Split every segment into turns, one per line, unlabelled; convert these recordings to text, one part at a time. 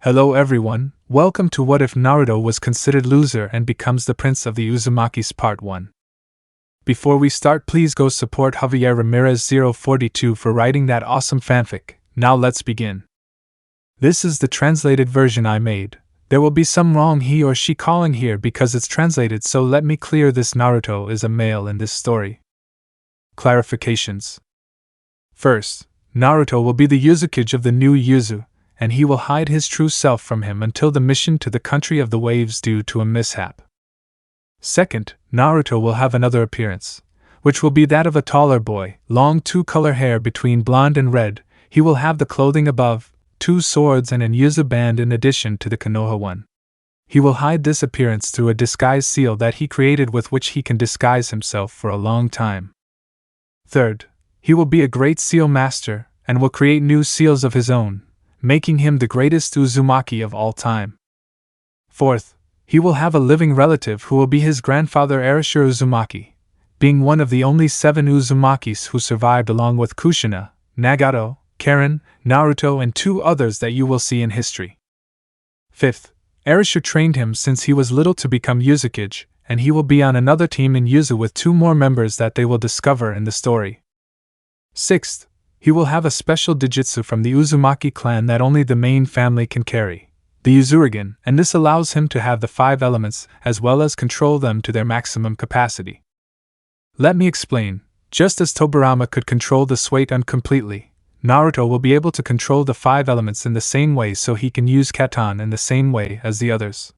Hello everyone, welcome to What If Naruto Was Considered Loser and Becomes the Prince of the Uzumakis Part 1. Before we start, please go support Javier Ramirez 042 for writing that awesome fanfic. Now let's begin. This is the translated version I made. There will be some wrong he or she calling here because it's translated, so let me clear this: Naruto is a male in this story. Clarifications. First, Naruto will be the Uzumakis of the new Yuzu, and he will hide his true self from him until the mission to the country of the waves due to a mishap. Second, Naruto will have another appearance, which will be that of a taller boy, long two-color hair between blonde and red. He will have the clothing above, 2 swords and an Yuzu band in addition to the Konoha one. He will hide this appearance through a disguise seal that he created with which he can disguise himself for a long time. Third, he will be a great seal master, and will create new seals of his own, making him the greatest Uzumaki of all time. Fourth, he will have a living relative who will be his grandfather Arashir Uzumaki, being one of the only 7 Uzumakis who survived, along with Kushina, Nagato, Karen, Naruto and 2 others that you will see in history. Fifth, Arashir trained him since he was little to become Uzumakis, and he will be on another team in Yuzu with 2 more members that they will discover in the story. Sixth, he will have a special Dijutsu from the Uzumaki clan that only the main family can carry, the Uzurigan, and this allows him to have the 5 elements as well as control them to their maximum capacity. Let me explain. Just as Tobirama could control the Suiton completely, Naruto will be able to control the 5 elements in the same way, so he can use Katan in the same way as the others.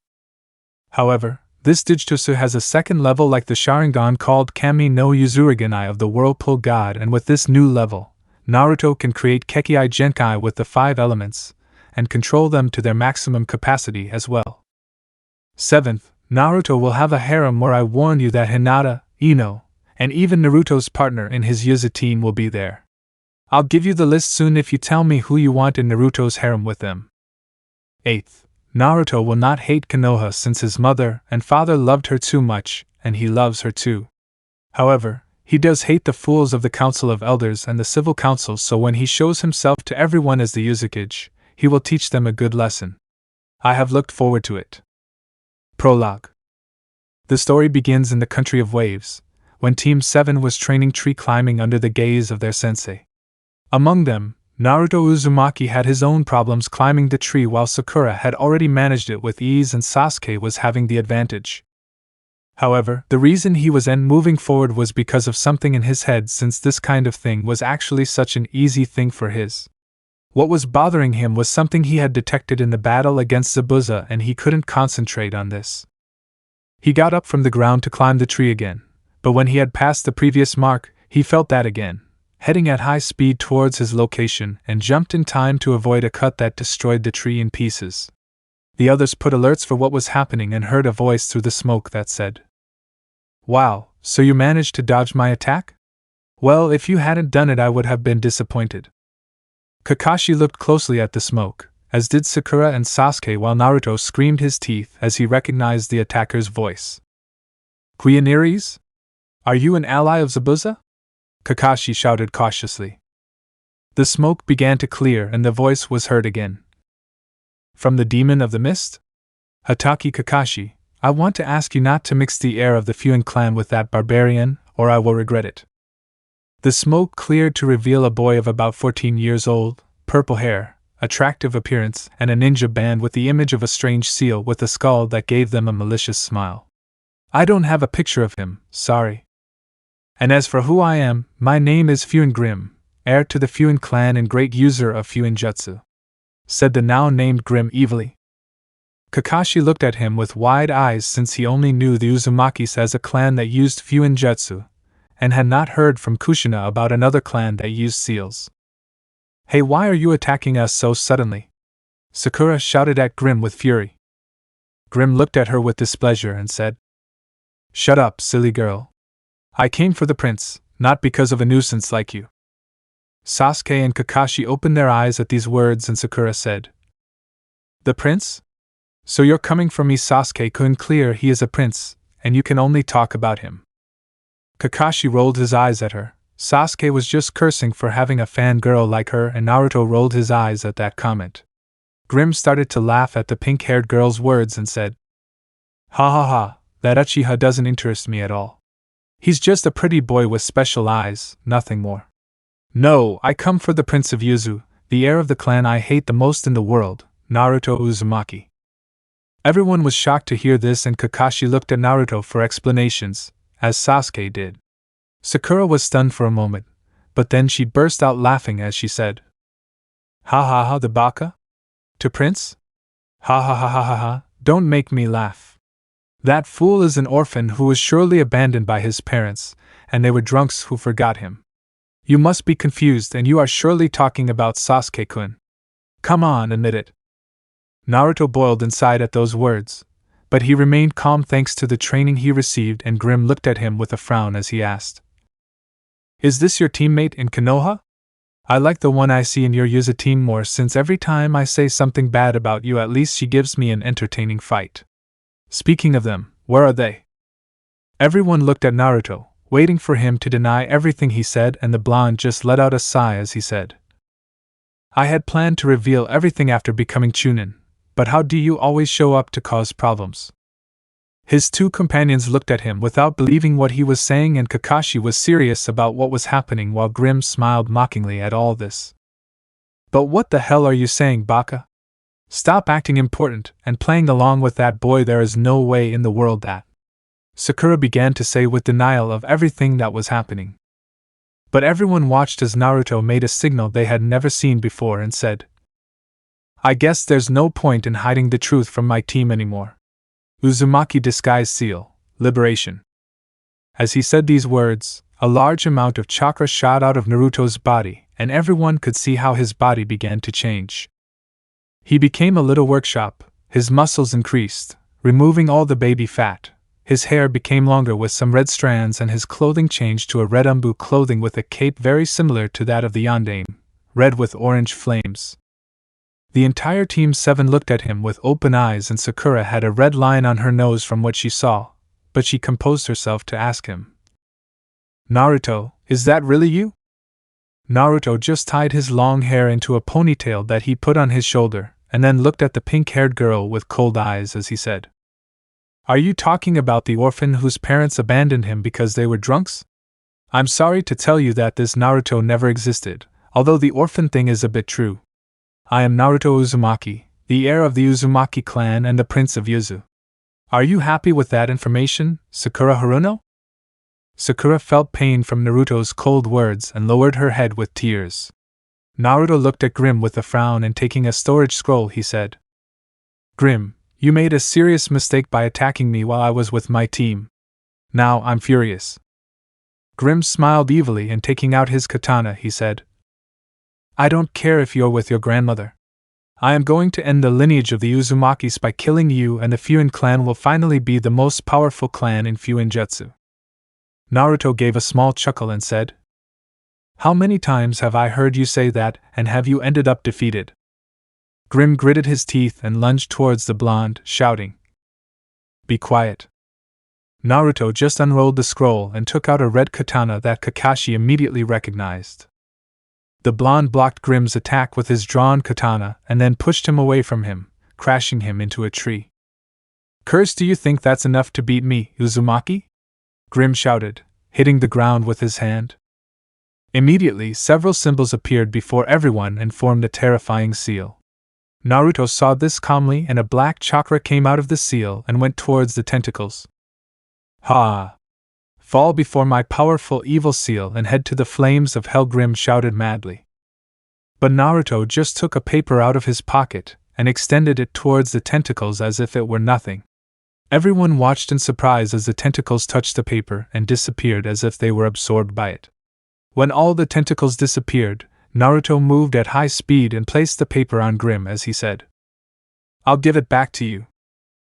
However, this Dijutsu has a second level like the Sharingan called Kami no Uzurigan Eye of the Whirlpool God, and with this new level, Naruto can create Kekkei Genkai with the 5 elements, and control them to their maximum capacity as well. Seventh, Naruto will have a harem where I warn you that Hinata, Ino, and even Naruto's partner in his Yuzu team will be there. I'll give you the list soon if you tell me who you want in Naruto's harem with them. Eighth, Naruto will not hate Konoha since his mother and father loved her too much, and he loves her too. However, he does hate the fools of the Council of Elders and the Civil Council, so when he shows himself to everyone as the Uzumakis, he will teach them a good lesson. I have looked forward to it. Prologue. The story begins in the country of waves, when Team 7 was training tree climbing under the gaze of their sensei. Among them, Naruto Uzumaki had his own problems climbing the tree, while Sakura had already managed it with ease and Sasuke was having the advantage. However, the reason he was moving forward was because of something in his head, since this kind of thing was actually such an easy thing for his. What was bothering him was something he had detected in the battle against Zabuza, and he couldn't concentrate on this. He got up from the ground to climb the tree again, but when he had passed the previous mark, he felt that again, heading at high speed towards his location, and jumped in time to avoid a cut that destroyed the tree in pieces. The others put alerts for what was happening and heard a voice through the smoke that said, "Wow, so you managed to dodge my attack? Well, if you hadn't done it I would have been disappointed." Kakashi looked closely at the smoke, as did Sakura and Sasuke, while Naruto screamed his teeth as he recognized the attacker's voice. "Quianeres? Are you an ally of Zabuza?" Kakashi shouted cautiously. The smoke began to clear and the voice was heard again. "From the demon of the mist? Hatake Kakashi, I want to ask you not to mix the heir of the Fuin clan with that barbarian, or I will regret it." The smoke cleared to reveal a boy of about 14 years old, purple hair, attractive appearance, and a ninja band with the image of a strange seal with a skull that gave them a malicious smile. "I don't have a picture of him, sorry. And as for who I am, my name is Fuin Grim, heir to the Fuin clan and great user of Fuin Jutsu," said the now named Grim evilly. Kakashi looked at him with wide eyes, since he only knew the Uzumakis as a clan that used Fuin Jutsu, and had not heard from Kushina about another clan that used seals. "Hey, why are you attacking us so suddenly?" Sakura shouted at Grim with fury. Grim looked at her with displeasure and said, "Shut up, silly girl. I came for the prince, not because of a nuisance like you." Sasuke and Kakashi opened their eyes at these words, and Sakura said, "The prince? So you're coming for me?" Sasuke couldn't clear he is a prince, and you can only talk about him. Kakashi rolled his eyes at her. Sasuke was just cursing for having a fangirl like her, and Naruto rolled his eyes at that comment. Grim started to laugh at the pink-haired girl's words and said, "Ha ha ha, that Uchiha doesn't interest me at all. He's just a pretty boy with special eyes, nothing more. No, I come for the Prince of Yuzu, the heir of the clan I hate the most in the world, Naruto Uzumaki." Everyone was shocked to hear this, and Kakashi looked at Naruto for explanations, as Sasuke did. Sakura was stunned for a moment, but then she burst out laughing as she said, "Ha ha ha, the baka? To Prince? Ha ha ha ha ha ha, don't make me laugh. That fool is an orphan who was surely abandoned by his parents, and they were drunks who forgot him. You must be confused, and you are surely talking about Sasuke-kun. Come on, admit it." Naruto boiled inside at those words, but he remained calm thanks to the training he received, and Grim looked at him with a frown as he asked, "Is this your teammate in Konoha? I like the one I see in your Yuzu team more, since every time I say something bad about you at least she gives me an entertaining fight. Speaking of them, where are they?" Everyone looked at Naruto, waiting for him to deny everything he said, and the blonde just let out a sigh as he said, "I had planned to reveal everything after becoming Chunin, but how do you always show up to cause problems?" His two companions looked at him without believing what he was saying, and Kakashi was serious about what was happening while Grim smiled mockingly at all this. "But what the hell are you saying, Baka? Stop acting important and playing along with that boy. There is no way in the world that," Sakura began to say with denial of everything that was happening. But everyone watched as Naruto made a signal they had never seen before and said, "I guess there's no point in hiding the truth from my team anymore. Uzumaki disguise seal, liberation." As he said these words, a large amount of chakra shot out of Naruto's body, and everyone could see how his body began to change. He became a little workshop, his muscles increased, removing all the baby fat. His hair became longer with some red strands, and his clothing changed to a red umbu clothing with a cape very similar to that of the yondaime, red with orange flames. The entire Team 7 looked at him with open eyes, and Sakura had a red line on her nose from what she saw, but she composed herself to ask him, "Naruto, is that really you?" Naruto just tied his long hair into a ponytail that he put on his shoulder, and then looked at the pink-haired girl with cold eyes as he said, "Are you talking about the orphan whose parents abandoned him because they were drunks? I'm sorry to tell you that this Naruto never existed, although the orphan thing is a bit true. I am Naruto Uzumaki, the heir of the Uzumaki clan and the Prince of Yuzu. Are you happy with that information, Sakura Haruno?" Sakura felt pain from Naruto's cold words and lowered her head with tears. Naruto looked at Grim with a frown, and taking a storage scroll he said, "Grim, you made a serious mistake by attacking me while I was with my team. Now I'm furious." Grim smiled evilly, and taking out his katana he said, "I don't care if you're with your grandmother. I am going to end the lineage of the Uzumakis by killing you, and the Fuin clan will finally be the most powerful clan in Fuinjutsu." Naruto gave a small chuckle and said, "How many times have I heard you say that, and have you ended up defeated?" Grim gritted his teeth and lunged towards the blonde, shouting, "Be quiet." Naruto just unrolled the scroll and took out a red katana that Kakashi immediately recognized. The blonde blocked Grim's attack with his drawn katana and then pushed him away from him, crashing him into a tree. "Curse, do you think that's enough to beat me, Uzumaki?" Grim shouted, hitting the ground with his hand. Immediately, several symbols appeared before everyone and formed a terrifying seal. Naruto saw this calmly, and a black chakra came out of the seal and went towards the tentacles. "Ha! Fall before my powerful evil seal and head to the flames of hell," Grim shouted madly. But Naruto just took a paper out of his pocket and extended it towards the tentacles as if it were nothing. Everyone watched in surprise as the tentacles touched the paper and disappeared as if they were absorbed by it. When all the tentacles disappeared, Naruto moved at high speed and placed the paper on Grim as he said, "I'll give it back to you.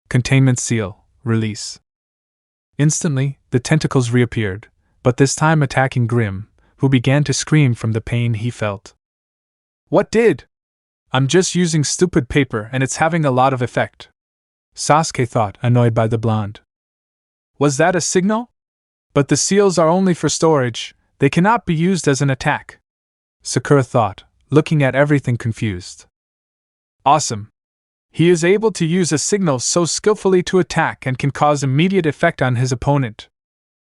Containment seal, release." Instantly, the tentacles reappeared, but this time attacking Grim, who began to scream from the pain he felt. "What did? I'm just using stupid paper and it's having a lot of effect," Sasuke thought, annoyed by the blonde. "Was that a signal? But the seals are only for storage, they cannot be used as an attack," Sakura thought, looking at everything confused. "Awesome, He is able to use a signal so skillfully to attack and can cause immediate effect on his opponent.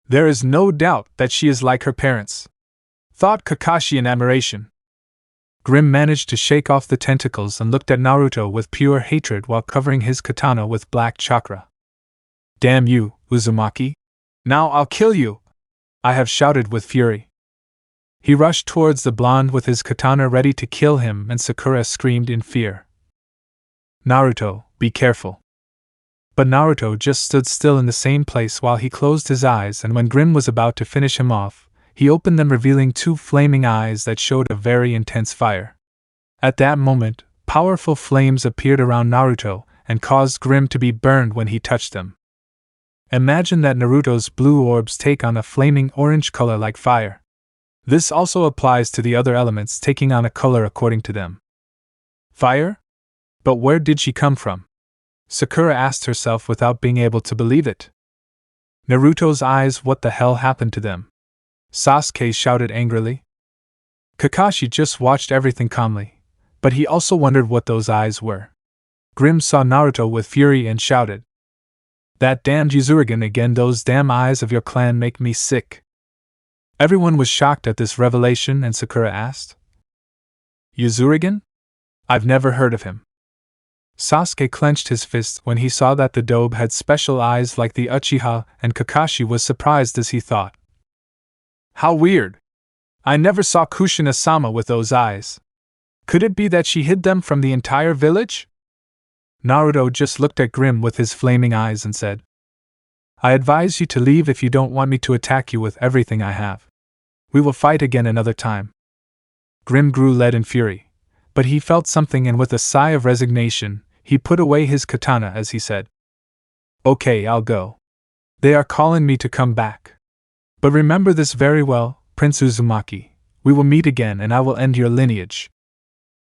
There is no doubt that she is like her parents," thought Kakashi in admiration. Grim managed to shake off the tentacles and looked at Naruto with pure hatred while covering his katana with black chakra. "Damn you, Uzumaki! Now I'll kill you!" I have shouted with fury. He rushed towards the blonde with his katana ready to kill him, and Sakura screamed in fear. "Naruto, be careful." But Naruto just stood still in the same place while he closed his eyes, and when Grim was about to finish him off, he opened them, revealing two flaming eyes that showed a very intense fire. At that moment, powerful flames appeared around Naruto and caused Grim to be burned when he touched them. Imagine that Naruto's blue orbs take on a flaming orange color like fire. This also applies to the other elements taking on a color according to them. Fire? But where did she come from? Sakura asked herself without being able to believe it. Naruto's eyes, what the hell happened to them? Sasuke shouted angrily. Kakashi just watched everything calmly, but he also wondered what those eyes were. Grim saw Naruto with fury and shouted, "That damned Uzurigan again, those damn eyes of your clan make me sick." Everyone was shocked at this revelation, and Sakura asked, "Uzurigan? I've never heard of him." Sasuke clenched his fist when he saw that the dobe had special eyes like the Uchiha, and Kakashi was surprised as he thought, "How weird! I never saw Kushina-sama with those eyes. Could it be that she hid them from the entire village?" Naruto just looked at Grim with his flaming eyes and said, "I advise you to leave if you don't want me to attack you with everything I have. We will fight again another time." Grim grew red in fury, but he felt something, and with a sigh of resignation, he put away his katana as he said, "Okay, I'll go. They are calling me to come back. But remember this very well, Prince Uzumaki, we will meet again and I will end your lineage."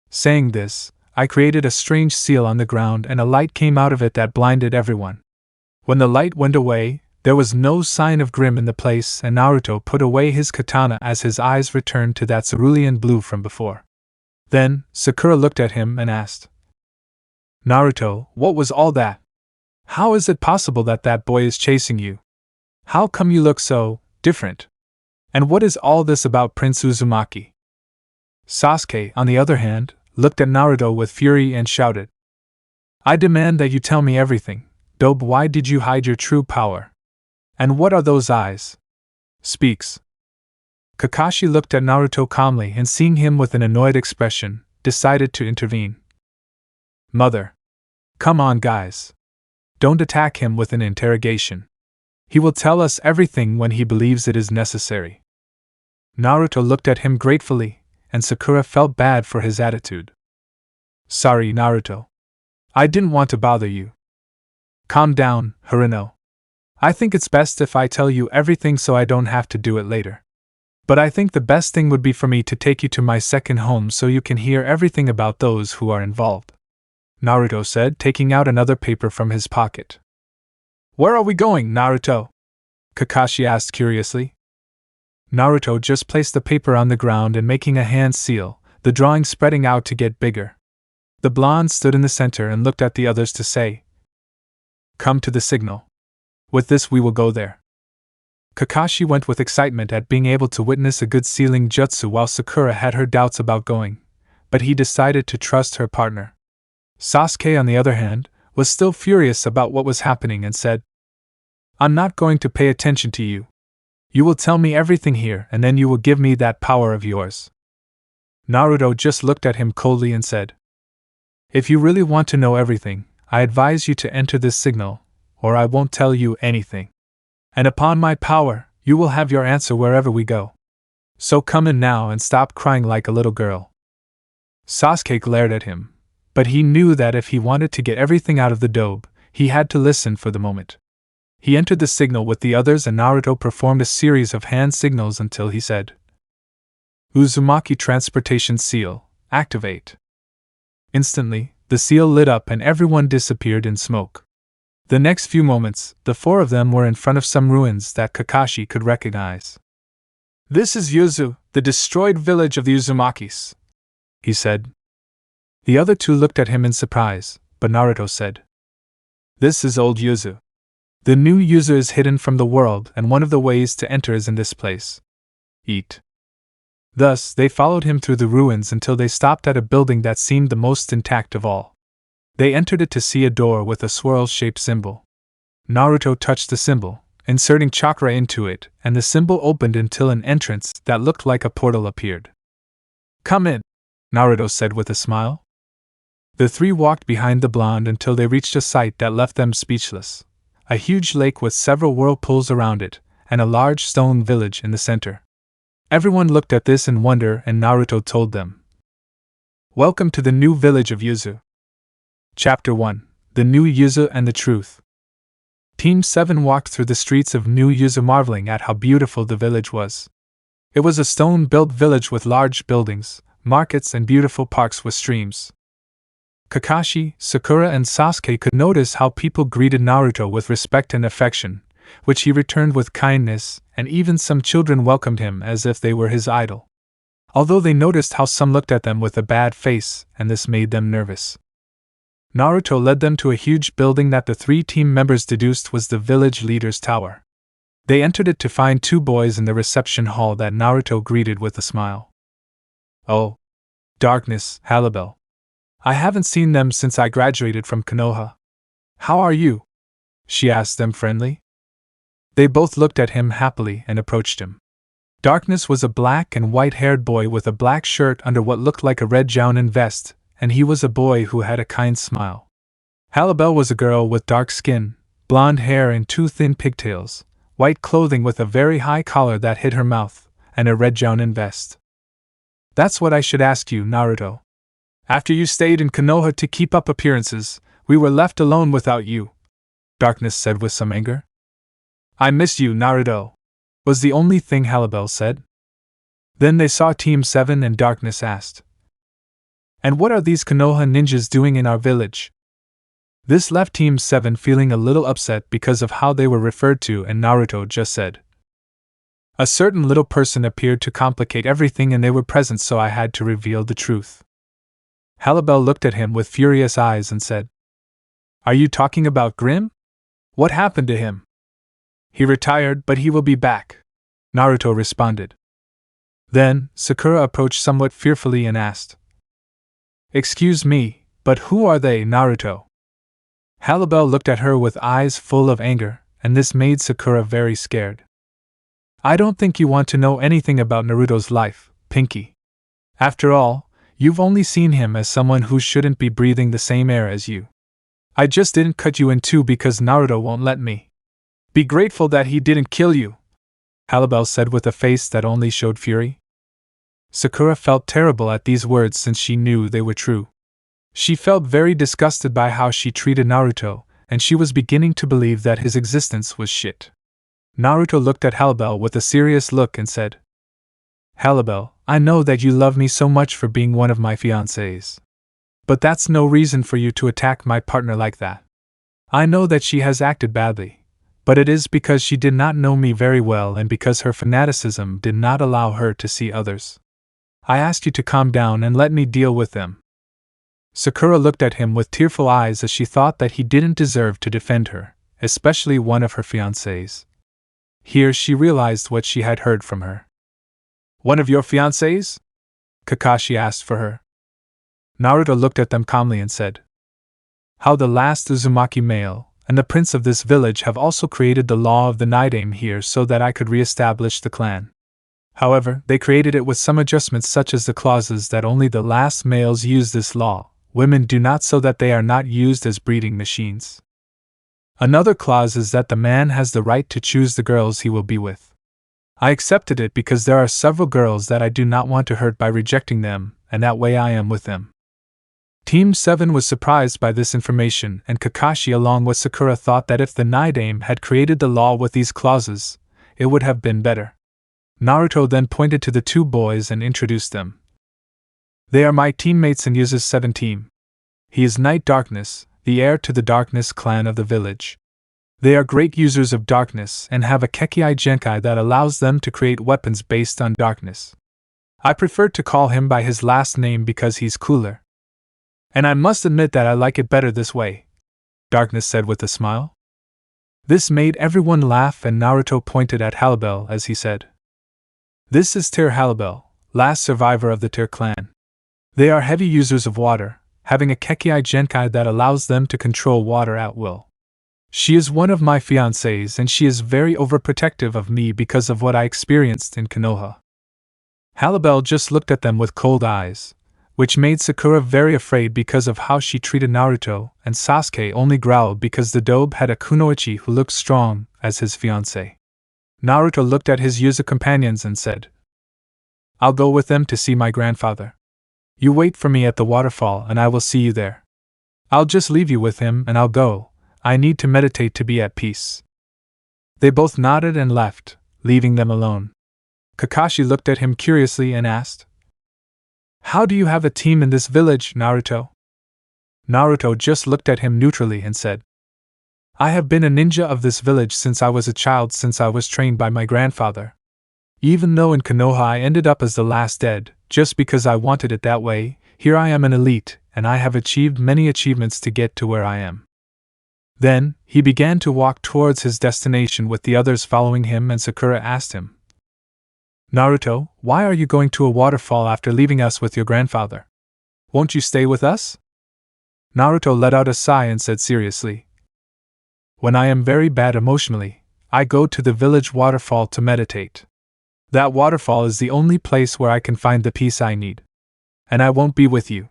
Saying this, I created a strange seal on the ground and a light came out of it that blinded everyone. When the light went away, there was no sign of Grim in the place, and Naruto put away his katana as his eyes returned to that cerulean blue from before. Then, Sakura looked at him and asked, "Naruto, what was all that? How is it possible that that boy is chasing you? How come you look so different? And what is all this about Prince Uzumaki?" Sasuke, on the other hand, looked at Naruto with fury and shouted, "I demand that you tell me everything. Dobe, why did you hide your true power? And what are those eyes? Speaks." Kakashi looked at Naruto calmly and, seeing him with an annoyed expression, decided to intervene. "Mother. Come on, guys. Don't attack him with an interrogation. He will tell us everything when he believes it is necessary." Naruto looked at him gratefully, and Sakura felt bad for his attitude. "Sorry, Naruto. I didn't want to bother you." "Calm down, Haruno. I think it's best if I tell you everything so I don't have to do it later. But I think the best thing would be for me to take you to my second home so you can hear everything about those who are involved," Naruto said, taking out another paper from his pocket. "Where are we going, Naruto?" Kakashi asked curiously. Naruto just placed the paper on the ground and making a hand seal, the drawing spreading out to get bigger. The blonde stood in the center and looked at the others to say, "Come to the signal. With this we will go there." Kakashi went with excitement at being able to witness a good sealing jutsu, while Sakura had her doubts about going, but he decided to trust her partner. Sasuke, on the other hand, was still furious about what was happening and said, "I'm not going to pay attention to you. You will tell me everything here and then you will give me that power of yours." Naruto just looked at him coldly and said, "If you really want to know everything, I advise you to enter this signal, or I won't tell you anything. And upon my power, you will have your answer wherever we go. So come in now and stop crying like a little girl." Sasuke glared at him, but he knew that if he wanted to get everything out of the dobe, he had to listen for the moment. He entered the signal with the others and Naruto performed a series of hand signals until he said, "Uzumaki transportation seal, activate." Instantly, the seal lit up and everyone disappeared in smoke. The next few moments, the four of them were in front of some ruins that Kakashi could recognize. "This is Yuzu, the destroyed village of the Uzumakis," he said. The other two looked at him in surprise, but Naruto said, "This is old Yuzu. The new Yuzu is hidden from the world, and one of the ways to enter is in this place. Eat." Thus, they followed him through the ruins until they stopped at a building that seemed the most intact of all. They entered it to see a door with a swirl-shaped symbol. Naruto touched the symbol, inserting chakra into it, and the symbol opened until an entrance that looked like a portal appeared. "Come in," Naruto said with a smile. The three walked behind the blonde until they reached a sight that left them speechless. A huge lake with several whirlpools around it, and a large stone village in the center. Everyone looked at this in wonder, and Naruto told them, "Welcome to the new village of Yuzu." Chapter 1: The New Yuzu and the Truth. Team 7 walked through the streets of New Yuzu marveling at how beautiful the village was. It was a stone-built village with large buildings, markets, and beautiful parks with streams. Kakashi, Sakura, and Sasuke could notice how people greeted Naruto with respect and affection, which he returned with kindness, and even some children welcomed him as if they were his idol. Although they noticed how some looked at them with a bad face, and this made them nervous. Naruto led them to a huge building that the three team members deduced was the village leader's tower. They entered it to find two boys in the reception hall that Naruto greeted with a smile. "Oh, Darkness, Halibel. I haven't seen them since I graduated from Konoha. How are you?" she asked them friendly. They both looked at him happily and approached him. Darkness was a black and white-haired boy with a black shirt under what looked like a red jounin vest, and he was a boy who had a kind smile. Halibel was a girl with dark skin, blonde hair and two thin pigtails, white clothing with a very high collar that hid her mouth, and a red jounin vest. "That's what I should ask you, Naruto. After you stayed in Konoha to keep up appearances, we were left alone without you," Darkness said with some anger. "I miss you, Naruto," was the only thing Halibel said. Then they saw Team 7 and Darkness asked, "And what are these Konoha ninjas doing in our village?" This left Team 7 feeling a little upset because of how they were referred to, and Naruto just said, "A certain little person appeared to complicate everything and they were present, so I had to reveal the truth." Halibel looked at him with furious eyes and said, "Are you talking about Grim? What happened to him?" "He retired, but he will be back," Naruto responded. Then, Sakura approached somewhat fearfully and asked, "Excuse me, but who are they, Naruto?" Halibel looked at her with eyes full of anger, and this made Sakura very scared. "I don't think you want to know anything about Naruto's life, Pinky. After all, you've only seen him as someone who shouldn't be breathing the same air as you. I just didn't cut you in two because Naruto won't let me. Be grateful that he didn't kill you," Halibel said with a face that only showed fury. Sakura felt terrible at these words since she knew they were true. She felt very disgusted by how she treated Naruto, and she was beginning to believe that his existence was shit. Naruto looked at Halibel with a serious look and said, "Halibel, I know that you love me so much for being one of my fiancés. But that's no reason for you to attack my partner like that. I know that she has acted badly, but it is because she did not know me very well and because her fanaticism did not allow her to see others. I ask you to calm down and let me deal with them." Sakura looked at him with tearful eyes as she thought that he didn't deserve to defend her, especially one of her fiancés. Here she realized what she had heard from her. "One of your fiancés?" Kakashi asked for her. Naruto looked at them calmly and said, "How the last Uzumaki male and the prince of this village have also created the law of the night aim here so that I could re-establish the clan. However, they created it with some adjustments such as the clauses that only the last males use this law, women do not, so that they are not used as breeding machines. Another clause is that the man has the right to choose the girls he will be with. I accepted it because there are several girls that I do not want to hurt by rejecting them, and that way I am with them." Team 7 was surprised by this information, and Kakashi along with Sakura thought that if the Night Aim had created the law with these clauses, it would have been better. Naruto then pointed to the two boys and introduced them. "They are my teammates in Yuzu's 7 team. He is Night Darkness, the heir to the Darkness clan of the village. They are great users of darkness and have a Kekkei Genkai that allows them to create weapons based on darkness. I prefer to call him by his last name because he's cooler." And I must admit that I like it better this way, Darkness said with a smile. This made everyone laugh, and Naruto pointed at Halibel as he said, This is Tyr Halibel, last survivor of the Tyr clan. They are heavy users of water, having a Kekkai Genkai that allows them to control water at will. She is one of my fiancées, and she is very overprotective of me because of what I experienced in Konoha. Halibel just looked at them with cold eyes, which made Sakura very afraid because of how she treated Naruto, and Sasuke only growled because the Dobe had a kunoichi who looked strong as his fiancé. Naruto looked at his Yuzu companions and said, I'll go with them to see my grandfather. You wait for me at the waterfall and I will see you there. I'll just leave you with him and I'll go. I need to meditate to be at peace. They both nodded and left, leaving them alone. Kakashi looked at him curiously and asked, How do you have a team in this village, Naruto? Naruto just looked at him neutrally and said, I have been a ninja of this village since I was a child, since I was trained by my grandfather. Even though in Konoha I ended up as the last dead, just because I wanted it that way, here I am an elite, and I have achieved many achievements to get to where I am. Then, he began to walk towards his destination with the others following him, and Sakura asked him, Naruto, why are you going to a waterfall after leaving us with your grandfather? Won't you stay with us? Naruto let out a sigh and said seriously, When I am very bad emotionally, I go to the village waterfall to meditate. That waterfall is the only place where I can find the peace I need. And I won't be with you.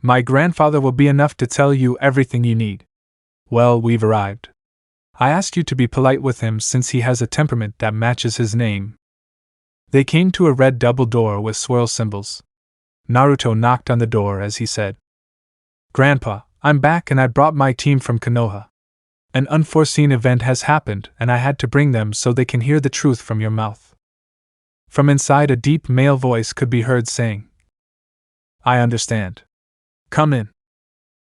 My grandfather will be enough to tell you everything you need. Well, we've arrived. I asked you to be polite with him since he has a temperament that matches his name. They came to a red double door with swirl symbols. Naruto knocked on the door as he said, Grandpa, I'm back and I brought my team from Konoha. An unforeseen event has happened and I had to bring them so they can hear the truth from your mouth. From inside, a deep male voice could be heard saying, I understand. Come in.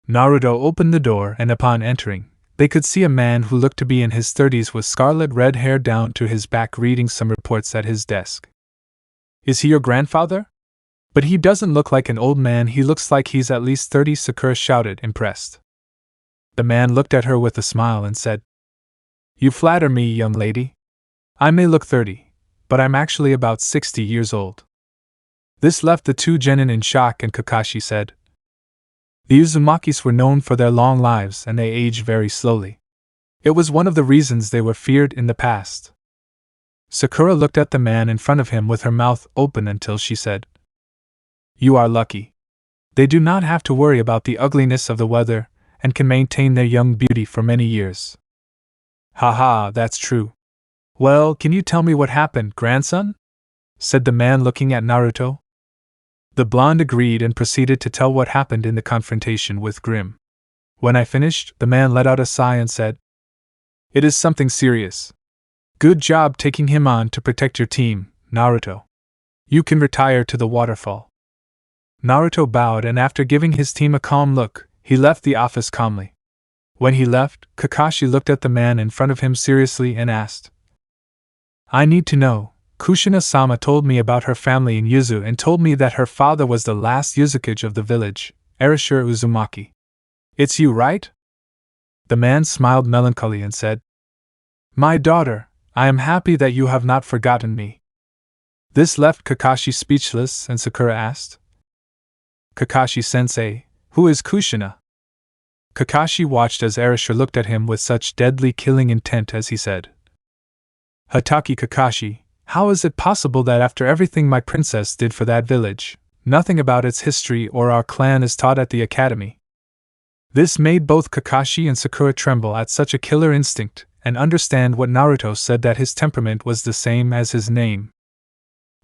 Naruto opened the door, and upon entering, they could see a man who looked to be in his 30s with scarlet red hair down to his back reading some reports at his desk. Is he your grandfather? But he doesn't look like an old man, he looks like he's at least 30, Sakura shouted, impressed. The man looked at her with a smile and said, You flatter me, young lady. I may look 30, but I'm actually about 60 years old. This left the two genin in shock, and Kakashi said, The Uzumakis were known for their long lives and they age very slowly. It was one of the reasons they were feared in the past. Sakura looked at the man in front of him with her mouth open until she said, You are lucky. They do not have to worry about the ugliness of the weather and can maintain their young beauty for many years. Haha, that's true. Well, can you tell me what happened, grandson? Said the man looking at Naruto. The blonde agreed and proceeded to tell what happened in the confrontation with Grim. When I finished, the man let out a sigh and said, It is something serious. Good job taking him on to protect your team, Naruto. You can retire to the waterfall. Naruto bowed, and after giving his team a calm look, he left the office calmly. When he left, Kakashi looked at the man in front of him seriously and asked, I need to know. Kushina-sama told me about her family in Yuzu and told me that her father was the last Uzumaki of the village, Erasure Uzumaki. It's you, right? The man smiled melancholy and said, My daughter, I am happy that you have not forgotten me. This left Kakashi speechless, and Sakura asked, Kakashi-sensei, who is Kushina? Kakashi watched as Erasure looked at him with such deadly killing intent as he said, Hatake Kakashi, how is it possible that after everything my princess did for that village, nothing about its history or our clan is taught at the academy? This made both Kakashi and Sakura tremble at such a killer instinct, and understand what Naruto said, that his temperament was the same as his name.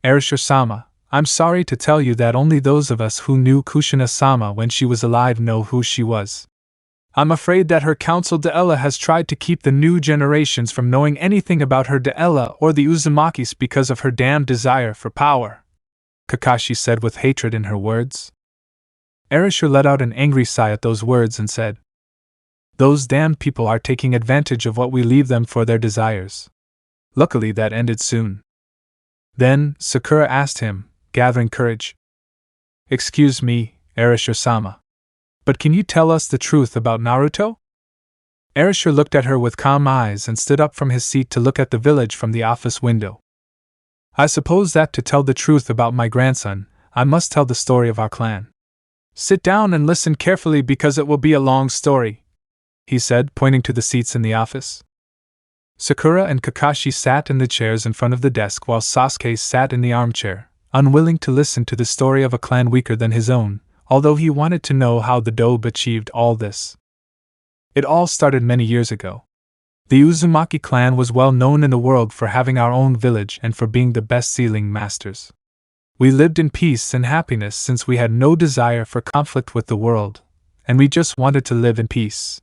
Erasure-sama, I'm sorry to tell you that only those of us who knew Kushina-sama when she was alive know who she was. I'm afraid that her council Deella has tried to keep the new generations from knowing anything about her Deella or the Uzumakis because of her damned desire for power, Kakashi said with hatred in her words. Erasure let out an angry sigh at those words and said, Those damned people are taking advantage of what we leave them for their desires. Luckily that ended soon. Then, Sakura asked him, gathering courage, Excuse me, Erasure-sama. But can you tell us the truth about Naruto? Erasure looked at her with calm eyes and stood up from his seat to look at the village from the office window. I suppose that to tell the truth about my grandson, I must tell the story of our clan. Sit down and listen carefully because it will be a long story, he said, pointing to the seats in the office. Sakura and Kakashi sat in the chairs in front of the desk while Sasuke sat in the armchair, unwilling to listen to the story of a clan weaker than his own, although he wanted to know how the Dobe achieved all this. It all started many years ago. The Uzumaki clan was well known in the world for having our own village and for being the best sealing masters. We lived in peace and happiness since we had no desire for conflict with the world, and we just wanted to live in peace.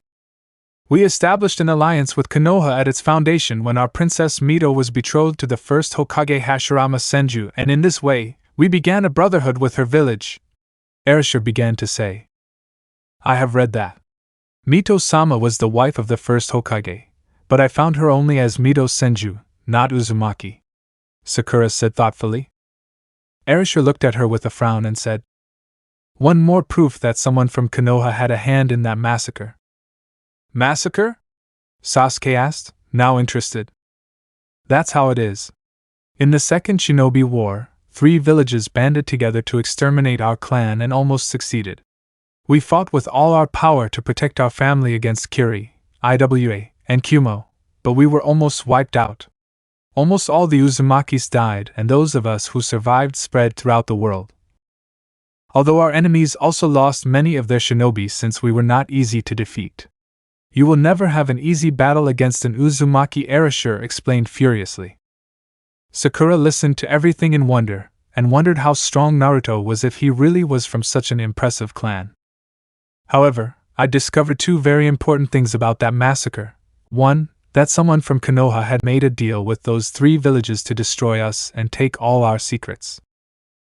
We established an alliance with Konoha at its foundation when our Princess Mito was betrothed to the first Hokage Hashirama Senju, and in this way, we began a brotherhood with her village, Erasure began to say. I have read that. Mito-sama was the wife of the first Hokage, but I found her only as Mito Senju, not Uzumaki, Sakura said thoughtfully. Erasure looked at her with a frown and said, One more proof that someone from Konoha had a hand in that massacre. Massacre? Sasuke asked, now interested. That's how it is. In the Second Shinobi War, 3 villages banded together to exterminate our clan and almost succeeded. We fought with all our power to protect our family against Kiri, Iwa, and Kumo, but we were almost wiped out. Almost all the Uzumakis died, and those of us who survived spread throughout the world. Although our enemies also lost many of their shinobi since we were not easy to defeat. You will never have an easy battle against an Uzumaki, Erasure explained furiously. Sakura listened to everything in wonder, and wondered how strong Naruto was if he really was from such an impressive clan. However, I discovered 2 very important things about that massacre. 1, that someone from Konoha had made a deal with those 3 villages to destroy us and take all our secrets.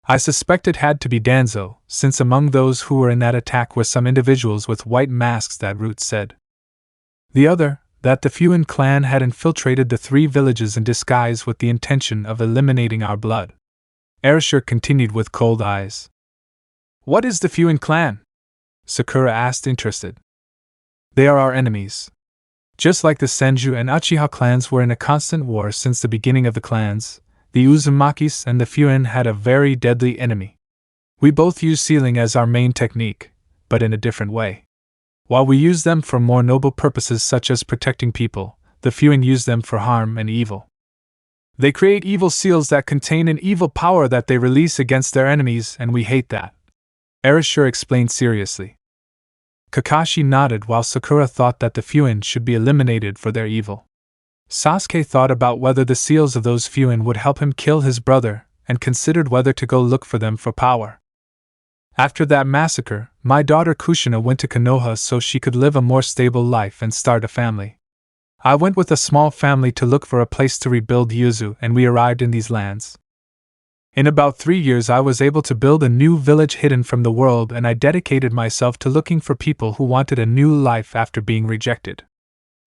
I suspect it had to be Danzo, since among those who were in that attack were some individuals with white masks, that Root said. The other, that the Fuin clan had infiltrated the 3 villages in disguise with the intention of eliminating our blood. Erasure continued with cold eyes. What is the Fuin clan? Sakura asked, interested. They are our enemies. Just like the Senju and Uchiha clans were in a constant war since the beginning of the clans, the Uzumakis and the Fuin had a very deadly enemy. We both use sealing as our main technique, but in a different way. While we use them for more noble purposes such as protecting people, the Fuin use them for harm and evil. They create evil seals that contain an evil power that they release against their enemies, and we hate that. Erasure explained seriously. Kakashi nodded while Sakura thought that the Fuin should be eliminated for their evil. Sasuke thought about whether the seals of those Fuin would help him kill his brother, and considered whether to go look for them for power. After that massacre, my daughter Kushina went to Konoha so she could live a more stable life and start a family. I went with a small family to look for a place to rebuild Yuzu, and we arrived in these lands. In about 3 years I was able to build a new village hidden from the world, and I dedicated myself to looking for people who wanted a new life after being rejected.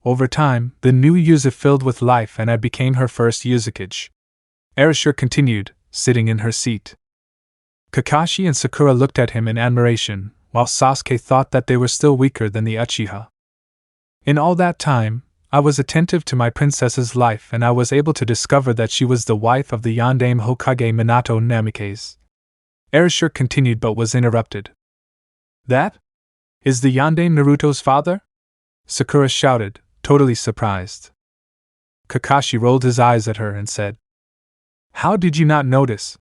Over time, the new Yuzu filled with life and I became her first Uzumaki. Erasure continued, sitting in her seat. Kakashi and Sakura looked at him in admiration, while Sasuke thought that they were still weaker than the Uchiha. In all that time, I was attentive to my princess's life, and I was able to discover that she was the wife of the Yondaime Hokage Minato Namikaze. Erasure continued but was interrupted. That? Is the Yondaime Naruto's father? Sakura shouted, totally surprised. Kakashi rolled his eyes at her and said, How did you not notice?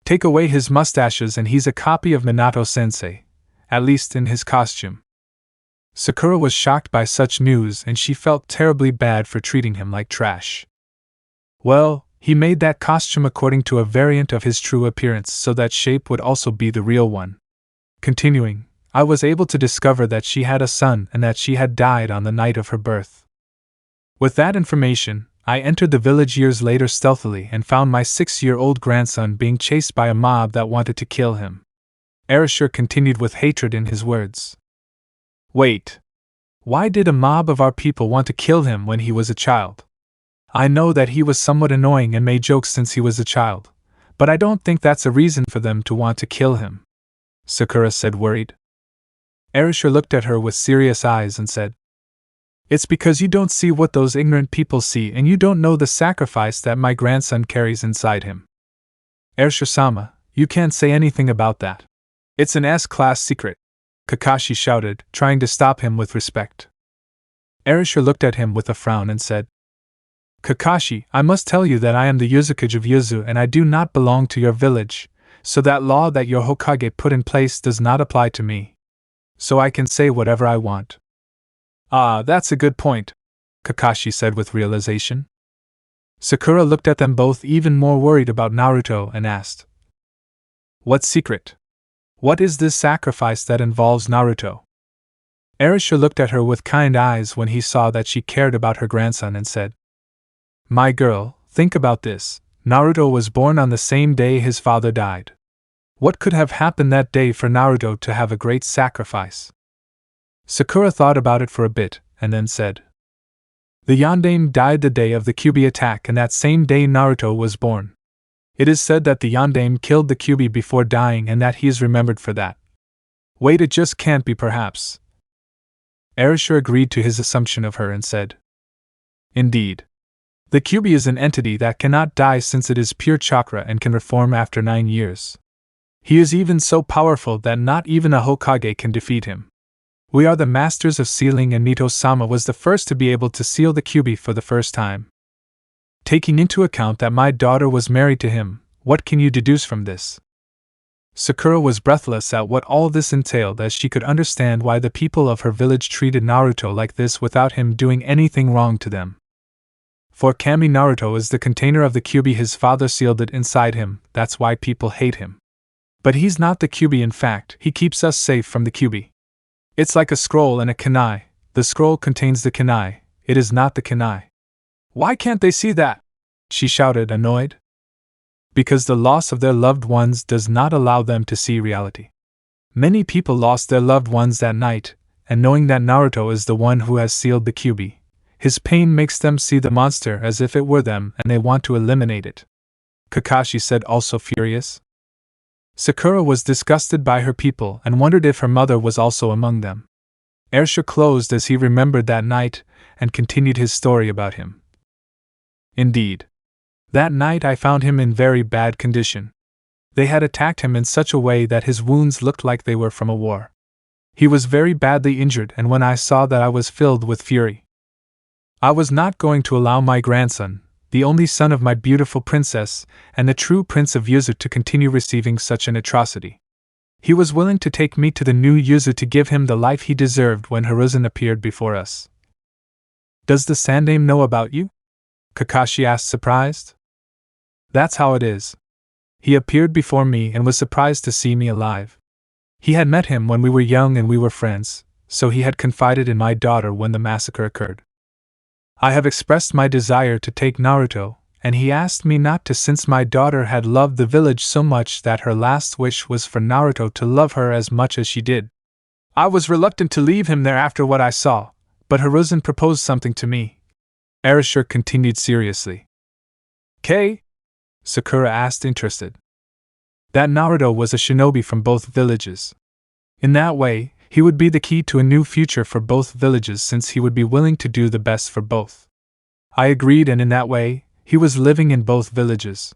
Take away his mustaches and he's a copy of Minato-sensei, at least in his costume. Sakura was shocked by such news and she felt terribly bad for treating him like trash. Well, he made that costume according to a variant of his true appearance so that shape would also be the real one. Continuing, I was able to discover that she had a son and that she had died on the night of her birth. With that information, I entered the village years later stealthily and found my 6-year-old grandson being chased by a mob that wanted to kill him. Erasure continued with hatred in his words. Wait. Why did a mob of our people want to kill him when he was a child? I know that he was somewhat annoying and made jokes since he was a child, but I don't think that's a reason for them to want to kill him, Sakura said, worried. Erishur looked at her with serious eyes and said, "It's because you don't see what those ignorant people see and you don't know the sacrifice that my grandson carries inside him." "Erishur-sama, you can't say anything about that. It's an S-class secret," Kakashi shouted, trying to stop him with respect. Erishur looked at him with a frown and said, "Kakashi, I must tell you that I am the Uzumakis of Yuzu and I do not belong to your village, so that law that your Hokage put in place does not apply to me. So I can say whatever I want." "Ah, that's a good point," Kakashi said with realization. Sakura looked at them both even more worried about Naruto and asked, "What secret? What is this sacrifice that involves Naruto?" Erishur looked at her with kind eyes when he saw that she cared about her grandson and said, "My girl, think about this. Naruto was born on the same day his father died. What could have happened that day for Naruto to have a great sacrifice?" Sakura thought about it for a bit, and then said, "The Yondaime died the day of the Kyuubi attack and that same day Naruto was born. It is said that the Yondaime killed the Kyuubi before dying and that he is remembered for that. Wait, it just can't be perhaps." Erishur agreed to his assumption of her and said, "Indeed. The Kyuubi is an entity that cannot die since it is pure chakra and can reform after 9 years. He is even so powerful that not even a Hokage can defeat him. We are the masters of sealing and Nito-sama was the first to be able to seal the Kyuubi for the first time. Taking into account that my daughter was married to him, what can you deduce from this?" Sakura was breathless at what all this entailed as she could understand why the people of her village treated Naruto like this without him doing anything wrong to them. For Kami, Naruto is the container of the Kyuubi, his father sealed it inside him, that's why people hate him. But he's not the Kyuubi, in fact, he keeps us safe from the Kyuubi. It's like a scroll and a kunai, the scroll contains the kunai, it is not the kunai. "Why can't they see that?" she shouted, annoyed. "Because the loss of their loved ones does not allow them to see reality. Many people lost their loved ones that night, and knowing that Naruto is the one who has sealed the Kyuubi, his pain makes them see the monster as if it were them and they want to eliminate it," Kakashi said, also furious. Sakura was disgusted by her people and wondered if her mother was also among them. Erishur closed as he remembered that night and continued his story about him. "Indeed. That night I found him in very bad condition. They had attacked him in such a way that his wounds looked like they were from a war. He was very badly injured, and when I saw that I was filled with fury. I was not going to allow my grandson, the only son of my beautiful princess, and the true prince of Yuzu, to continue receiving such an atrocity. He was willing to take me to the new Yuzu to give him the life he deserved when Hiruzen appeared before us." "Does the Sandaime know about you?" Kakashi asked, surprised. "That's how it is. He appeared before me and was surprised to see me alive. He had met him when we were young and we were friends, so he had confided in my daughter when the massacre occurred. I have expressed my desire to take Naruto, and he asked me not to since my daughter had loved the village so much that her last wish was for Naruto to love her as much as she did. I was reluctant to leave him there after what I saw, but Hiruzen proposed something to me," Erishur continued seriously. "K?" Sakura asked, interested. "That Naruto was a shinobi from both villages. In that way, he would be the key to a new future for both villages since he would be willing to do the best for both." I agreed, and in that way, he was living in both villages.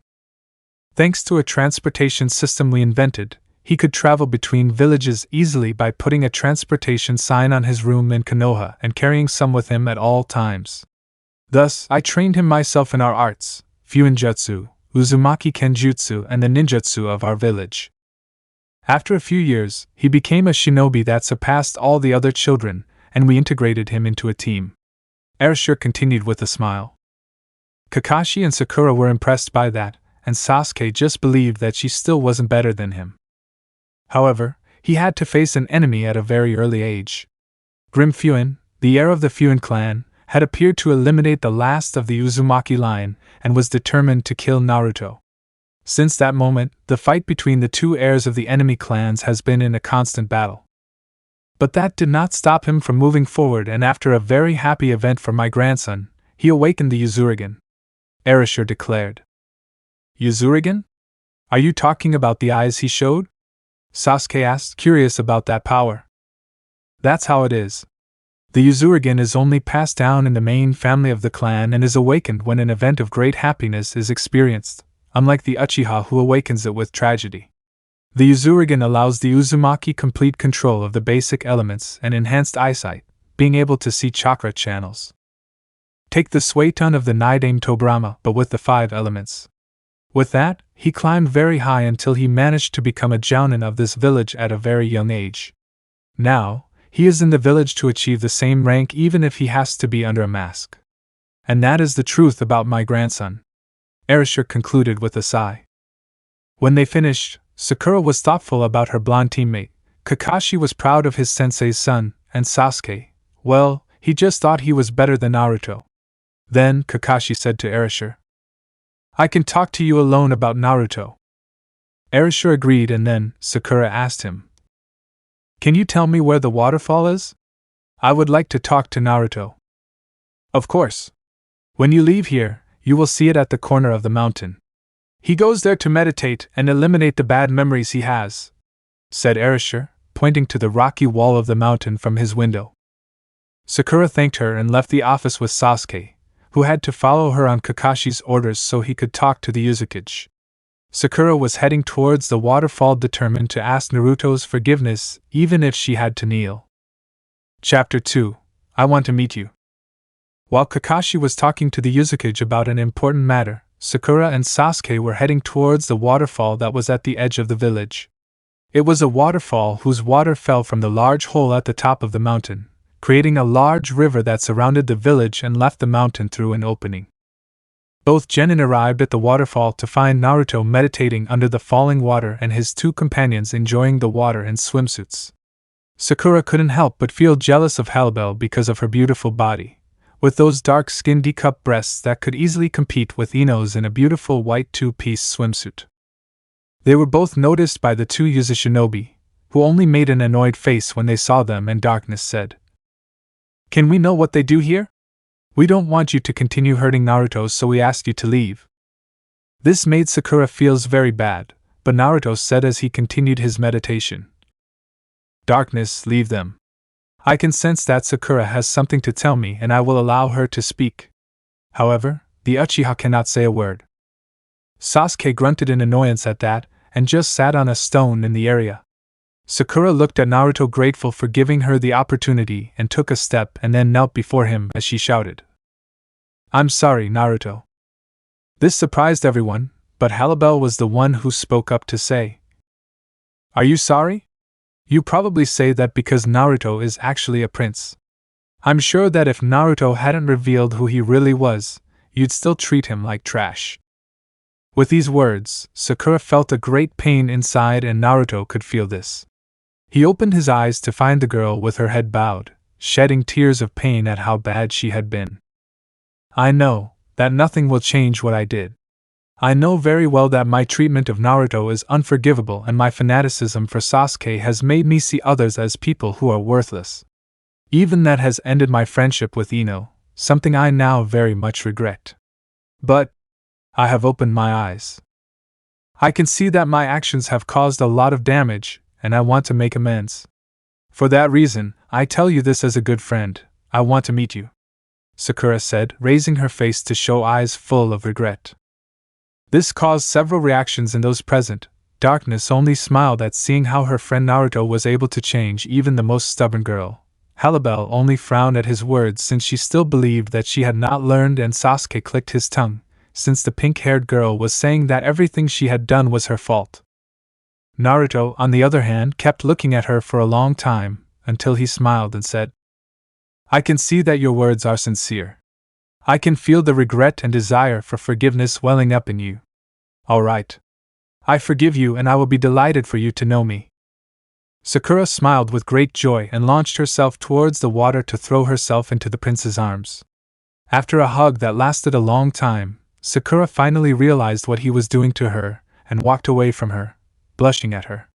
Thanks to a transportation system we invented, he could travel between villages easily by putting a transportation sign on his room in Konoha and carrying some with him at all times. Thus, I trained him myself in our arts, Fuinjutsu, Uzumaki Kenjutsu, and the ninjutsu of our village. After a few years, he became a shinobi that surpassed all the other children, and we integrated him into a team." Erishur continued with a smile. Kakashi and Sakura were impressed by that, and Sasuke just believed that she still wasn't better than him. However, he had to face an enemy at a very early age. Grim Fuin, the heir of the Fuin clan, had appeared to eliminate the last of the Uzumaki line and was determined to kill Naruto. Since that moment, the fight between the two heirs of the enemy clans has been in a constant battle. But that did not stop him from moving forward, and after a very happy event for my grandson, he awakened the Uzurigan, Erishur declared. "Uzurigan? Are you talking about the eyes he showed?" Sasuke asked, curious about that power. That's how it is. The Uzurigan is only passed down in the main family of the clan and is awakened when an event of great happiness is experienced, unlike the Uchiha who awakens it with tragedy. The Uzurigan allows the Uzumaki complete control of the basic elements and enhanced eyesight, being able to see chakra channels. Take the Sueton of the Nidame Tobrama, but with the 5 elements. With that, he climbed very high until he managed to become a jounin of this village at a very young age. Now, he is in the village to achieve the same rank even if he has to be under a mask. And that is the truth about my grandson. Erasure concluded with a sigh. When they finished, Sakura was thoughtful about her blonde teammate, Kakashi was proud of his sensei's son, and Sasuke, well, he just thought he was better than Naruto. Then Kakashi said to Erasure, I can talk to you alone about Naruto. Erasure agreed and then Sakura asked him, Can you tell me where the waterfall is? I would like to talk to Naruto. Of course. When you leave here, you will see it at the corner of the mountain. He goes there to meditate and eliminate the bad memories he has, said Erasure, pointing to the rocky wall of the mountain from his window. Sakura thanked her and left the office with Sasuke, who had to follow her on Kakashi's orders so he could talk to the Uzumakis. Sakura was heading towards the waterfall determined to ask Naruto's forgiveness even if she had to kneel. Chapter 2. I Want to Meet You. While Kakashi was talking to the Uzumakis about an important matter, Sakura and Sasuke were heading towards the waterfall that was at the edge of the village. It was a waterfall whose water fell from the large hole at the top of the mountain, creating a large river that surrounded the village and left the mountain through an opening. Both genin arrived at the waterfall to find Naruto meditating under the falling water and his 2 companions enjoying the water in swimsuits. Sakura couldn't help but feel jealous of Halbel because of her beautiful body, with those dark-skinned D-cup breasts that could easily compete with Ino's in a beautiful white 2-piece swimsuit. They were both noticed by the 2 Yuzu shinobi, who only made an annoyed face when they saw them, and Darkness said, Can we know what they do here? We don't want you to continue hurting Naruto, so we asked you to leave. This made Sakura feels very bad, but Naruto said as he continued his meditation. Darkness, leave them. I can sense that Sakura has something to tell me and I will allow her to speak. However, the Uchiha cannot say a word. Sasuke grunted in annoyance at that, and just sat on a stone in the area. Sakura looked at Naruto grateful for giving her the opportunity and took a step and then knelt before him as she shouted, I'm sorry, Naruto. This surprised everyone, but Halbel was the one who spoke up to say, Are you sorry? You probably say that because Naruto is actually a prince. I'm sure that if Naruto hadn't revealed who he really was, you'd still treat him like trash. With these words, Sakura felt a great pain inside and Naruto could feel this. He opened his eyes to find the girl with her head bowed, shedding tears of pain at how bad she had been. I know that nothing will change what I did. I know very well that my treatment of Naruto is unforgivable and my fanaticism for Sasuke has made me see others as people who are worthless. Even that has ended my friendship with Ino, something I now very much regret. But I have opened my eyes. I can see that my actions have caused a lot of damage, and I want to make amends. For that reason, I tell you this as a good friend, I want to meet you, Sakura said, raising her face to show eyes full of regret. This caused several reactions in those present. Darkness only smiled at seeing how her friend Naruto was able to change even the most stubborn girl. Halbel only frowned at his words since she still believed that she had not learned, and Sasuke clicked his tongue, since the pink-haired girl was saying that everything she had done was her fault. Naruto, on the other hand, kept looking at her for a long time, until he smiled and said, I can see that your words are sincere. I can feel the regret and desire for forgiveness welling up in you. All right. I forgive you and I will be delighted for you to know me. Sakura smiled with great joy and launched herself towards the water to throw herself into the prince's arms. After a hug that lasted a long time, Sakura finally realized what he was doing to her and walked away from her, blushing at her.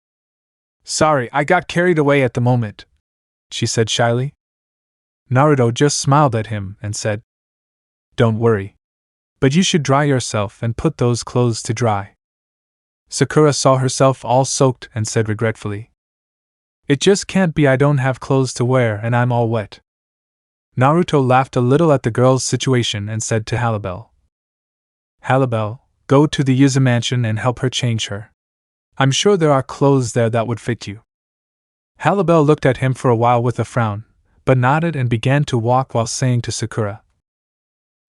Sorry, I got carried away at the moment, she said shyly. Naruto just smiled at him and said, Don't worry. But you should dry yourself and put those clothes to dry. Sakura saw herself all soaked and said regretfully, It just can't be I don't have clothes to wear and I'm all wet. Naruto laughed a little at the girl's situation and said to Halibel. Halibel, go to the Yuzu mansion and help her change her. I'm sure there are clothes there that would fit you. Halibel looked at him for a while with a frown, but nodded and began to walk while saying to Sakura,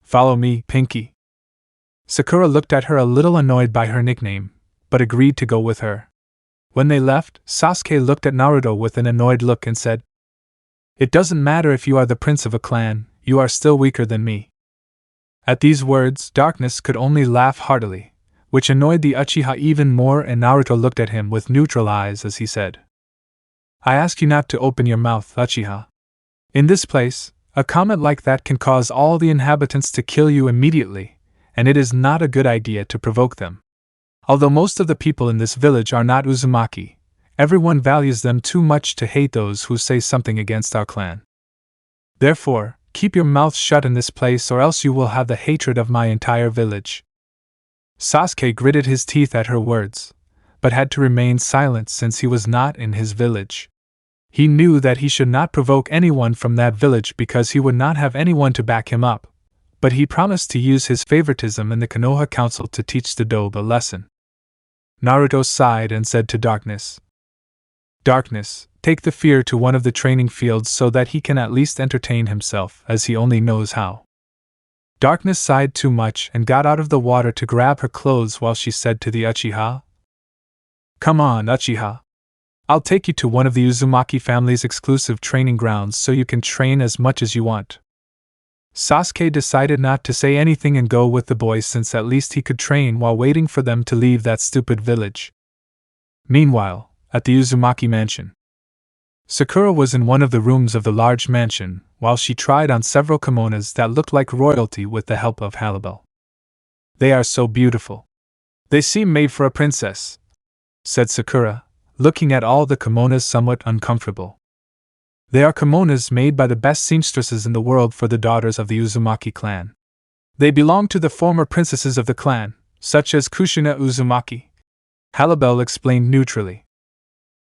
Follow me, Pinky. Sakura looked at her a little annoyed by her nickname, but agreed to go with her. When they left, Sasuke looked at Naruto with an annoyed look and said, It doesn't matter if you are the prince of a clan, you are still weaker than me. At these words, Darkness could only laugh heartily, which annoyed the Uchiha even more, and Naruto looked at him with neutral eyes as he said, I ask you not to open your mouth, Uchiha. In this place, a comment like that can cause all the inhabitants to kill you immediately, and it is not a good idea to provoke them. Although most of the people in this village are not Uzumaki, everyone values them too much to hate those who say something against our clan. Therefore, keep your mouth shut in this place or else you will have the hatred of my entire village. Sasuke gritted his teeth at her words, but had to remain silent since he was not in his village. He knew that he should not provoke anyone from that village because he would not have anyone to back him up, but he promised to use his favoritism in the Konoha Council to teach the Dobe a lesson. Naruto sighed and said to Darkness, Darkness, take the fear to one of the training fields so that he can at least entertain himself as he only knows how. Darkness sighed too much and got out of the water to grab her clothes while she said to the Uchiha, Come on, Uchiha. I'll take you to one of the Uzumaki family's exclusive training grounds so you can train as much as you want. Sasuke decided not to say anything and go with the boys since at least he could train while waiting for them to leave that stupid village. Meanwhile, at the Uzumaki mansion, Sakura was in one of the rooms of the large mansion while she tried on several kimonos that looked like royalty with the help of Halibel. They are so beautiful. They seem made for a princess, said Sakura, looking at all the kimonos somewhat uncomfortable. They are kimonos made by the best seamstresses in the world for the daughters of the Uzumaki clan. They belong to the former princesses of the clan, such as Kushina Uzumaki. Halibel explained neutrally.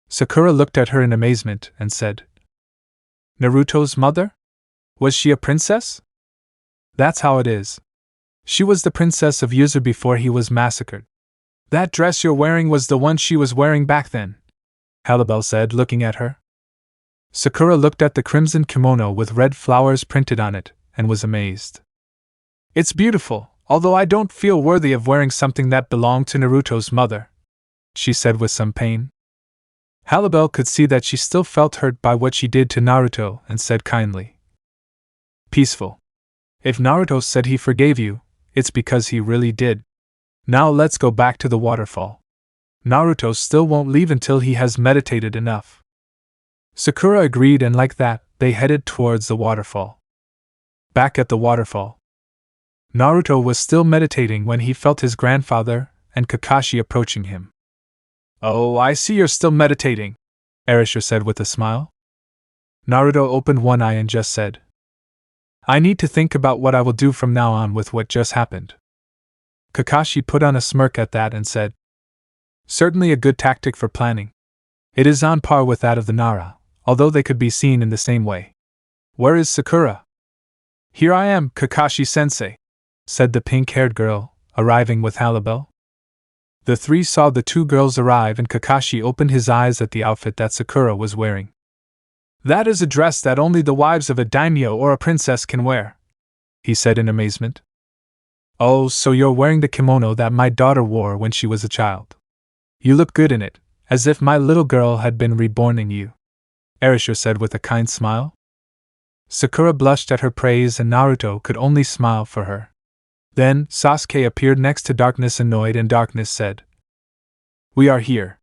Sakura looked at her in amazement and said, Naruto's mother? Was she a princess? That's how it is. She was the princess of Yuzu before he was massacred. That dress you're wearing was the one she was wearing back then, Halibel said, looking at her. Sakura looked at the crimson kimono with red flowers printed on it, and was amazed. It's beautiful, although I don't feel worthy of wearing something that belonged to Naruto's mother, she said with some pain. Halibel could see that she still felt hurt by what she did to Naruto and said kindly, Peaceful. If Naruto said he forgave you, it's because he really did. Now let's go back to the waterfall. Naruto still won't leave until he has meditated enough. Sakura agreed, and like that, they headed towards the waterfall. Back at the waterfall, Naruto was still meditating when he felt his grandfather and Kakashi approaching him. Oh, I see you're still meditating, Erasure said with a smile. Naruto opened one eye and just said, I need to think about what I will do from now on with what just happened. Kakashi put on a smirk at that and said, Certainly a good tactic for planning. It is on par with that of the Nara, although they could be seen in the same way. Where is Sakura? Here I am, Kakashi-sensei, said the pink-haired girl, arriving with Halibel. The three saw the two girls arrive and Kakashi opened his eyes at the outfit that Sakura was wearing. That is a dress that only the wives of a daimyo or a princess can wear, he said in amazement. Oh, so you're wearing the kimono that my daughter wore when she was a child. You look good in it, as if my little girl had been reborn in you, Erasure said with a kind smile. Sakura blushed at her praise and Naruto could only smile for her. Then, Sasuke appeared next to Darkness, annoyed, and Darkness said, We are here.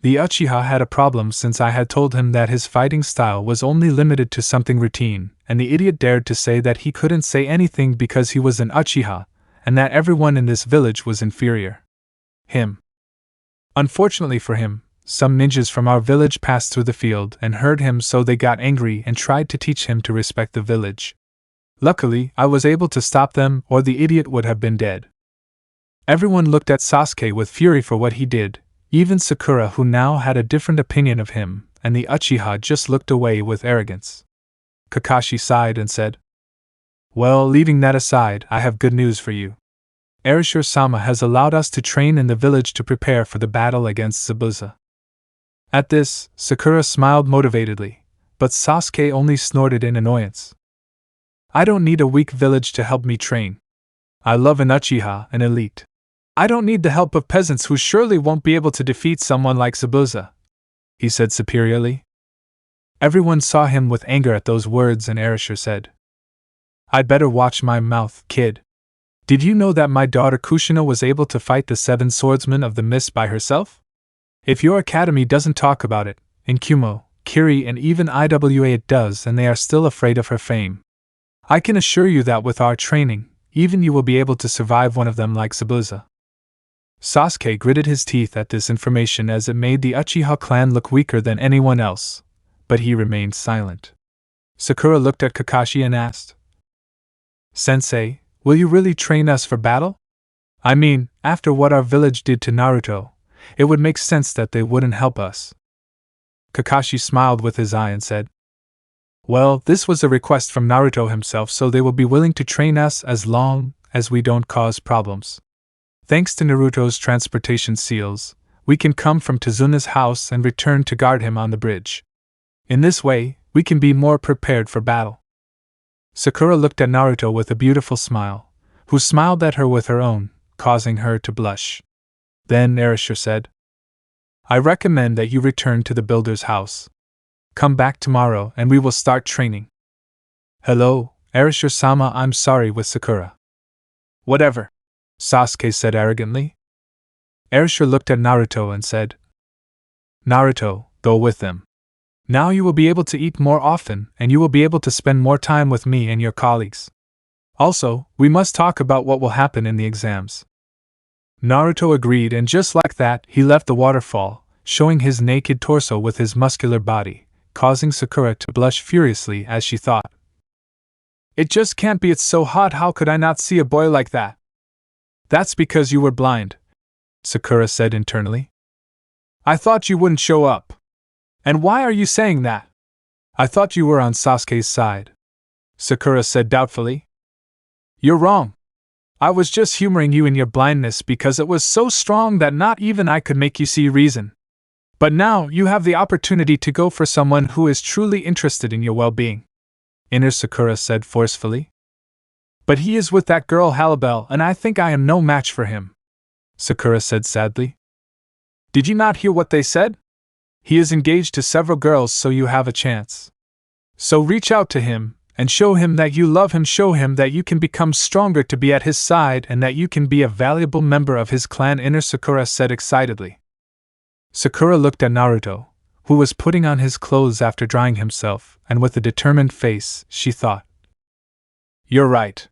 The Uchiha had a problem since I had told him that his fighting style was only limited to something routine, and the idiot dared to say that he couldn't say anything because he was an Uchiha, and that everyone in this village was inferior. Him. Unfortunately for him, some ninjas from our village passed through the field and heard him, so they got angry and tried to teach him to respect the village. Luckily, I was able to stop them, or the idiot would have been dead. Everyone looked at Sasuke with fury for what he did, even Sakura, who now had a different opinion of him, and the Uchiha just looked away with arrogance. Kakashi sighed and said, "Well, leaving that aside, I have good news for you. Erashur-sama has allowed us to train in the village to prepare for the battle against Zabuza." At this, Sakura smiled motivatedly, but Sasuke only snorted in annoyance. "I don't need a weak village to help me train. I love an Uchiha, an elite. I don't need the help of peasants who surely won't be able to defeat someone like Zabuza," he said superiorly. Everyone saw him with anger at those words, and Erashur said, "I'd better watch my mouth, kid. Did you know that my daughter Kushina was able to fight the 7 swordsmen of the mist by herself? If your academy doesn't talk about it, in Kumo, Kiri, and even IWA it does, and they are still afraid of her fame. I can assure you that with our training, even you will be able to survive one of them like Zabuza." Sasuke gritted his teeth at this information as it made the Uchiha clan look weaker than anyone else, but he remained silent. Sakura looked at Kakashi and asked, "Sensei, will you really train us for battle? I mean, after what our village did to Naruto, it would make sense that they wouldn't help us." Kakashi smiled with his eye and said, "Well, this was a request from Naruto himself, so they will be willing to train us as long as we don't cause problems. Thanks to Naruto's transportation seals, we can come from Tazuna's house and return to guard him on the bridge. In this way, we can be more prepared for battle." Sakura looked at Naruto with a beautiful smile, who smiled at her with her own, causing her to blush. Then Erashur said, "I recommend that you return to the builder's house. Come back tomorrow and we will start training." "Hello, Erashur-sama, I'm sorry," with Sakura. "Whatever," Sasuke said arrogantly. Erashur looked at Naruto and said, "Naruto, go with them. Now you will be able to eat more often, and you will be able to spend more time with me and your colleagues. Also, we must talk about what will happen in the exams." Naruto agreed, and just like that, he left the waterfall, showing his naked torso with his muscular body, causing Sakura to blush furiously as she thought, "It just can't be, it's so hot, how could I not see a boy like that?" "That's because you were blind," Sakura said internally. "I thought you wouldn't show up. And why are you saying that?" "I thought you were on Sasuke's side," Sakura said doubtfully. "You're wrong. I was just humoring you in your blindness because it was so strong that not even I could make you see reason. But now you have the opportunity to go for someone who is truly interested in your well-being," Inner Sakura said forcefully. "But he is with that girl Halibel, and I think I am no match for him," Sakura said sadly. "Did you not hear what they said? He is engaged to several girls, so you have a chance. So reach out to him, and show him that you love him, show him that you can become stronger to be at his side and that you can be a valuable member of his clan," Inner Sakura said excitedly. Sakura looked at Naruto, who was putting on his clothes after drying himself, and with a determined face, she thought, "You're right.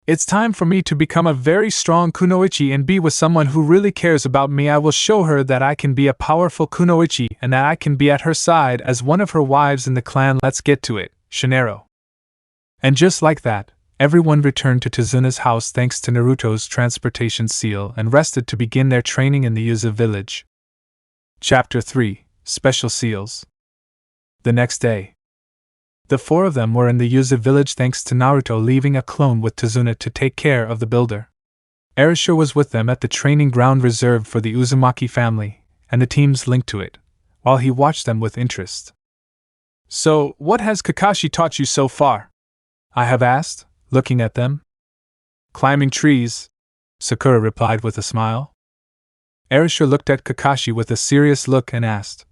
It's time for me to become a very strong kunoichi and be with someone who really cares about me. I will show her that I can be a powerful kunoichi and that I can be at her side as one of her wives in the clan. Let's get to it, Shinero." And just like that, everyone returned to Tazuna's house thanks to Naruto's transportation seal and rested to begin their training in the Yuzu village. Chapter 3: Special Seals. The next day, the 4 of them were in the Yuzu village thanks to Naruto leaving a clone with Tazuna to take care of the builder. Erashur was with them at the training ground reserved for the Uzumaki family, and the teams linked to it, while he watched them with interest. "So, what has Kakashi taught you so far?" I have asked, looking at them. "Climbing trees," Sakura replied with a smile. Erashur looked at Kakashi with a serious look and asked,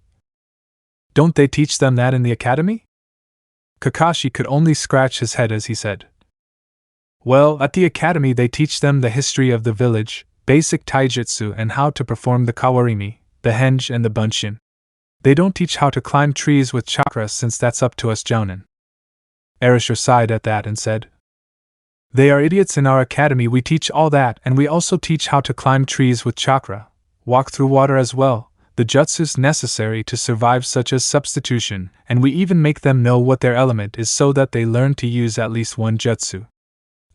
"Don't they teach them that in the academy?" Kakashi could only scratch his head as he said, "Well, at the academy they teach them the history of the village, basic taijutsu, and how to perform the kawarimi, the henge, and the bunshin. They don't teach how to climb trees with chakra since that's up to us jounin." Erashur sighed at that and said, "They are idiots in our academy. We teach all that, and we also teach how to climb trees with chakra, walk through water as well, the jutsus necessary to survive such as substitution, and we even make them know what their element is so that they learn to use at least one jutsu.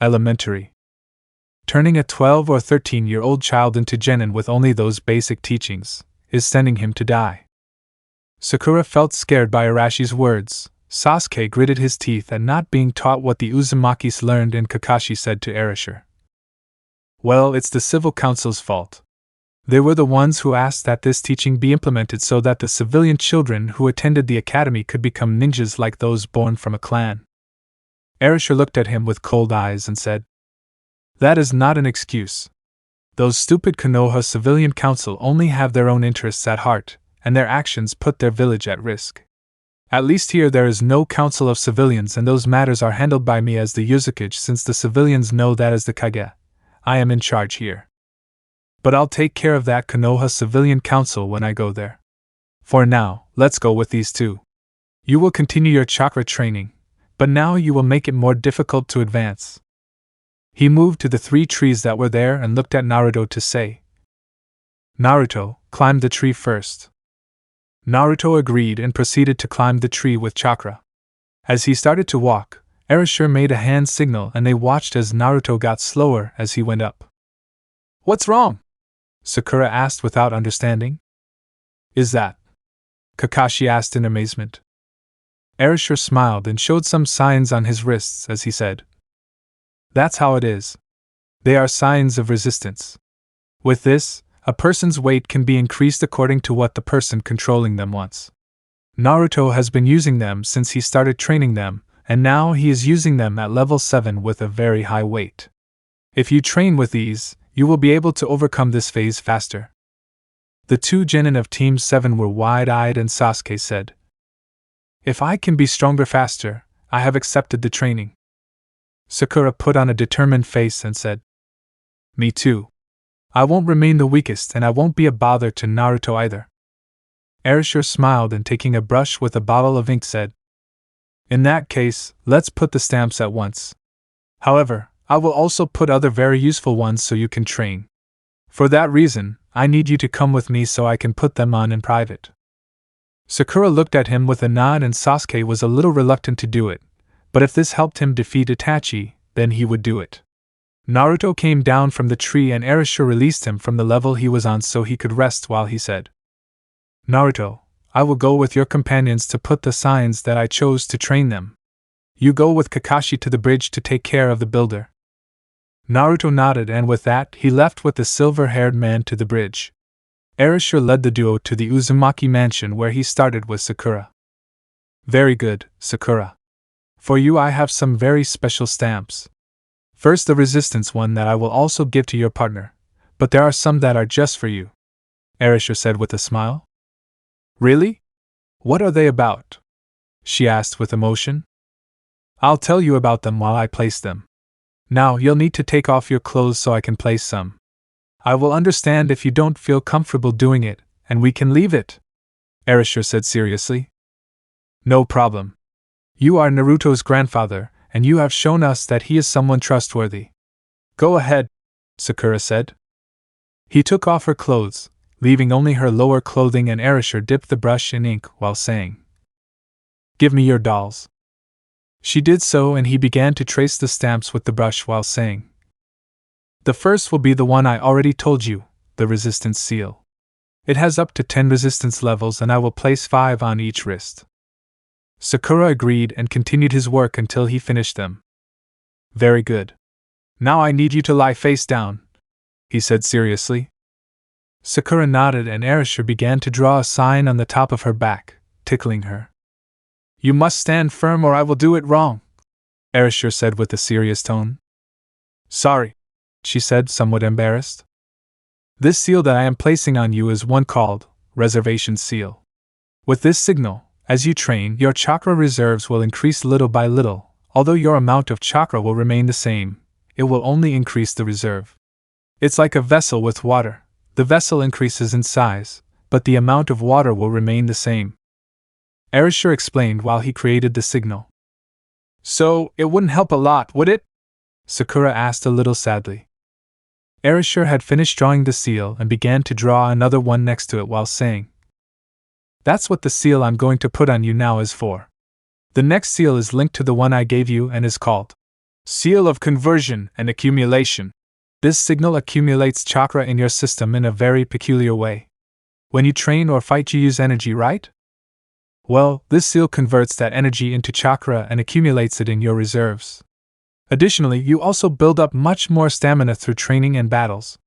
Elementary. Turning a 12 or 13-year-old child into genin with only those basic teachings is sending him to die." Sakura felt scared by Arashi's words. Sasuke gritted his teeth at not being taught what the Uzumakis learned, and Kakashi said to Erasure, "Well, it's the civil council's fault. They were the ones who asked that this teaching be implemented so that the civilian children who attended the academy could become ninjas like those born from a clan." Erasure looked at him with cold eyes and said, "That is not an excuse. Those stupid Konoha civilian council only have their own interests at heart, and their actions put their village at risk. At least here there is no council of civilians, and those matters are handled by me as the Uzumakis, since the civilians know that as the Kage, I am in charge here. But I'll take care of that Konoha civilian council when I go there. For now, let's go with these two. You will continue your chakra training, but now you will make it more difficult to advance." He moved to the 3 trees that were there and looked at Naruto to say, "Naruto, climb the tree first." Naruto agreed and proceeded to climb the tree with chakra. As he started to walk, Erasure made a hand signal and they watched as Naruto got slower as he went up. "What's wrong?" Sakura asked without understanding. "Is that?" Kakashi asked in amazement. Erasure smiled and showed some signs on his wrists as he said, "That's how it is. They are signs of resistance. With this, a person's weight can be increased according to what the person controlling them wants. Naruto has been using them since he started training them, and now he is using them at level 7 with a very high weight. If you train with these, you will be able to overcome this phase faster." The 2 genin of Team 7 were wide-eyed, and Sasuke said, "If I can be stronger faster, I have accepted the training." Sakura put on a determined face and said, "Me too. I won't remain the weakest, and I won't be a bother to Naruto either." Erasure smiled and taking a brush with a bottle of ink said, "In that case, let's put the stamps at once. However, I will also put other very useful ones so you can train. For that reason, I need you to come with me so I can put them on in private." Sakura looked at him with a nod, and Sasuke was a little reluctant to do it, but if this helped him defeat Itachi, then he would do it. Naruto came down from the tree and Erasure released him from the level he was on so he could rest while he said, "Naruto, I will go with your companions to put the signs that I chose to train them. You go with Kakashi to the bridge to take care of the builder." Naruto nodded, and with that he left with the silver-haired man to the bridge. Erasure led the duo to the Uzumaki mansion where he started with Sakura. "Very good, Sakura. For you I have some very special stamps. First the resistance one that I will also give to your partner, but there are some that are just for you," Erasure said with a smile. "Really? What are they about?" she asked with emotion. "I'll tell you about them while I place them. Now you'll need to take off your clothes so I can place some. I will understand if you don't feel comfortable doing it, and we can leave it," Erasure said seriously. "No problem. You are Naruto's grandfather, and you have shown us that he is someone trustworthy. Go ahead," Sakura said. He took off her clothes, leaving only her lower clothing, and Erasure dipped the brush in ink while saying, "Give me your dolls." She did so, and he began to trace the stamps with the brush while saying, "The first will be the one I already told you, the resistance seal. It has up to 10 resistance levels, and I will place 5 on each wrist." Sakura agreed and continued his work until he finished them. "Very good. Now I need you to lie face down," he said seriously. Sakura nodded, and Erasure began to draw a sign on the top of her back, tickling her. "You must stand firm or I will do it wrong," Erasure said with a serious tone. "Sorry," she said, somewhat embarrassed. "This seal that I am placing on you is one called Reservation Seal. With this signal, as you train, your chakra reserves will increase little by little. Although your amount of chakra will remain the same, it will only increase the reserve. It's like a vessel with water. The vessel increases in size, but the amount of water will remain the same," Erasure explained while he created the signal. "So, it wouldn't help a lot, would it?" Sakura asked a little sadly. Erasure had finished drawing the seal and began to draw another one next to it while saying, "That's what the seal I'm going to put on you now is for. The next seal is linked to the one I gave you and is called Seal of Conversion and Accumulation. This signal accumulates chakra in your system in a very peculiar way. When you train or fight you use energy, right? Well, this seal converts that energy into chakra and accumulates it in your reserves. Additionally, you also build up much more stamina through training and battles.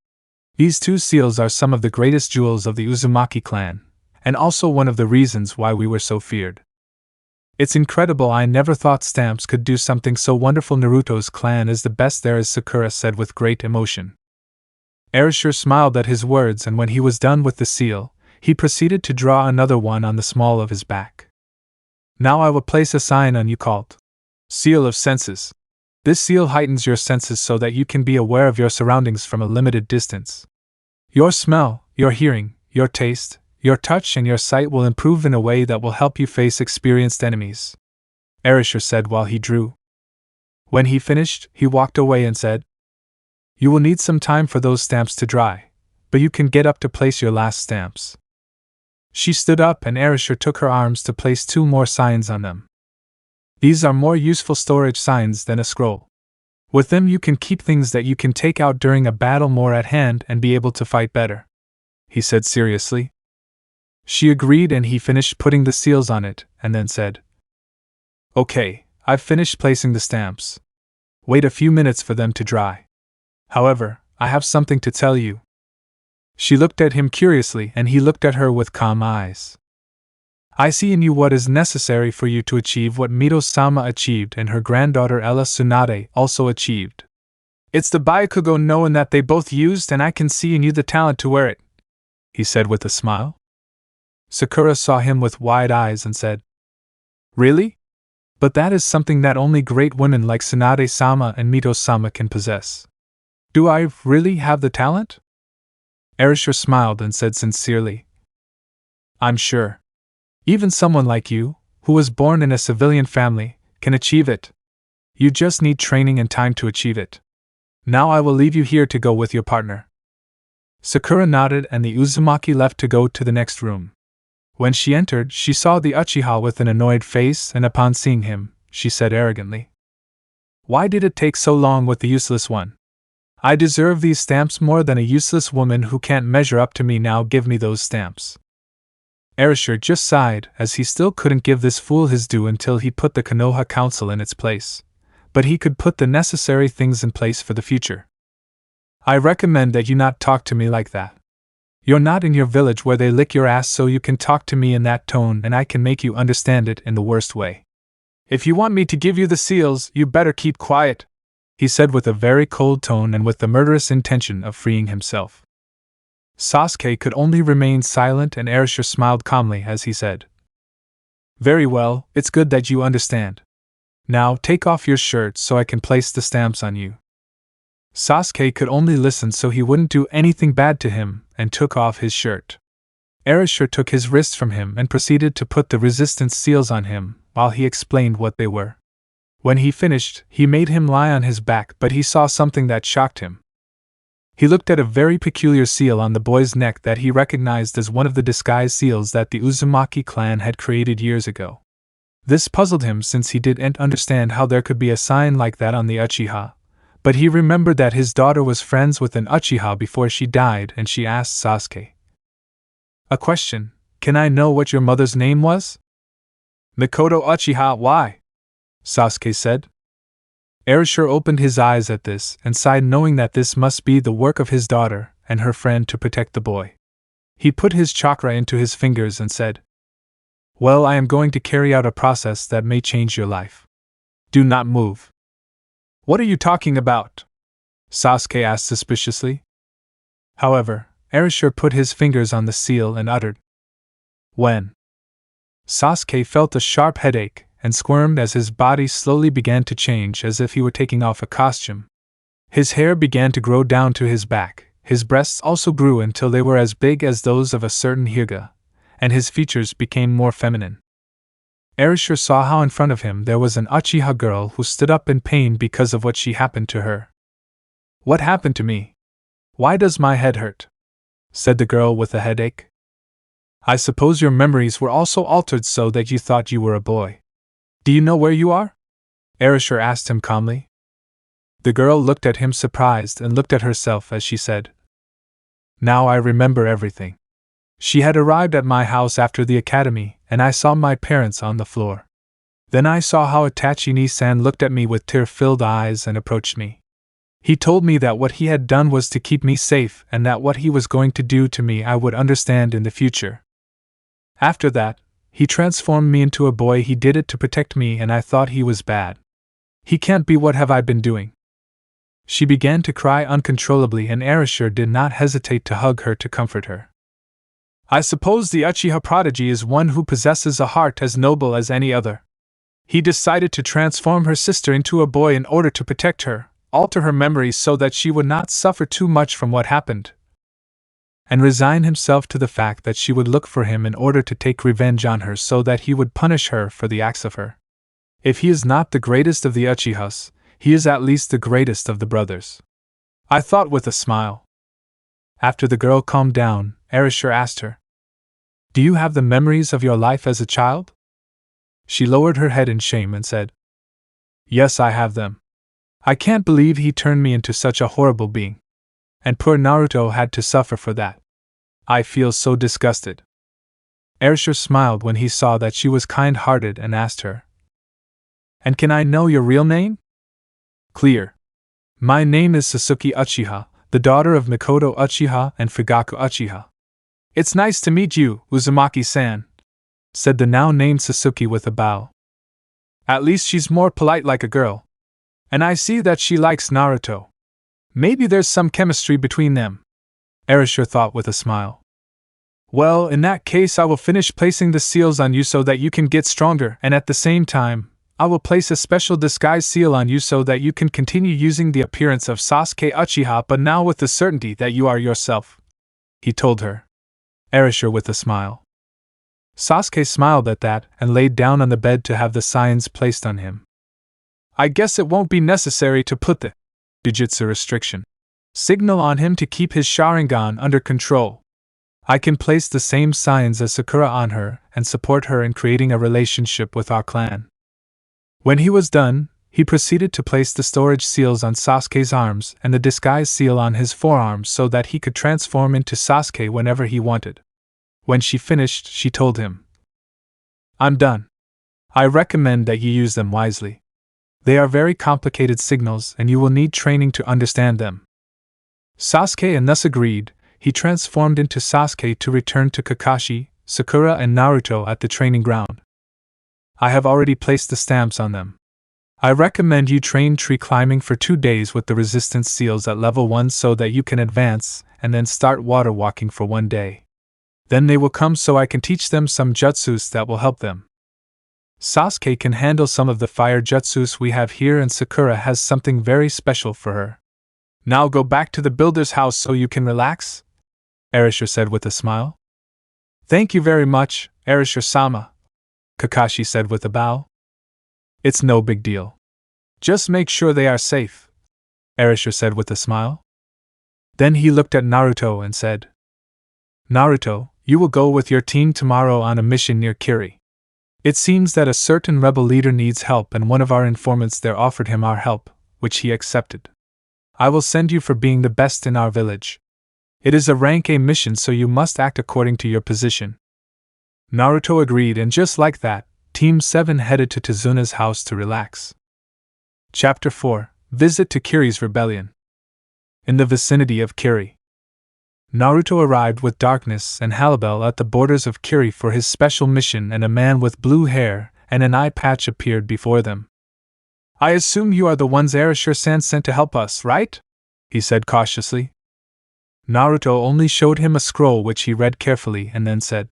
These two seals are some of the greatest jewels of the Uzumaki clan, and also one of the reasons why we were so feared. It's incredible, I never thought stamps could do something so wonderful. Naruto's clan is the best there is, Sakura said with great emotion. Erasure smiled at his words, and when he was done with the seal, he proceeded to draw another one on the small of his back. Now I will place a sign on you called Seal of Senses. This seal heightens your senses so that you can be aware of your surroundings from a limited distance. Your smell, your hearing, your taste, your touch and your sight will improve in a way that will help you face experienced enemies, Erasure said while he drew. When he finished, he walked away and said, You will need some time for those stamps to dry, but you can get up to place your last stamps. She stood up and Erasure took her arms to place 2 more signs on them. These are more useful storage signs than a scroll. With them you can keep things that you can take out during a battle more at hand and be able to fight better, he said seriously. She agreed and he finished putting the seals on it, and then said, Okay, I've finished placing the stamps. Wait a few minutes for them to dry. However, I have something to tell you. She looked at him curiously and he looked at her with calm eyes. I see in you what is necessary for you to achieve what Mito-sama achieved and her granddaughter Ella Tsunade also achieved. It's the Byakugo no and that they both used, and I can see in you the talent to wear it, he said with a smile. Sakura saw him with wide eyes and said, Really? But that is something that only great women like Tsunade-sama and Mito-sama can possess. Do I really have the talent? Erasure smiled and said sincerely, I'm sure. Even someone like you, who was born in a civilian family, can achieve it. You just need training and time to achieve it. Now I will leave you here to go with your partner. Sakura nodded and the Uzumaki left to go to the next room. When she entered, she saw the Uchiha with an annoyed face, and upon seeing him, she said arrogantly, Why did it take so long with the useless one? I deserve these stamps more than a useless woman who can't measure up to me. Now give me those stamps. Erasure just sighed, as he still couldn't give this fool his due until he put the Konoha Council in its place, but he could put the necessary things in place for the future. I recommend that you not talk to me like that. You're not in your village where they lick your ass, so you can talk to me in that tone and I can make you understand it in the worst way. If you want me to give you the seals, you better keep quiet, he said with a very cold tone and with the murderous intention of freeing himself. Sasuke could only remain silent and Erasure smiled calmly as he said, Very well, it's good that you understand. Now take off your shirt so I can place the stamps on you. Sasuke could only listen so he wouldn't do anything bad to him, and took off his shirt. Erasure took his wrists from him and proceeded to put the resistance seals on him, while he explained what they were. When he finished, he made him lie on his back, but he saw something that shocked him. He looked at a very peculiar seal on the boy's neck that he recognized as one of the disguise seals that the Uzumaki clan had created years ago. This puzzled him since he didn't understand how there could be a sign like that on the Uchiha. But he remembered that his daughter was friends with an Uchiha before she died, and she asked Sasuke, A question, can I know what your mother's name was? Mikoto Uchiha. Why? Sasuke said. Erasure opened his eyes at this and sighed, knowing that this must be the work of his daughter and her friend to protect the boy. He put his chakra into his fingers and said, Well, I am going to carry out a process that may change your life. Do not move. What are you talking about? Sasuke asked suspiciously. However, Erasure put his fingers on the seal and uttered, When? Sasuke felt a sharp headache and squirmed as his body slowly began to change as if he were taking off a costume. His hair began to grow down to his back, his breasts also grew until they were as big as those of a certain Hyuga, and his features became more feminine. Erasure saw how in front of him there was an Uchiha girl who stood up in pain because of what she happened to her. What happened to me? Why does my head hurt? Said the girl with a headache. I suppose your memories were also altered so that you thought you were a boy. Do you know where you are? Erasure asked him calmly. The girl looked at him surprised and looked at herself as she said, Now I remember everything. She had arrived at my house after the academy, and I saw my parents on the floor. Then I saw how Itachi-san looked at me with tear-filled eyes and approached me. He told me that what he had done was to keep me safe and that what he was going to do to me I would understand in the future. After that, he transformed me into a boy. He did it to protect me and I thought he was bad. He can't be. What have I been doing? She began to cry uncontrollably and Erasure did not hesitate to hug her to comfort her. I suppose the Uchiha prodigy is one who possesses a heart as noble as any other. He decided to transform her sister into a boy in order to protect her, alter her memories so that she would not suffer too much from what happened, and resign himself to the fact that she would look for him in order to take revenge on her so that he would punish her for the acts of her. If he is not the greatest of the Uchihas, he is at least the greatest of the brothers, I thought with a smile. After the girl calmed down, Erasure asked her, "Do you have the memories of your life as a child?" She lowered her head in shame and said, "Yes, I have them. I can't believe he turned me into such a horrible being. And poor Naruto had to suffer for that. I feel so disgusted." Erasure smiled when he saw that she was kind-hearted and asked her, "And can I know your real name?" "Clear. My name is Sasuke Uchiha, the daughter of Mikoto Uchiha and Fugaku Uchiha." "It's nice to meet you, Uzumaki-san," said the now-named Sasuke with a bow. "At least she's more polite like a girl. And I see that she likes Naruto. Maybe there's some chemistry between them," Erasure thought with a smile. "Well, in that case I will finish placing the seals on you so that you can get stronger, and at the same time, I will place a special disguise seal on you so that you can continue using the appearance of Sasuke Uchiha but now with the certainty that you are yourself," he told her. Erasure with a smile. Sasuke smiled at that and laid down on the bed to have the signs placed on him. "I guess it won't be necessary to put the Jujutsu restriction signal on him to keep his Sharingan under control. I can place the same signs as Sakura on her and support her in creating a relationship with our clan." When he was done, he proceeded to place the storage seals on Sasuke's arms and the disguise seal on his forearms so that he could transform into Sasuke whenever he wanted. When she finished, she told him, "I'm done. I recommend that you use them wisely. They are very complicated signals and you will need training to understand them." Sasuke and thus agreed. He transformed into Sasuke to return to Kakashi, Sakura and Naruto at the training ground. "I have already placed the stamps on them. I recommend you train tree climbing for 2 days with the resistance seals at level 1 so that you can advance, and then start water walking for 1 day. Then they will come so I can teach them some jutsus that will help them. Sasuke can handle some of the fire jutsus we have here and Sakura has something very special for her. Now go back to the builder's house so you can relax," Erasure said with a smile. "Thank you very much, Erasure-sama," Kakashi said with a bow. "It's no big deal. Just make sure they are safe," Erasure said with a smile. Then he looked at Naruto and said, "Naruto, you will go with your team tomorrow on a mission near Kiri. It seems that a certain rebel leader needs help and one of our informants there offered him our help, which he accepted. I will send you for being the best in our village. It is a rank A mission so you must act according to your position." Naruto agreed and just like that, Team 7 headed to Tezuna's house to relax. Chapter 4: Visit to Kiri's Rebellion. In the vicinity of Kiri, Naruto arrived with Darkness and Halibel at the borders of Kiri for his special mission and a man with blue hair and an eye patch appeared before them. "I assume you are the ones Erasure-san sent to help us, right?" he said cautiously. Naruto only showed him a scroll which he read carefully and then said,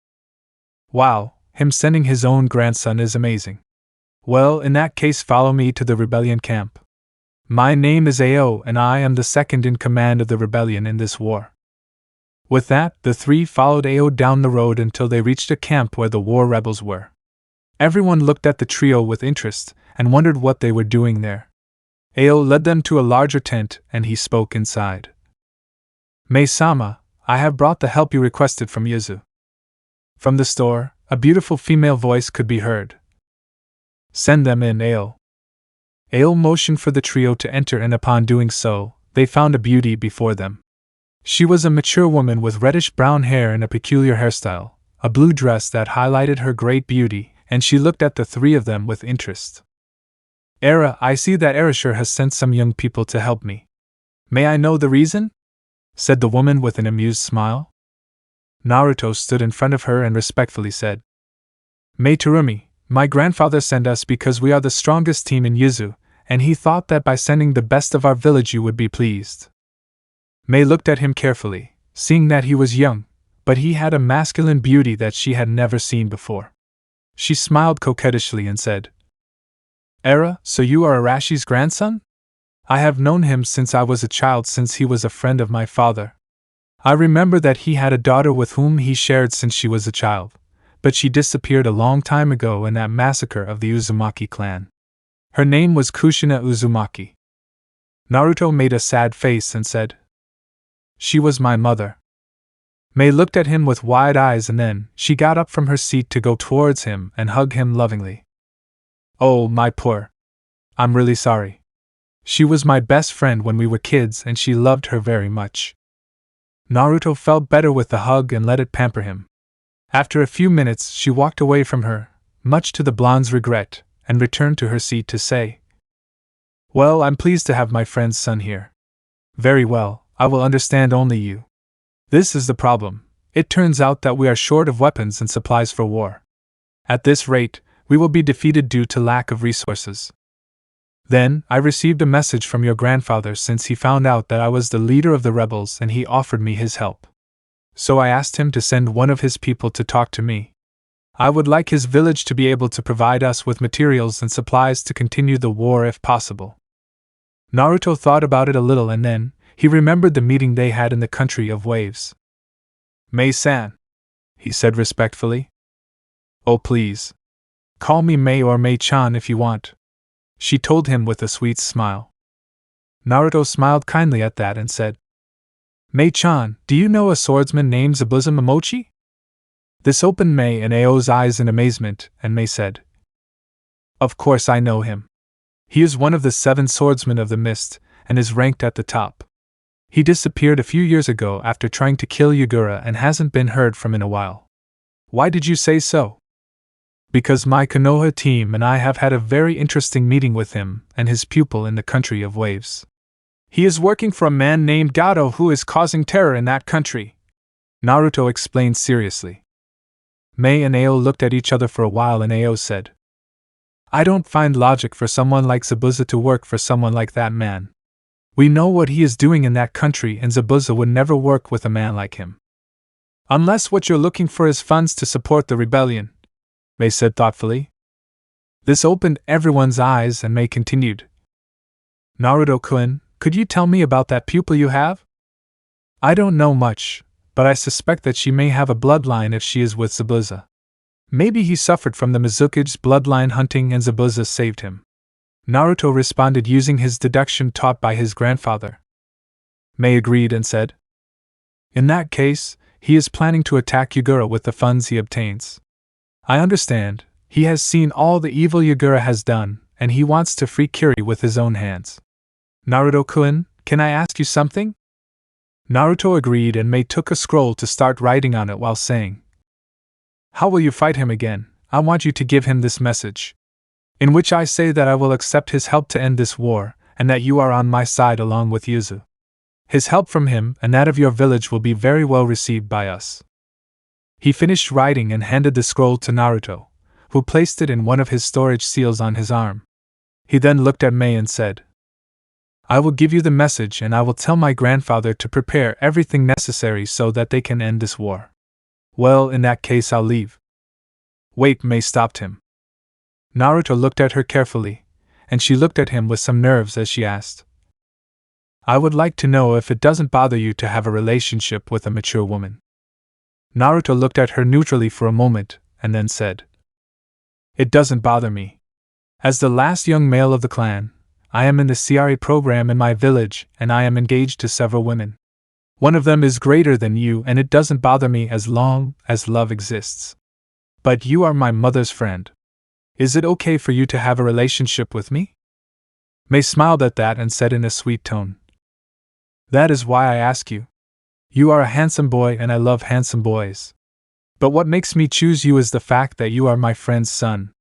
"Wow, him sending his own grandson is amazing. Well, in that case follow me to the rebellion camp. My name is Ao and I am the second in command of the rebellion in this war." With that, the three followed Ao down the road until they reached a camp where the war rebels were. Everyone looked at the trio with interest and wondered what they were doing there. Ao led them to a larger tent and he spoke inside. "Mei-sama, I have brought the help you requested from Yuzu." From the store, a beautiful female voice could be heard. "Send them in, Ao." Ao motioned for the trio to enter and upon doing so, they found a beauty before them. She was a mature woman with reddish-brown hair and a peculiar hairstyle, a blue dress that highlighted her great beauty, and she looked at the three of them with interest. "Era, I see that Erasure has sent some young people to help me. May I know the reason?" said the woman with an amused smile. Naruto stood in front of her and respectfully said, "May Terumi, my grandfather sent us because we are the strongest team in Yuzu, and he thought that by sending the best of our village you would be pleased." May looked at him carefully, seeing that he was young, but he had a masculine beauty that she had never seen before. She smiled coquettishly and said, "Era, so you are Arashi's grandson? I have known him since I was a child, since he was a friend of my father. I remember that he had a daughter with whom he shared since she was a child, but she disappeared a long time ago in that massacre of the Uzumaki clan. Her name was Kushina Uzumaki." Naruto made a sad face and said, "She was my mother." May looked at him with wide eyes and then she got up from her seat to go towards him and hug him lovingly. "Oh, my poor. I'm really sorry. She was my best friend when we were kids and she loved her very much." Naruto felt better with the hug and let it pamper him. After a few minutes she walked away from her, much to the blonde's regret, and returned to her seat to say, "Well, I'm pleased to have my friend's son here. Very well, I will understand only you. This is the problem. It turns out that we are short of weapons and supplies for war. At this rate, we will be defeated due to lack of resources. Then, I received a message from your grandfather since he found out that I was the leader of the rebels and he offered me his help. So I asked him to send one of his people to talk to me. I would like his village to be able to provide us with materials and supplies to continue the war if possible." Naruto thought about it a little and then he remembered the meeting they had in the country of waves. "May-san," he said respectfully. "Oh, please. Call me May or May-chan if you want," she told him with a sweet smile. Naruto smiled kindly at that and said, "May-chan, do you know a swordsman named Zabuza Momochi?" This opened May and Ao's eyes in amazement, and May said, "Of course I know him. He is one of the 7 swordsmen of the mist, and is ranked at the top. He disappeared a few years ago after trying to kill Yagura and hasn't been heard from in a while." "Why did you say so?" "Because my Konoha team and I have had a very interesting meeting with him and his pupil in the country of waves. He is working for a man named Gato who is causing terror in that country," Naruto explained seriously. May and Ao looked at each other for a while and Ao said, "I don't find logic for someone like Zabuza to work for someone like that man. We know what he is doing in that country and Zabuza would never work with a man like him." "Unless what you're looking for is funds to support the rebellion," May said thoughtfully. This opened everyone's eyes and May continued, "Naruto-kun, could you tell me about that pupil you have?" "I don't know much, but I suspect that she may have a bloodline if she is with Zabuza. Maybe he suffered from the Mizuki's bloodline hunting and Zabuza saved him," Naruto responded using his deduction taught by his grandfather. May agreed and said, "In that case, he is planning to attack Yagura with the funds he obtains. I understand, he has seen all the evil Yagura has done, and he wants to free Kiri with his own hands. Naruto-kun, can I ask you something?" Naruto agreed and May took a scroll to start writing on it while saying, "How will you fight him again? I want you to give him this message, in which I say that I will accept his help to end this war, and that you are on my side along with Yuzu. His help from him and that of your village will be very well received by us." He finished writing and handed the scroll to Naruto, who placed it in one of his storage seals on his arm. He then looked at May and said, "I will give you the message and I will tell my grandfather to prepare everything necessary so that they can end this war. Well, in that case I'll leave." "Wait," May stopped him. Naruto looked at her carefully, and she looked at him with some nerves as she asked, "I would like to know if it doesn't bother you to have a relationship with a mature woman." Naruto looked at her neutrally for a moment, and then said, "It doesn't bother me. As the last young male of the clan, I am in the CRE program in my village and I am engaged to several women. One of them is greater than you and it doesn't bother me as long as love exists. But you are my mother's friend. Is it okay for you to have a relationship with me?" May smiled at that and said in a sweet tone, "That is why I ask you. You are a handsome boy and I love handsome boys. But what makes me choose you is the fact that you are my friend's son.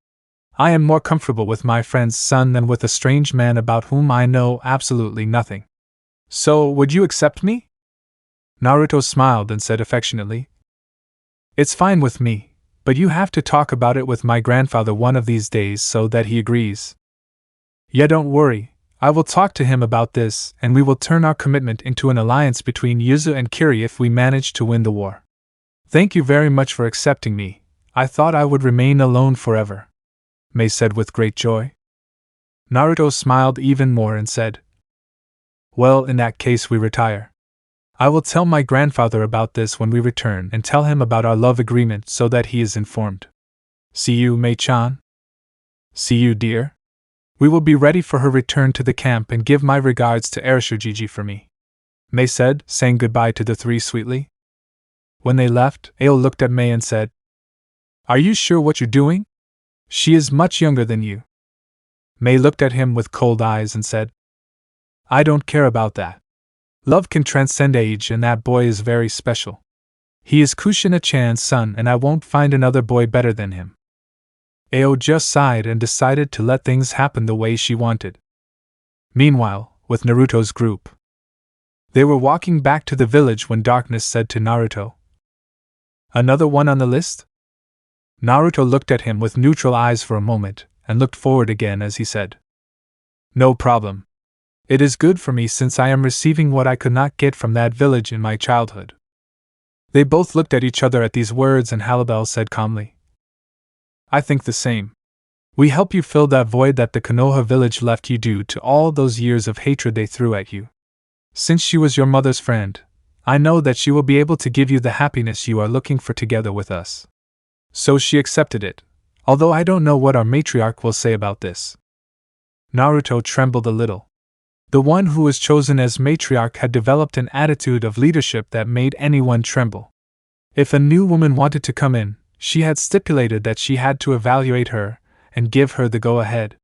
I am more comfortable with my friend's son than with a strange man about whom I know absolutely nothing. So, would you accept me? Naruto smiled and said affectionately. It's fine with me, but you have to talk about it with my grandfather one of these days so that he agrees. Yeah, don't worry, I will talk to him about this and we will turn our commitment into an alliance between Yuzu and Kiri if we manage to win the war. Thank you very much for accepting me. I thought I would remain alone forever, Mei said with great joy. Naruto smiled even more and said, Well, in that case we retire. I will tell my grandfather about this when we return and tell him about our love agreement so that he is informed. See you, Mei-chan. See you, dear. We will be ready for her return to the camp and give my regards to Arashujiji for me, Mei said, saying goodbye to the three sweetly. When they left, Ao looked at Mei and said, Are you sure what you're doing? She is much younger than you. Mei looked at him with cold eyes and said, I don't care about that. Love can transcend age and that boy is very special. He is Kushina-chan's son and I won't find another boy better than him. Ao just sighed and decided to let things happen the way she wanted. Meanwhile, with Naruto's group, they were walking back to the village when Darkness said to Naruto, Another one on the list? Naruto looked at him with neutral eyes for a moment, and looked forward again as he said, No problem. It is good for me since I am receiving what I could not get from that village in my childhood. They both looked at each other at these words and Halibel said calmly, I think the same. We help you fill that void that the Konoha village left you due to all those years of hatred they threw at you. Since she was your mother's friend, I know that she will be able to give you the happiness you are looking for together with us. So she accepted it, although I don't know what our matriarch will say about this. Naruto trembled a little. The one who was chosen as matriarch had developed an attitude of leadership that made anyone tremble. If a new woman wanted to come in, she had stipulated that she had to evaluate her and give her the go-ahead.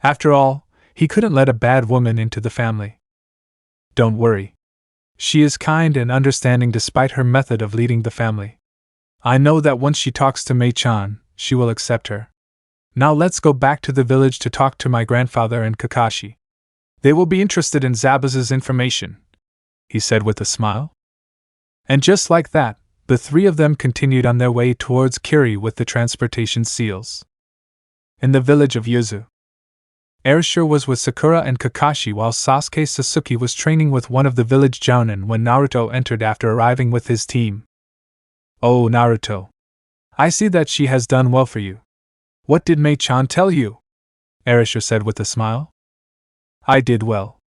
After all, he couldn't let a bad woman into the family. Don't worry. She is kind and understanding despite her method of leading the family. I know that once she talks to Mei-chan, she will accept her. Now let's go back to the village to talk to my grandfather and Kakashi. They will be interested in Zabuza's information, he said with a smile. And just like that, the three of them continued on their way towards Kiri with the transportation seals. In the village of Yuzu, Erashur was with Sakura and Kakashi while Sasuke Sasuke was training with one of the village jounin when Naruto entered after arriving with his team. Oh, Naruto. I see that she has done well for you. What did Mei-chan tell you? Erashur said with a smile. I did well.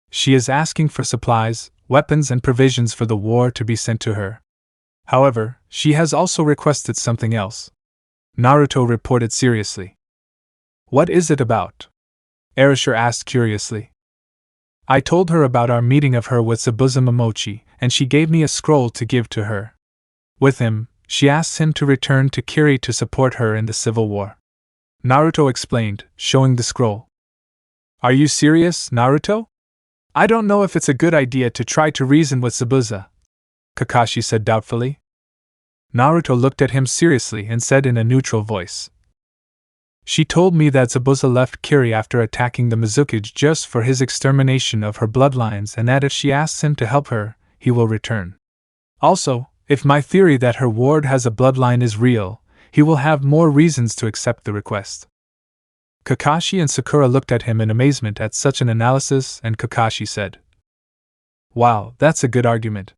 She is asking for supplies, weapons and provisions for the war to be sent to her. However, she has also requested something else. Naruto reported seriously. What is it about? Erashur asked curiously. I told her about our meeting of her with Zabuza Momochi, and she gave me a scroll to give to her. With him, she asks him to return to Kiri to support her in the civil war. Naruto explained, showing the scroll. Are you serious, Naruto? I don't know if it's a good idea to try to reason with Zabuza, Kakashi said doubtfully. Naruto looked at him seriously and said in a neutral voice. She told me that Zabuza left Kiri after attacking the Mizukage just for his extermination of her bloodlines and that if she asks him to help her, he will return. Also, if my theory that her ward has a bloodline is real, he will have more reasons to accept the request. Kakashi and Sakura looked at him in amazement at such an analysis and Kakashi said, Wow, that's a good argument.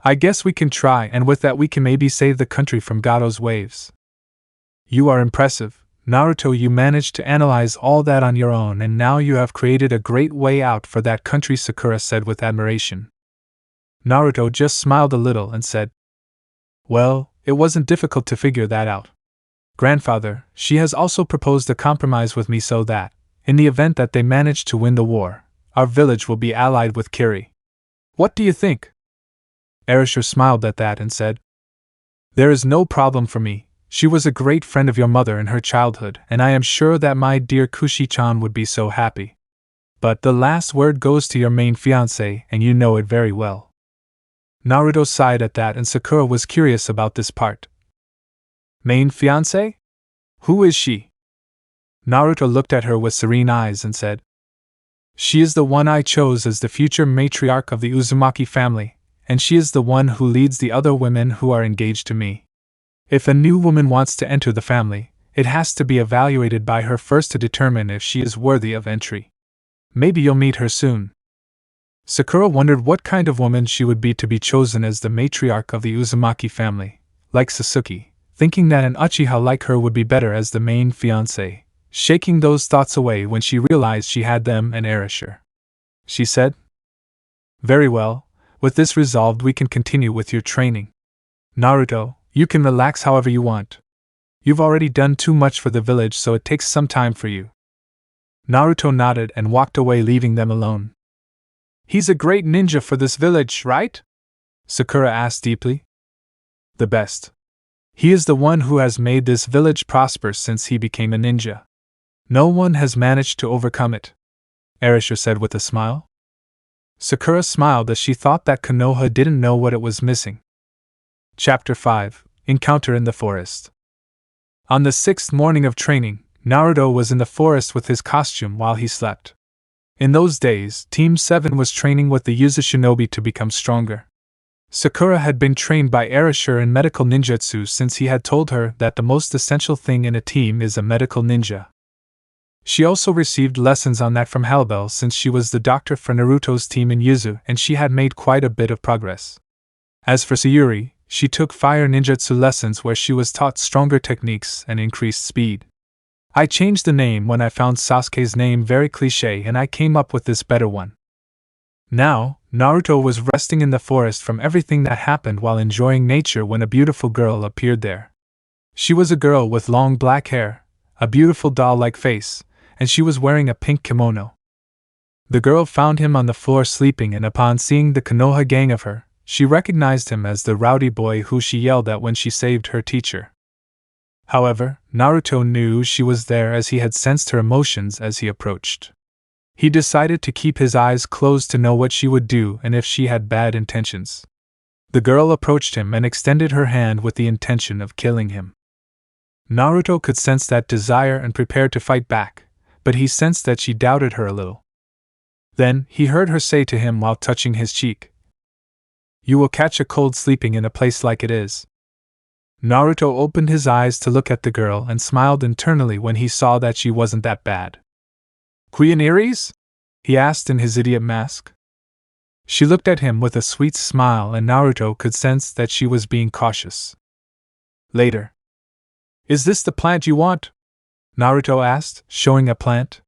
I guess we can try and with that we can maybe save the country from Gado's waves. You are impressive, Naruto. You managed to analyze all that on your own and now you have created a great way out for that country, Sakura said with admiration. Naruto just smiled a little and said, Well, it wasn't difficult to figure that out. Grandfather, she has also proposed a compromise with me so that, in the event that they manage to win the war, our village will be allied with Kiri. What do you think? Erashur smiled at that and said, There is no problem for me. She was a great friend of your mother in her childhood, and I am sure that my dear Kushi-chan would be so happy. But the last word goes to your main fiancé, and you know it very well. Naruto sighed at that, and Sakura was curious about this part. Main fiancé? Who is she? Naruto looked at her with serene eyes and said, She is the one I chose as the future matriarch of the Uzumaki family, and she is the one who leads the other women who are engaged to me. If a new woman wants to enter the family, it has to be evaluated by her first to determine if she is worthy of entry. Maybe you'll meet her soon. Sakura wondered what kind of woman she would be to be chosen as the matriarch of the Uzumaki family, like Sasuke, thinking that an Uchiha like her would be better as the main fiancé, shaking those thoughts away when she realized she had them and erasure. She said, Very well, with this resolved we can continue with your training. Naruto, you can relax however you want. You've already done too much for the village, so it takes some time for you. Naruto nodded and walked away, leaving them alone. He's a great ninja for this village, right? Sakura asked deeply. The best. He is the one who has made this village prosper since he became a ninja. No one has managed to overcome it, Erasure said with a smile. Sakura smiled as she thought that Konoha didn't know what it was missing. Chapter 5: Encounter in the Forest. On the 6th morning of training, Naruto was in the forest with his costume while he slept. In those days, Team 7 was training with the Yuzu shinobi to become stronger. Sakura had been trained by Erasure in medical ninjutsu since he had told her that the most essential thing in a team is a medical ninja. She also received lessons on that from Halbel since she was the doctor for Naruto's team in Yuzu, and she had made quite a bit of progress. As for Sayuri, she took fire ninjutsu lessons where she was taught stronger techniques and increased speed. I changed the name when I found Sasuke's name very cliché, and I came up with this better one. Now, Naruto was resting in the forest from everything that happened while enjoying nature when a beautiful girl appeared there. She was a girl with long black hair, a beautiful doll-like face, and she was wearing a pink kimono. The girl found him on the floor sleeping, and upon seeing the Konoha gang of her, she recognized him as the rowdy boy who she yelled at when she saved her teacher. However, Naruto knew she was there as he had sensed her emotions as he approached. He decided to keep his eyes closed to know what she would do and if she had bad intentions. The girl approached him and extended her hand with the intention of killing him. Naruto could sense that desire and prepared to fight back, but he sensed that she doubted her a little. Then, he heard her say to him while touching his cheek, You will catch a cold sleeping in a place like it is. Naruto opened his eyes to look at the girl and smiled internally when he saw that she wasn't that bad. Queen Aries? He asked in his idiot mask. She looked at him with a sweet smile, and Naruto could sense that she was being cautious. Later. Is this the plant you want? Naruto asked, showing a plant.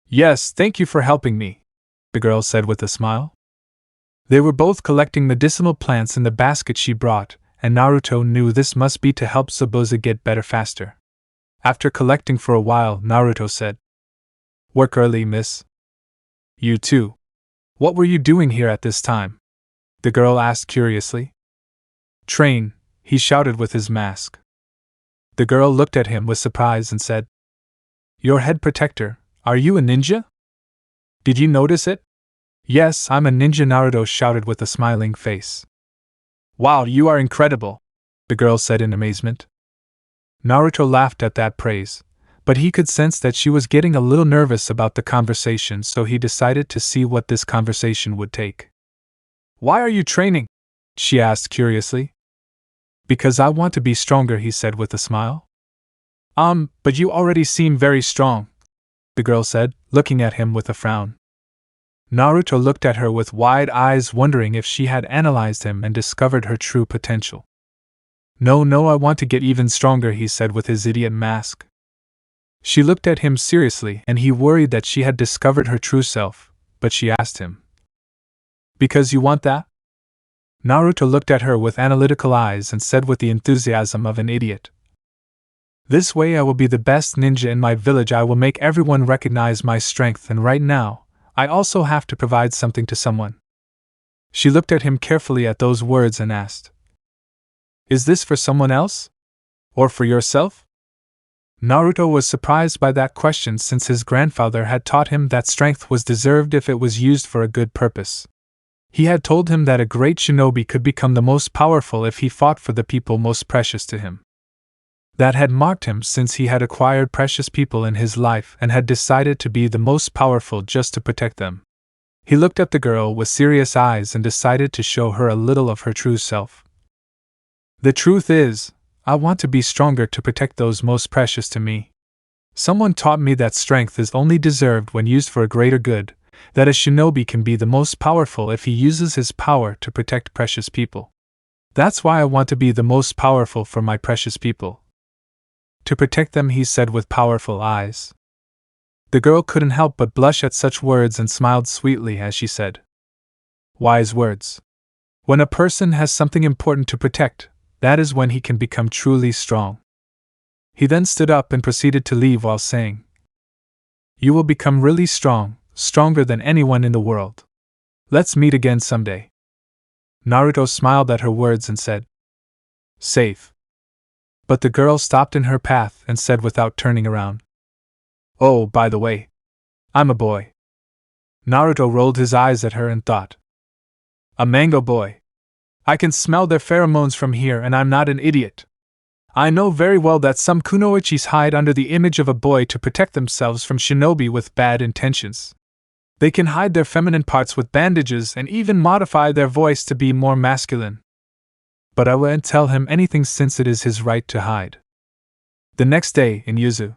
Yes, thank you for helping me, the girl said with a smile. They were both collecting medicinal plants in the basket she brought, and Naruto knew this must be to help Tsubosa get better faster. After collecting for a while, Naruto said, Work early, miss. You too. What were you doing here at this time? The girl asked curiously. Train, he shouted with his mask. The girl looked at him with surprise and said, Your head protector, are you a ninja? Did you notice it? Yes, I'm a ninja, Naruto shouted with a smiling face. Wow, you are incredible, the girl said in amazement. Naruto laughed at that praise, but he could sense that she was getting a little nervous about the conversation, so he decided to see what this conversation would take. Why are you training? She asked curiously. Because I want to be stronger, he said with a smile. But you already seem very strong, the girl said, looking at him with a frown. Naruto looked at her with wide eyes, wondering if she had analyzed him and discovered her true potential. No, I want to get even stronger, he said with his idiot mask. She looked at him seriously, and he worried that she had discovered her true self, but she asked him, Because you want that? Naruto looked at her with analytical eyes and said with the enthusiasm of an idiot, This way I will be the best ninja in my village. I will make everyone recognize my strength, and right now, I also have to provide something to someone. She looked at him carefully at those words and asked, Is this for someone else? Or for yourself? Naruto was surprised by that question since his grandfather had taught him that strength was deserved if it was used for a good purpose. He had told him that a great shinobi could become the most powerful if he fought for the people most precious to him. That had marked him since he had acquired precious people in his life and had decided to be the most powerful just to protect them. He looked at the girl with serious eyes and decided to show her a little of her true self. The truth is, I want to be stronger to protect those most precious to me. Someone taught me that strength is only deserved when used for a greater good, that a shinobi can be the most powerful if he uses his power to protect precious people. That's why I want to be the most powerful for my precious people. To protect them, he said with powerful eyes. The girl couldn't help but blush at such words and smiled sweetly as she said, "Wise words. When a person has something important to protect, that is when he can become truly strong." He then stood up and proceeded to leave while saying, "You will become really strong, stronger than anyone in the world. Let's meet again someday." Naruto smiled at her words and said, "Safe." But the girl stopped in her path and said without turning around, "Oh, by the way, I'm a boy." Naruto rolled his eyes at her and thought, "A mango boy. I can smell their pheromones from here, and I'm not an idiot. I know very well that some kunoichis hide under the image of a boy to protect themselves from shinobi with bad intentions. They can hide their feminine parts with bandages and even modify their voice to be more masculine. But I won't tell him anything since it is his right to hide." The next day, in Yuzu,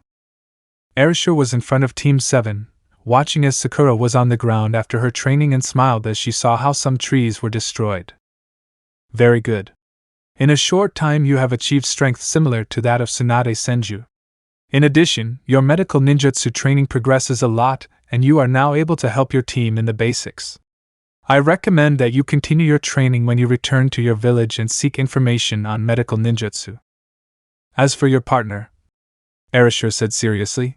Erishur was in front of Team 7, watching as Sakura was on the ground after her training and smiled as she saw how some trees were destroyed. "Very good. In a short time you have achieved strength similar to that of Tsunade Senju. In addition, your medical ninjutsu training progresses a lot, and you are now able to help your team in the basics. I recommend that you continue your training when you return to your village and seek information on medical ninjutsu. As for your partner," Erishur said seriously.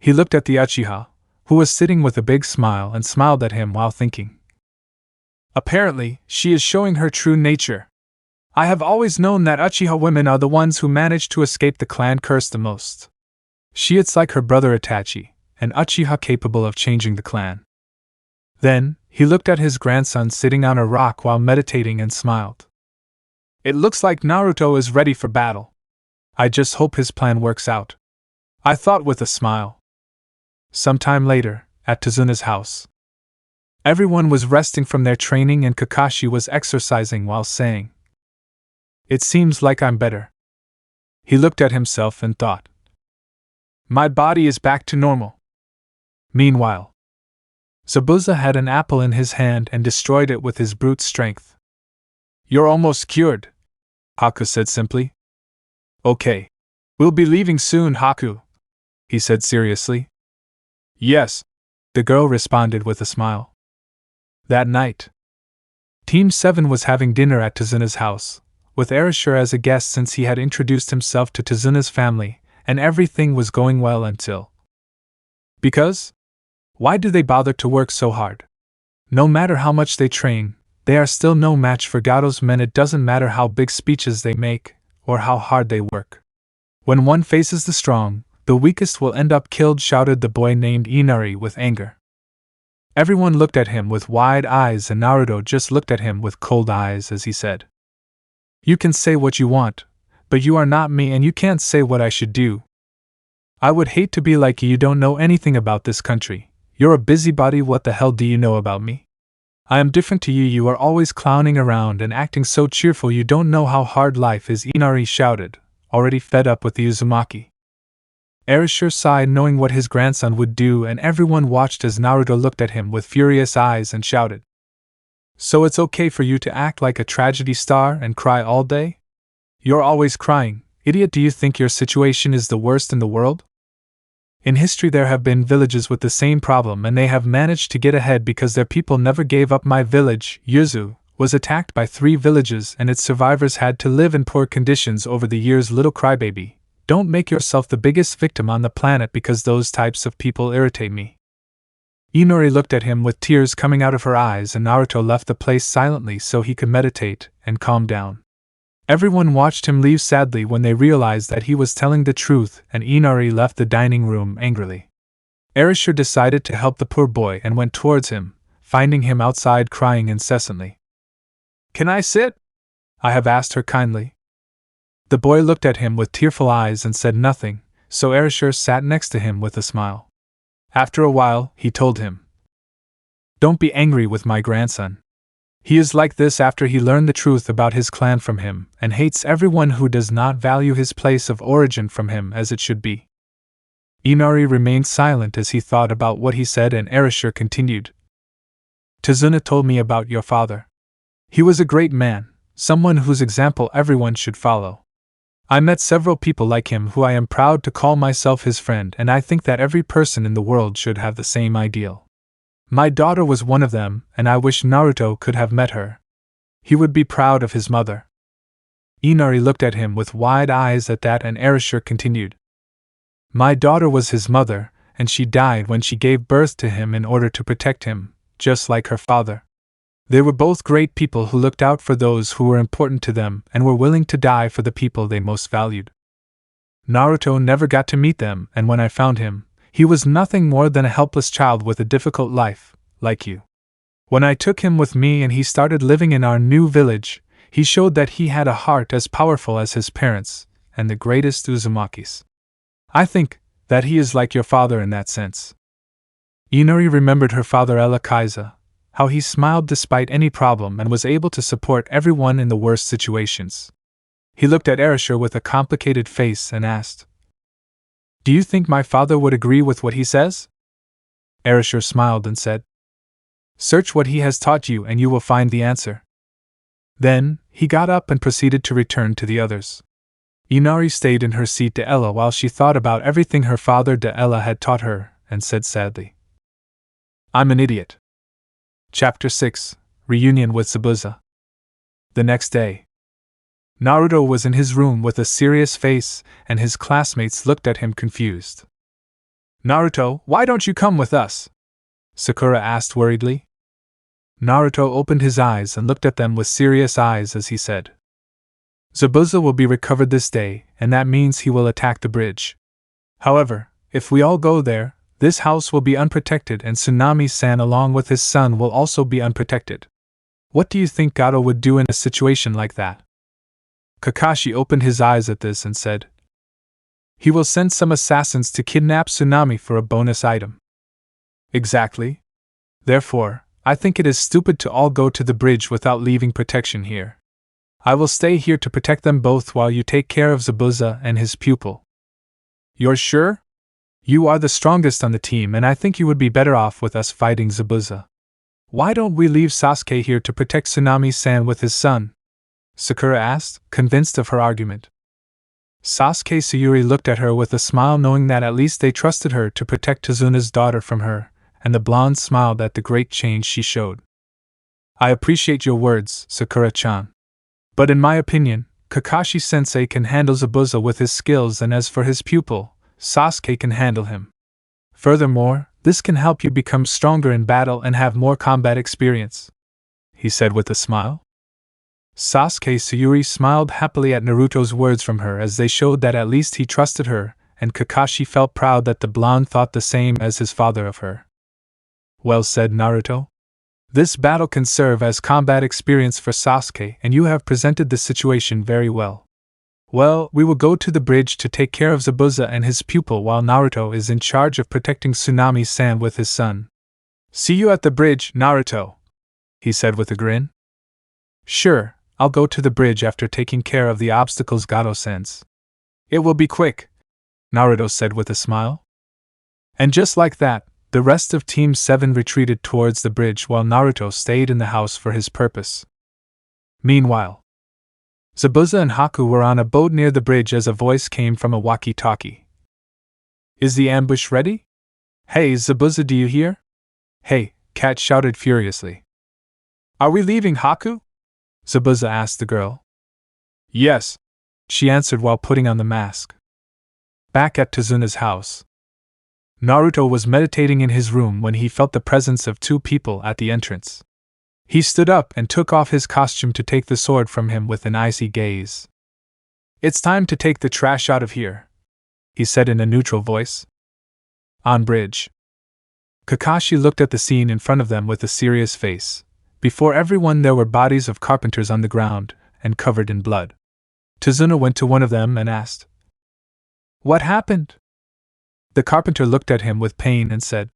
He looked at the Uchiha, who was sitting with a big smile, and smiled at him while thinking, "Apparently, she is showing her true nature. I have always known that Uchiha women are the ones who manage to escape the clan curse the most. She is like her brother Itachi, an Uchiha capable of changing the clan." Then, he looked at his grandson sitting on a rock while meditating and smiled. "It looks like Naruto is ready for battle. I just hope his plan works out," I thought with a smile. Sometime later, at Tazuna's house, everyone was resting from their training and Kakashi was exercising while saying, "It seems like I'm better." He looked at himself and thought, "My body is back to normal." Meanwhile, Zabuza had an apple in his hand and destroyed it with his brute strength. "You're almost cured," Haku said simply. "Okay. We'll be leaving soon, Haku," he said seriously. "Yes," the girl responded with a smile. That night, Team 7 was having dinner at Tazuna's house, with Erishur as a guest since he had introduced himself to Tazuna's family, and everything was going well until. Because? Why do they bother to work so hard? No matter how much they train, they are still no match for Gato's men. It doesn't matter how big speeches they make, or how hard they work. When one faces the strong, the weakest will end up killed, shouted the boy named Inari with anger. Everyone looked at him with wide eyes and Naruto just looked at him with cold eyes as he said, "You can say what you want, but you are not me and you can't say what I should do. I would hate to be like you. You don't know anything about this country. You're a busybody. What the hell do you know about me? I am different to you. You are always clowning around and acting so cheerful. You don't know how hard life is," Inari shouted, already fed up with the Uzumaki. Erishur sighed knowing what his grandson would do, and everyone watched as Naruto looked at him with furious eyes and shouted, "So it's okay for you to act like a tragedy star and cry all day? You're always crying, idiot. Do you think your situation is the worst in the world? In history there have been villages with the same problem and they have managed to get ahead because their people never gave up. My village, Yuzu, was attacked by 3 villages and its survivors had to live in poor conditions over the years. Little crybaby, don't make yourself the biggest victim on the planet because those types of people irritate me." Inori looked at him with tears coming out of her eyes, and Naruto left the place silently so he could meditate and calm down. Everyone watched him leave sadly when they realized that he was telling the truth, and Inari left the dining room angrily. Erishur decided to help the poor boy and went towards him, finding him outside crying incessantly. "Can I sit?" I have asked her kindly. The boy looked at him with tearful eyes and said nothing, so Erashur sat next to him with a smile. After a while, he told him, "Don't be angry with my grandson. He is like this after he learned the truth about his clan from him, and hates everyone who does not value his place of origin from him as it should be." Inari remained silent as he thought about what he said, and Erashur continued. "Tazuna told me about your father. He was a great man, someone whose example everyone should follow. I met several people like him who I am proud to call myself his friend, and I think that every person in the world should have the same ideal. My daughter was one of them, and I wish Naruto could have met her. He would be proud of his mother." Inari looked at him with wide eyes at that, and Erashur continued. "My daughter was his mother, and she died when she gave birth to him in order to protect him, just like her father. They were both great people who looked out for those who were important to them and were willing to die for the people they most valued. Naruto never got to meet them, and when I found him, he was nothing more than a helpless child with a difficult life, like you. When I took him with me and he started living in our new village, he showed that he had a heart as powerful as his parents, and the greatest Uzumakis. I think that he is like your father in that sense." Inari remembered her father Elakaiza, how he smiled despite any problem and was able to support everyone in the worst situations. He looked at Erashur with a complicated face and asked, "Do you think my father would agree with what he says?" Erashur smiled and said, "Search what he has taught you and you will find the answer." Then, he got up and proceeded to return to the others. Inari stayed in her seat de Ella while she thought about everything her father de Ella had taught her, and said sadly, "I'm an idiot." Chapter 6: Reunion with Zabuza. The next day, Naruto was in his room with a serious face, and his classmates looked at him confused. "Naruto, why don't you come with us?" Sakura asked worriedly. Naruto opened his eyes and looked at them with serious eyes as he said, "Zabuza will be recovered this day, and that means he will attack the bridge. However, if we all go there, this house will be unprotected and Tsunami-san along with his son will also be unprotected. What do you think Gato would do in a situation like that?" Kakashi opened his eyes at this and said, "He will send some assassins to kidnap Tsunami for a bonus item." "Exactly. Therefore, I think it is stupid to all go to the bridge without leaving protection here. I will stay here to protect them both while you take care of Zabuza and his pupil." "You're sure? You are the strongest on the team and I think you would be better off with us fighting Zabuza. Why don't we leave Sasuke here to protect Tsunami-san with his son?" Sakura asked, convinced of her argument. Sasuke Sayuri looked at her with a smile, knowing that at least they trusted her to protect Tazuna's daughter from her, and the blonde smiled at the great change she showed. "I appreciate your words, Sakura-chan. But in my opinion, Kakashi-sensei can handle Zabuza with his skills, and as for his pupil, Sasuke can handle him. Furthermore, this can help you become stronger in battle and have more combat experience," he said with a smile. Sasuke Sayuri smiled happily at Naruto's words from her as they showed that at least he trusted her, and Kakashi felt proud that the blonde thought the same as his father of her. "Well said, Naruto. This battle can serve as combat experience for Sasuke, and you have presented the situation very well. Well, we will go to the bridge to take care of Zabuza and his pupil while Naruto is in charge of protecting Tsunami-san with his son. See you at the bridge, Naruto," he said with a grin. "Sure, I'll go to the bridge after taking care of the obstacles Gato sends. It will be quick," Naruto said with a smile. And just like that, the rest of Team 7 retreated towards the bridge while Naruto stayed in the house for his purpose. Meanwhile, Zabuza and Haku were on a boat near the bridge as a voice came from a walkie-talkie. "Is the ambush ready? Hey, Zabuza, do you hear?" "Hey," Kat shouted furiously. "Are we leaving, Haku?" Zabuza asked the girl. "Yes," she answered while putting on the mask. Back at Tazuna's house, Naruto was meditating in his room when he felt the presence of two people at the entrance. He stood up and took off his costume to take the sword from him with an icy gaze. "It's time to take the trash out of here," he said in a neutral voice. On bridge, Kakashi looked at the scene in front of them with a serious face. Before everyone there were bodies of carpenters on the ground, and covered in blood. Tazuna went to one of them and asked, "What happened?" The carpenter looked at him with pain and said,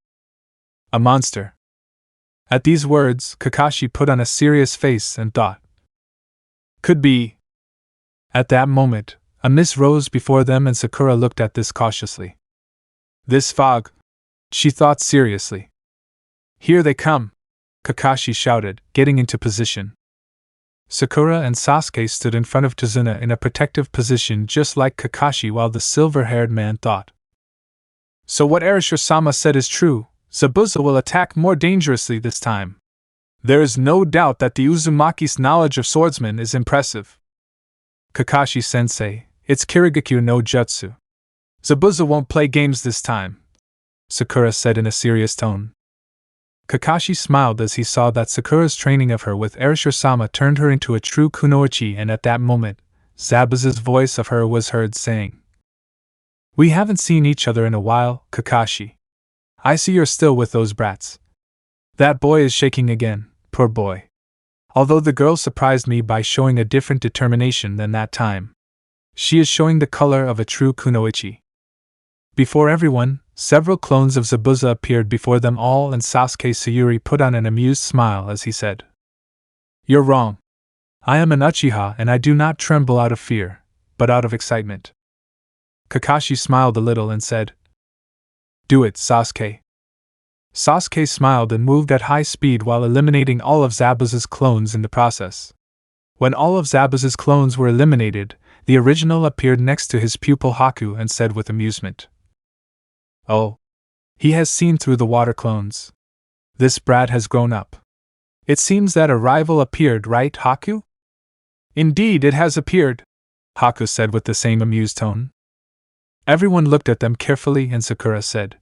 "A monster." At these words, Kakashi put on a serious face and thought, "Could be." At that moment, a mist rose before them and Sakura looked at this cautiously. "This fog," she thought seriously. "Here they come," Kakashi shouted, getting into position. Sakura and Sasuke stood in front of Tazuna in a protective position just like Kakashi while the silver-haired man thought. "So what Arisher-sama said is true, Zabuza will attack more dangerously this time. There is no doubt that the Uzumaki's knowledge of swordsmen is impressive. Kakashi-sensei, it's Kirigakyu no Jutsu. Zabuza won't play games this time," Sakura said in a serious tone. Kakashi smiled as he saw that Sakura's training of her with Arisher-sama turned her into a true kunoichi, and at that moment, Zabuza's voice of her was heard saying, "We haven't seen each other in a while, Kakashi. I see you're still with those brats. That boy is shaking again, poor boy." Although the girl surprised me by showing a different determination than that time. She is showing the color of a true kunoichi. Before everyone, several clones of Zabuza appeared before them all, and Sasuke Sayuri put on an amused smile as he said, "You're wrong. I am an Uchiha and I do not tremble out of fear, but out of excitement." Kakashi smiled a little and said, "Do it, Sasuke." Sasuke smiled and moved at high speed while eliminating all of Zabuza's clones in the process. When all of Zabuza's clones were eliminated, the original appeared next to his pupil Haku and said with amusement, "Oh, he has seen through the water clones. This brat has grown up. It seems that a rival appeared, right, Haku?" "Indeed, it has appeared," Haku said with the same amused tone. Everyone looked at them carefully and Sakura said,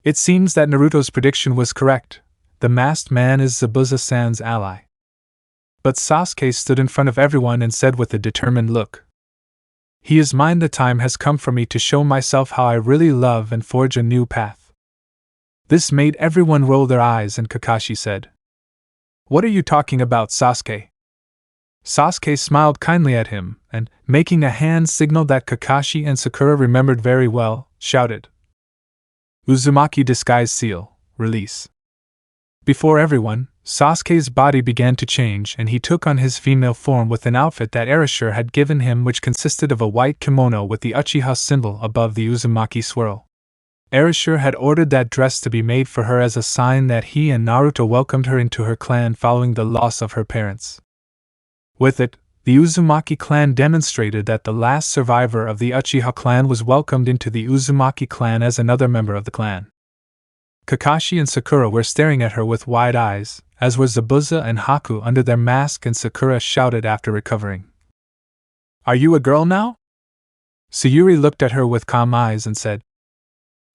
"It seems that Naruto's prediction was correct. The masked man is Zabuza-san's ally." But Sasuke stood in front of everyone and said with a determined look, "He is mine. The time has come for me to show myself how I really love and forge a new path." This made everyone roll their eyes and Kakashi said, "What are you talking about, Sasuke?" Sasuke smiled kindly at him and, making a hand signal that Kakashi and Sakura remembered very well, shouted, "Uzumaki disguise seal, release." Before everyone, Sasuke's body began to change and he took on his female form with an outfit that Arisher had given him, which consisted of a white kimono with the Uchiha symbol above the Uzumaki swirl. Arisher had ordered that dress to be made for her as a sign that he and Naruto welcomed her into her clan following the loss of her parents. With it, the Uzumaki clan demonstrated that the last survivor of the Uchiha clan was welcomed into the Uzumaki clan as another member of the clan. Kakashi and Sakura were staring at her with wide eyes, as were Zabuza and Haku under their mask, and Sakura shouted after recovering, "Are you a girl now?" Sayuri looked at her with calm eyes and said,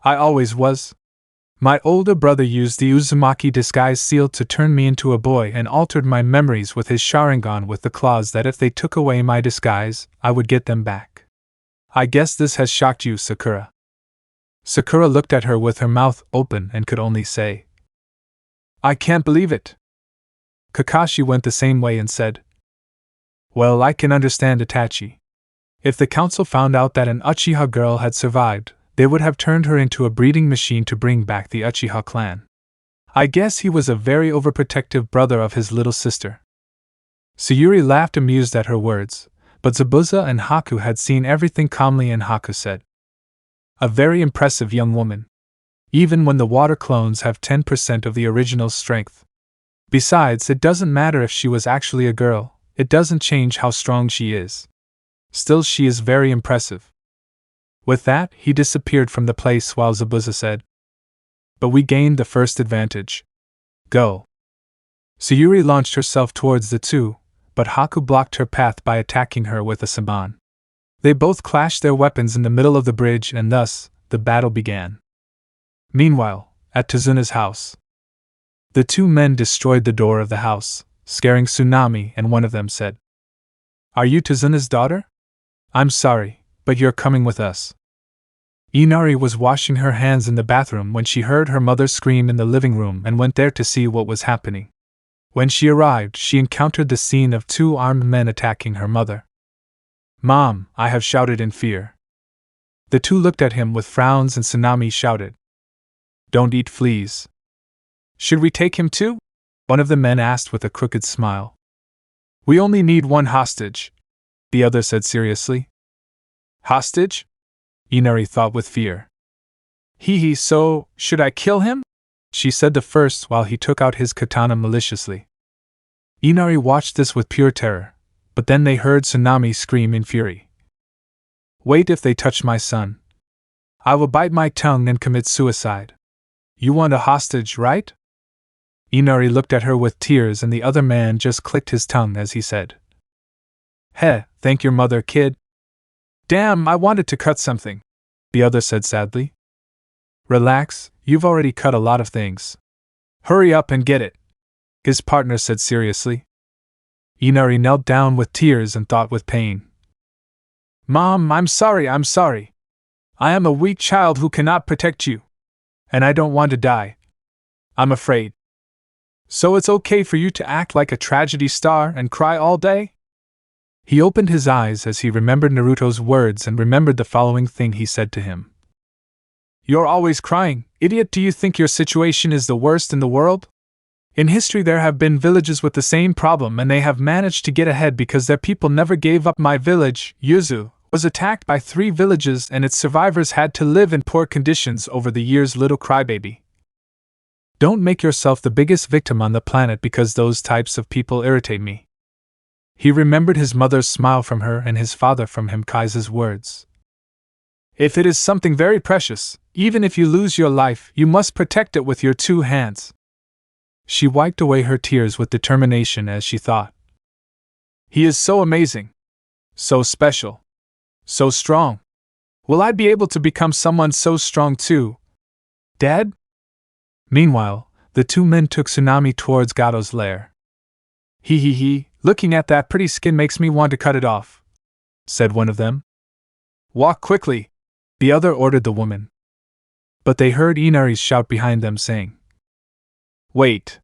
"I always was. My older brother used the Uzumaki disguise seal to turn me into a boy and altered my memories with his Sharingan with the clause that if they took away my disguise, I would get them back. I guess this has shocked you, Sakura." Sakura looked at her with her mouth open and could only say, "I can't believe it." Kakashi went the same way and said, "Well, I can understand Itachi. If the council found out that an Uchiha girl had survived, they would have turned her into a breeding machine to bring back the Uchiha clan. I guess he was a very overprotective brother of his little sister." Sayuri laughed amused at her words, but Zabuza and Haku had seen everything calmly and Haku said, "A very impressive young woman. Even when the water clones have 10% of the original's strength. Besides, it doesn't matter if she was actually a girl, it doesn't change how strong she is. Still, she is very impressive." With that, he disappeared from the place while Zabuza said, "But we gained the first advantage. Go." Sayuri launched herself towards the two, but Haku blocked her path by attacking her with a saban. They both clashed their weapons in the middle of the bridge and thus, the battle began. Meanwhile, at Tazuna's house, the two men destroyed the door of the house, scaring Tsunami, and one of them said, "Are you Tazuna's daughter? I'm sorry, but you're coming with us." Inari was washing her hands in the bathroom when she heard her mother scream in the living room and went there to see what was happening. When she arrived, she encountered the scene of two armed men attacking her mother. "Mom," I have shouted in fear. The two looked at him with frowns and Tsunami shouted, "Don't eat fleas." "Should we take him too?" one of the men asked with a crooked smile. "We only need one hostage," the other said seriously. "Hostage?" Inari thought with fear. So, should I kill him?" she said the first while he took out his katana maliciously. Inari watched this with pure terror, but then they heard Tsunami scream in fury. "Wait, if they touch my son, I will bite my tongue and commit suicide. You want a hostage, right?" Inari looked at her with tears and the other man just clicked his tongue as he said, Thank your mother, kid." "Damn, I wanted to cut something," the other said sadly. "Relax, you've already cut a lot of things. Hurry up and get it," his partner said seriously. Inari knelt down with tears and thought with pain. "Mom, I'm sorry. I am a weak child who cannot protect you. And I don't want to die. I'm afraid. So it's okay for you to act like a tragedy star and cry all day?" He opened his eyes as he remembered Naruto's words and remembered the following thing he said to him. "You're always crying, idiot. Do you think your situation is the worst in the world? In history there have been villages with the same problem and they have managed to get ahead because their people never gave up. My village, Yuzu, was attacked by 3 villages and its survivors had to live in poor conditions over the years. Little crybaby. Don't make yourself the biggest victim on the planet because those types of people irritate me." He remembered his mother's smile from her and his father from him Kai's words. "If it is something very precious, even if you lose your life, you must protect it with your 2 hands. She wiped away her tears with determination as she thought. "He is so amazing. So special. So strong. Will I be able to become someone so strong too? Dad?" Meanwhile, the 2 men took Tsunami towards Gato's lair. Looking at that pretty skin makes me want to cut it off," said one of them. "Walk quickly," the other ordered the woman. But they heard Inari's shout behind them saying, "Wait."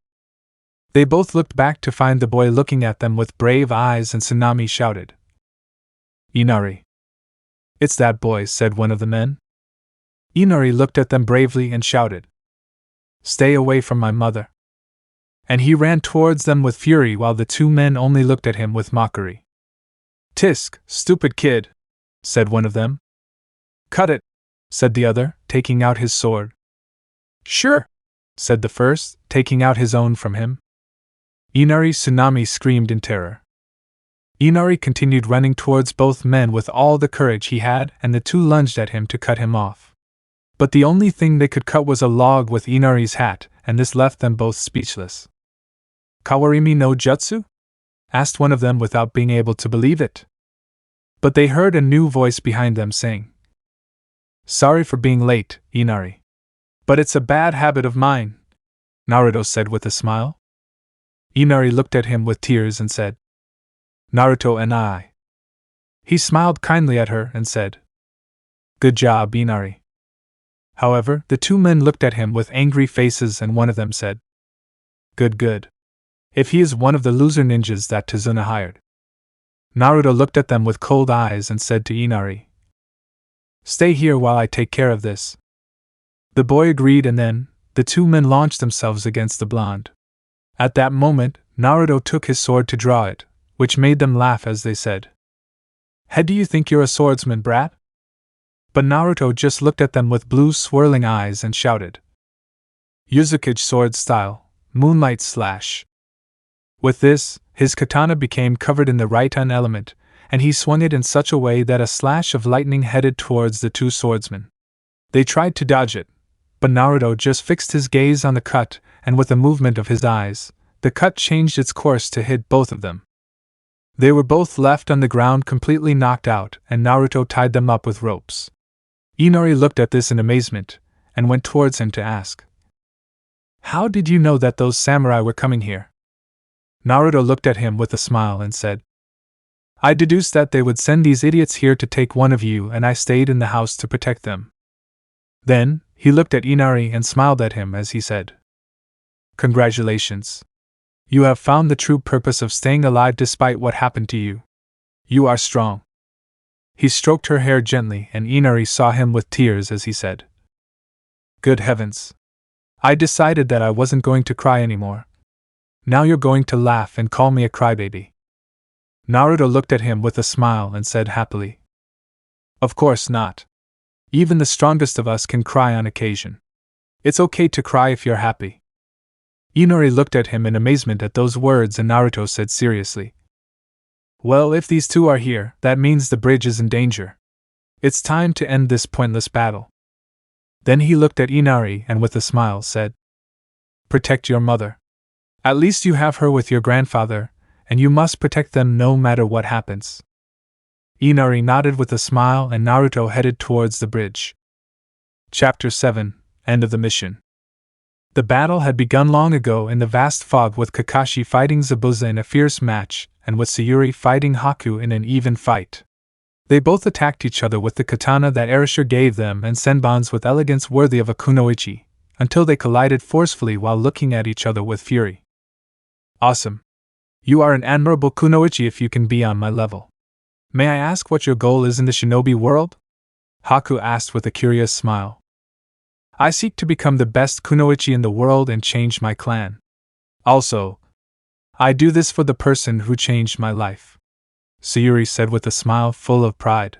They both looked back to find the boy looking at them with brave eyes and Tsunami shouted, "Inari." "It's that boy," said one of the men. Inari looked at them bravely and shouted, "Stay away from my mother." And he ran towards them with fury while the 2 men only looked at him with mockery. "Tisk, stupid kid," said one of them. "Cut it," said the other, taking out his sword. "Sure," said the first, taking out his own from him. Inari's Tsunami screamed in terror. Inari continued running towards both men with all the courage he had and the 2 lunged at him to cut him off. But the only thing they could cut was a log with Inari's hat, and this left them both speechless. "Kawarimi no jutsu?" asked one of them without being able to believe it. But they heard a new voice behind them saying, "Sorry for being late, Inari. But it's a bad habit of mine," Naruto said with a smile. Inari looked at him with tears and said, "Naruto and I." He smiled kindly at her and said, "Good job, Inari." However, the 2 men looked at him with angry faces and one of them said, Good. If he is one of the loser ninjas that Tazuna hired." Naruto looked at them with cold eyes and said to Inari, "Stay here while I take care of this." The boy agreed and then, the 2 men launched themselves against the blonde. At that moment, Naruto took his sword to draw it, which made them laugh as they said, "Do you think you're a swordsman, brat?" But Naruto just looked at them with blue swirling eyes and shouted, "Uzumakis sword style, moonlight slash." With this, his katana became covered in the Raitan element, and he swung it in such a way that a slash of lightning headed towards the 2 swordsmen. They tried to dodge it, but Naruto just fixed his gaze on the cut, and with a movement of his eyes, the cut changed its course to hit both of them. They were both left on the ground completely knocked out, and Naruto tied them up with ropes. Inari looked at this in amazement, and went towards him to ask, "How did you know that those samurai were coming here?" Naruto looked at him with a smile and said, "I deduced that they would send these idiots here to take one of you and I stayed in the house to protect them. Then, he looked at Inari and smiled at him as he said, "Congratulations. You have found the true purpose of staying alive despite what happened to you. You are strong." He stroked her hair gently and Inari saw him with tears as he said, "Good heavens. I decided that I wasn't going to cry anymore. Now you're going to laugh and call me a crybaby." Naruto looked at him with a smile and said happily, "Of course not. Even the strongest of us can cry on occasion. It's okay to cry if you're happy." Inari looked at him in amazement at those words and Naruto said seriously, "Well, if these two are here, that means the bridge is in danger. It's time to end this pointless battle." Then he looked at Inari and with a smile said, "Protect your mother. At least you have her with your grandfather, and you must protect them no matter what happens." Inari nodded with a smile and Naruto headed towards the bridge. Chapter 7, End of the Mission. The battle had begun long ago in the vast fog with Kakashi fighting Zabuza in a fierce match, and with Sayuri fighting Haku in an even fight. They both attacked each other with the katana that Erasure gave them and senbons with elegance worthy of a kunoichi, until they collided forcefully while looking at each other with fury. "Awesome. You are an admirable kunoichi if you can be on my level. May I ask what your goal is in the shinobi world?" Haku asked with a curious smile. "I seek to become the best kunoichi in the world and change my clan. Also, I do this for the person who changed my life," Sayuri said with a smile full of pride.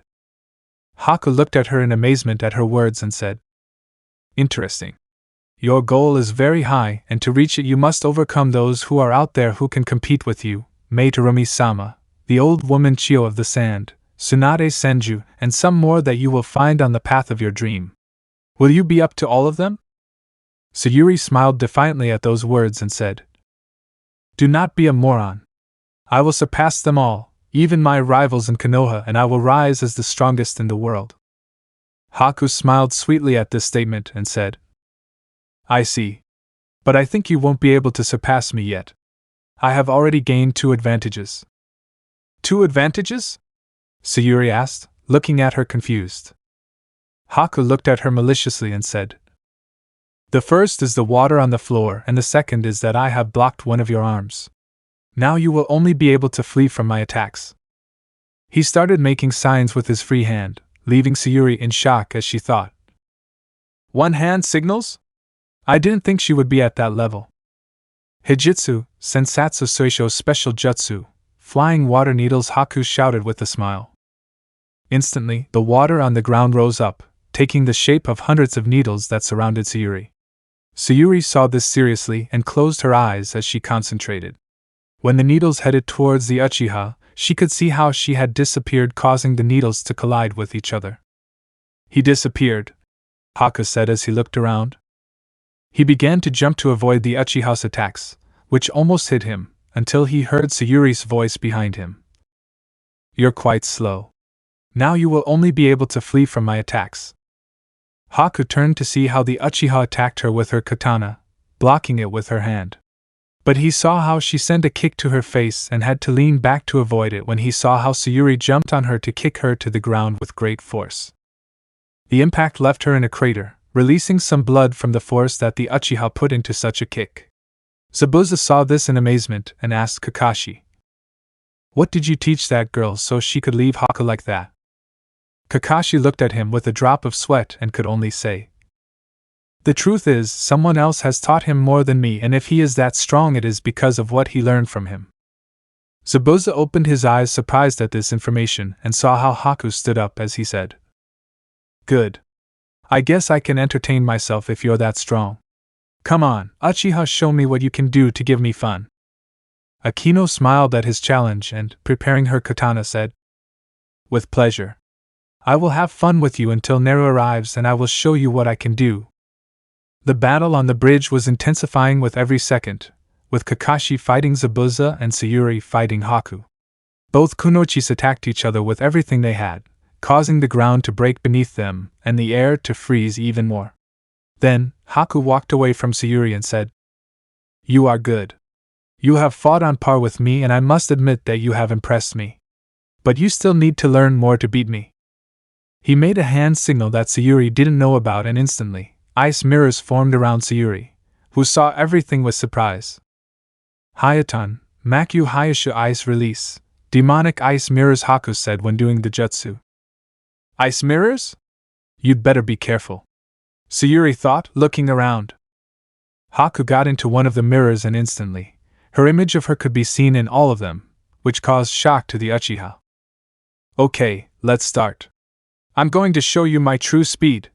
Haku looked at her in amazement at her words and said, "Interesting. Your goal is very high, and to reach it you must overcome those who are out there who can compete with you, Materumi-sama, the old woman Chio of the Sand, Tsunade Senju, and some more that you will find on the path of your dream. Will you be up to all of them?" Sayuri smiled defiantly at those words and said, "Do not be a moron. I will surpass them all, even my rivals in Konoha, and I will rise as the strongest in the world." Haku smiled sweetly at this statement and said, "I see. But I think you won't be able to surpass me yet. I have already gained 2 advantages." "2 advantages?" Sayuri asked, looking at her confused. Haku looked at her maliciously and said, "The first is the water on the floor, and the second is that I have blocked one of your arms. Now you will only be able to flee from my attacks." He started making signs with his free hand, leaving Sayuri in shock as she thought, "One-hand signals? I didn't think she would be at that level." "Hijitsu, Sensatsu Soisho Special Jutsu, Flying Water Needles," Haku shouted with a smile. Instantly, the water on the ground rose up, taking the shape of hundreds of needles that surrounded Sayuri. Sayuri saw this seriously and closed her eyes as she concentrated. When the needles headed towards the Uchiha, she could see how she had disappeared, causing the needles to collide with each other. "He disappeared," Haku said as he looked around. He began to jump to avoid the Uchiha's attacks, which almost hit him, until he heard Sayuri's voice behind him. "You're quite slow. Now you will only be able to flee from my attacks." Haku turned to see how the Uchiha attacked her with her katana, blocking it with her hand. But he saw how she sent a kick to her face and had to lean back to avoid it when he saw how Sayuri jumped on her to kick her to the ground with great force. The impact left her in a crater, releasing some blood from the force that the Uchiha put into such a kick. Zabuza saw this in amazement and asked Kakashi, "What did you teach that girl so she could leave Haku like that?" Kakashi looked at him with a drop of sweat and could only say, "The truth is, someone else has taught him more than me, and if he is that strong it is because of what he learned from him." Zabuza opened his eyes surprised at this information and saw how Haku stood up as he said, "Good. I guess I can entertain myself if you're that strong. Come on, Uchiha, show me what you can do to give me fun." Akino smiled at his challenge and, preparing her katana, said, "With pleasure. I will have fun with you until Neru arrives and I will show you what I can do." The battle on the bridge was intensifying with every second, with Kakashi fighting Zabuza and Sayuri fighting Haku. Both kunoichis attacked each other with everything they had, causing the ground to break beneath them and the air to freeze even more. Then, Haku walked away from Sayuri and said, "You are good. You have fought on par with me and I must admit that you have impressed me. But you still need to learn more to beat me." He made a hand signal that Sayuri didn't know about, and instantly, ice mirrors formed around Sayuri, who saw everything with surprise. Hayatan, Makyu Hayashu ice release. Demonic ice mirrors, Haku said when doing the jutsu. Ice mirrors? You'd better be careful, Sayuri thought, looking around. Haku got into one of the mirrors and instantly, her image of her could be seen in all of them, which caused shock to the Uchiha. Okay, let's start. I'm going to show you my true speed,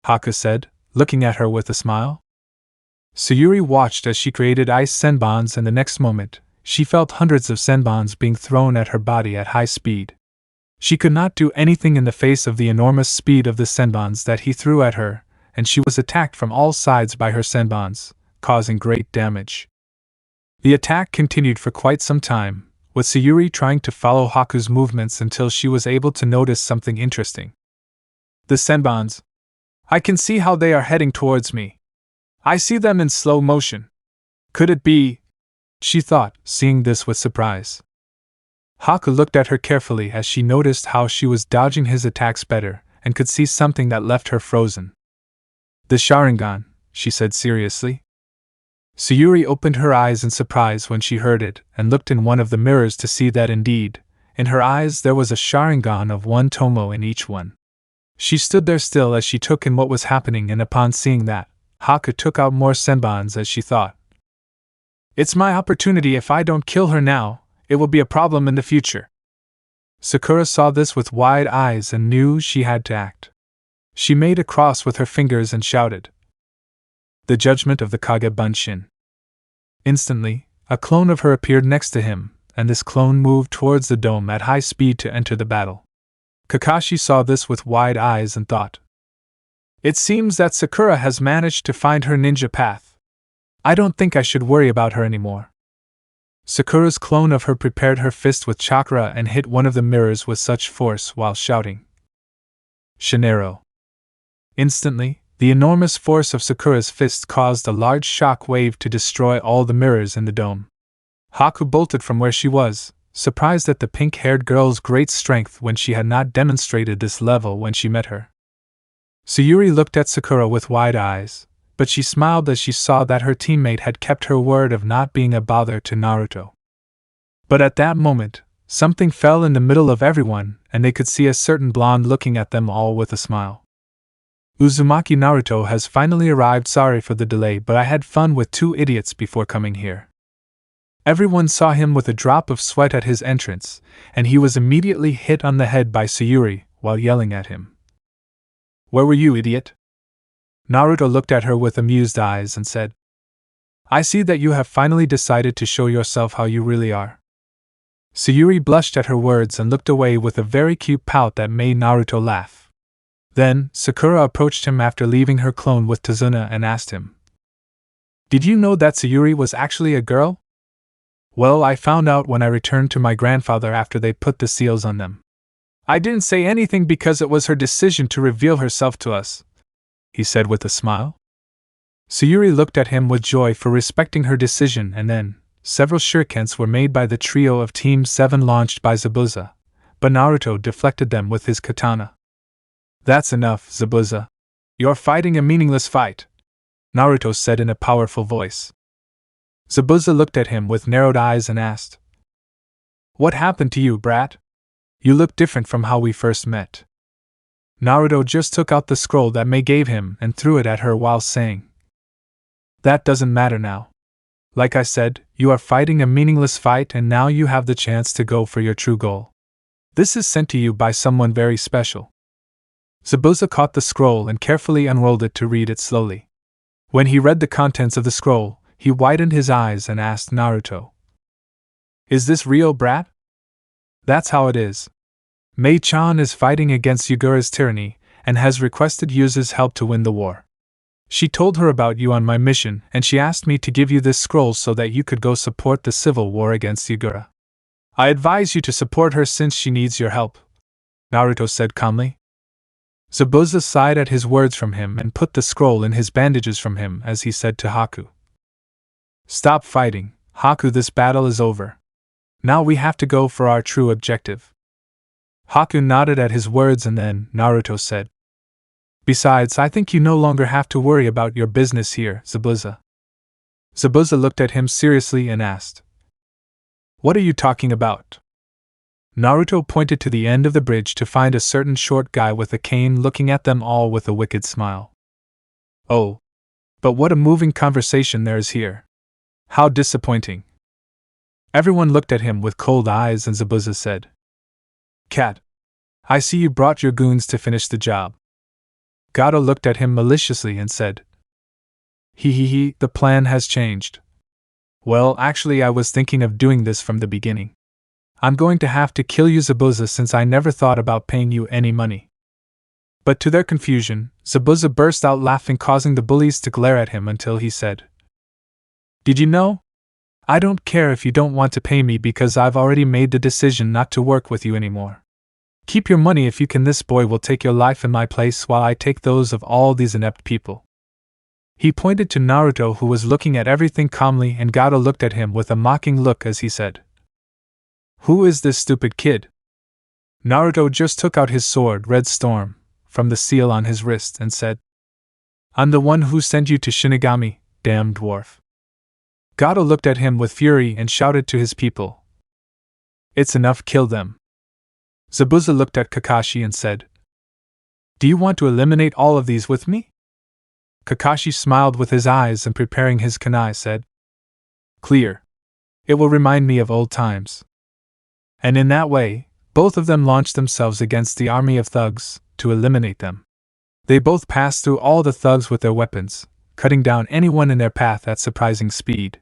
Haku said, looking at her with a smile. Sayuri watched as she created ice senbons, and the next moment, she felt hundreds of senbons being thrown at her body at high speed. She could not do anything in the face of the enormous speed of the senbons that he threw at her, and she was attacked from all sides by her senbons, causing great damage. The attack continued for quite some time, with Sayuri trying to follow Haku's movements until she was able to notice something interesting. The senbons. I can see how they are heading towards me. I see them in slow motion. Could it be? She thought, seeing this with surprise. Haku looked at her carefully as she noticed how she was dodging his attacks better, and could see something that left her frozen. The Sharingan, she said seriously. Sayuri opened her eyes in surprise when she heard it, and looked in one of the mirrors to see that indeed, in her eyes there was a Sharingan of one tomo in each one. She stood there still as she took in what was happening, and upon seeing that, Haku took out more senbons as she thought. It's my opportunity. If I don't kill her now, it will be a problem in the future. Sakura saw this with wide eyes and knew she had to act. She made a cross with her fingers and shouted, "The judgment of the Kage Bunshin." Instantly, a clone of her appeared next to him, and this clone moved towards the dome at high speed to enter the battle. Kakashi saw this with wide eyes and thought, "It seems that Sakura has managed to find her ninja path. I don't think I should worry about her anymore." Sakura's clone of her prepared her fist with chakra and hit one of the mirrors with such force while shouting, "Shinero." Instantly, the enormous force of Sakura's fist caused a large shock wave to destroy all the mirrors in the dome. Haku bolted from where she was, surprised at the pink-haired girl's great strength when she had not demonstrated this level when she met her. Sayuri looked at Sakura with wide eyes, but she smiled as she saw that her teammate had kept her word of not being a bother to Naruto. But at that moment, something fell in the middle of everyone, and they could see a certain blonde looking at them all with a smile. "Uzumaki, Naruto has finally arrived. Sorry for the delay, but I had fun with two idiots before coming here." Everyone saw him with a drop of sweat at his entrance, and he was immediately hit on the head by Sayuri while yelling at him. "Where were you, idiot?" Naruto looked at her with amused eyes and said, "I see that you have finally decided to show yourself how you really are." Sayuri blushed at her words and looked away with a very cute pout that made Naruto laugh. Then, Sakura approached him after leaving her clone with Tazuna and asked him, "Did you know that Sayuri was actually a girl?" "Well, I found out when I returned to my grandfather after they put the seals on them. I didn't say anything because it was her decision to reveal herself to us," he said with a smile. Sayuri looked at him with joy for respecting her decision, and then, several shurikens were made by the trio of Team 7 launched by Zabuza, but Naruto deflected them with his katana. "That's enough, Zabuza. You're fighting a meaningless fight," Naruto said in a powerful voice. Zabuza looked at him with narrowed eyes and asked, "What happened to you, brat? You look different from how we first met." Naruto just took out the scroll that Mei gave him and threw it at her while saying, "That doesn't matter now. Like I said, you are fighting a meaningless fight, and now you have the chance to go for your true goal. This is sent to you by someone very special." Zabuza caught the scroll and carefully unrolled it to read it slowly. When he read the contents of the scroll, he widened his eyes and asked Naruto, "Is this real, brat?" "That's how it is. Mei-chan is fighting against Yugura's tyranny, and has requested Yuzu's help to win the war. She told her about you on my mission, and she asked me to give you this scroll so that you could go support the civil war against Yugura. I advise you to support her since she needs your help," Naruto said calmly. Zabuza sighed at his words from him and put the scroll in his bandages from him as he said to Haku, "Stop fighting, Haku, this battle is over. Now we have to go for our true objective." Haku nodded at his words and then Naruto said, "Besides, I think you no longer have to worry about your business here, Zabuza." Zabuza looked at him seriously and asked, "What are you talking about?" Naruto pointed to the end of the bridge to find a certain short guy with a cane looking at them all with a wicked smile. "Oh, but what a moving conversation there is here. How disappointing." Everyone looked at him with cold eyes and Zabuza said, "Cat, I see you brought your goons to finish the job." Gato looked at him maliciously and said, "He, the plan has changed. Well, actually I was thinking of doing this from the beginning. I'm going to have to kill you, Zabuza, since I never thought about paying you any money." But to their confusion, Zabuza burst out laughing, causing the bullies to glare at him until he said, "Did you know? I don't care if you don't want to pay me because I've already made the decision not to work with you anymore. Keep your money if you can. This boy will take your life in my place while I take those of all these inept people." He pointed to Naruto, who was looking at everything calmly, and Gato looked at him with a mocking look as he said, "Who is this stupid kid?" Naruto just took out his sword, Red Storm, from the seal on his wrist and said, "I'm the one who sent you to Shinigami, damn dwarf." Gato looked at him with fury and shouted to his people, "It's enough, kill them." Zabuza looked at Kakashi and said, "Do you want to eliminate all of these with me?" Kakashi smiled with his eyes and preparing his kunai said, "Clear. It will remind me of old times." And in that way, both of them launched themselves against the army of thugs, to eliminate them. They both passed through all the thugs with their weapons, cutting down anyone in their path at surprising speed.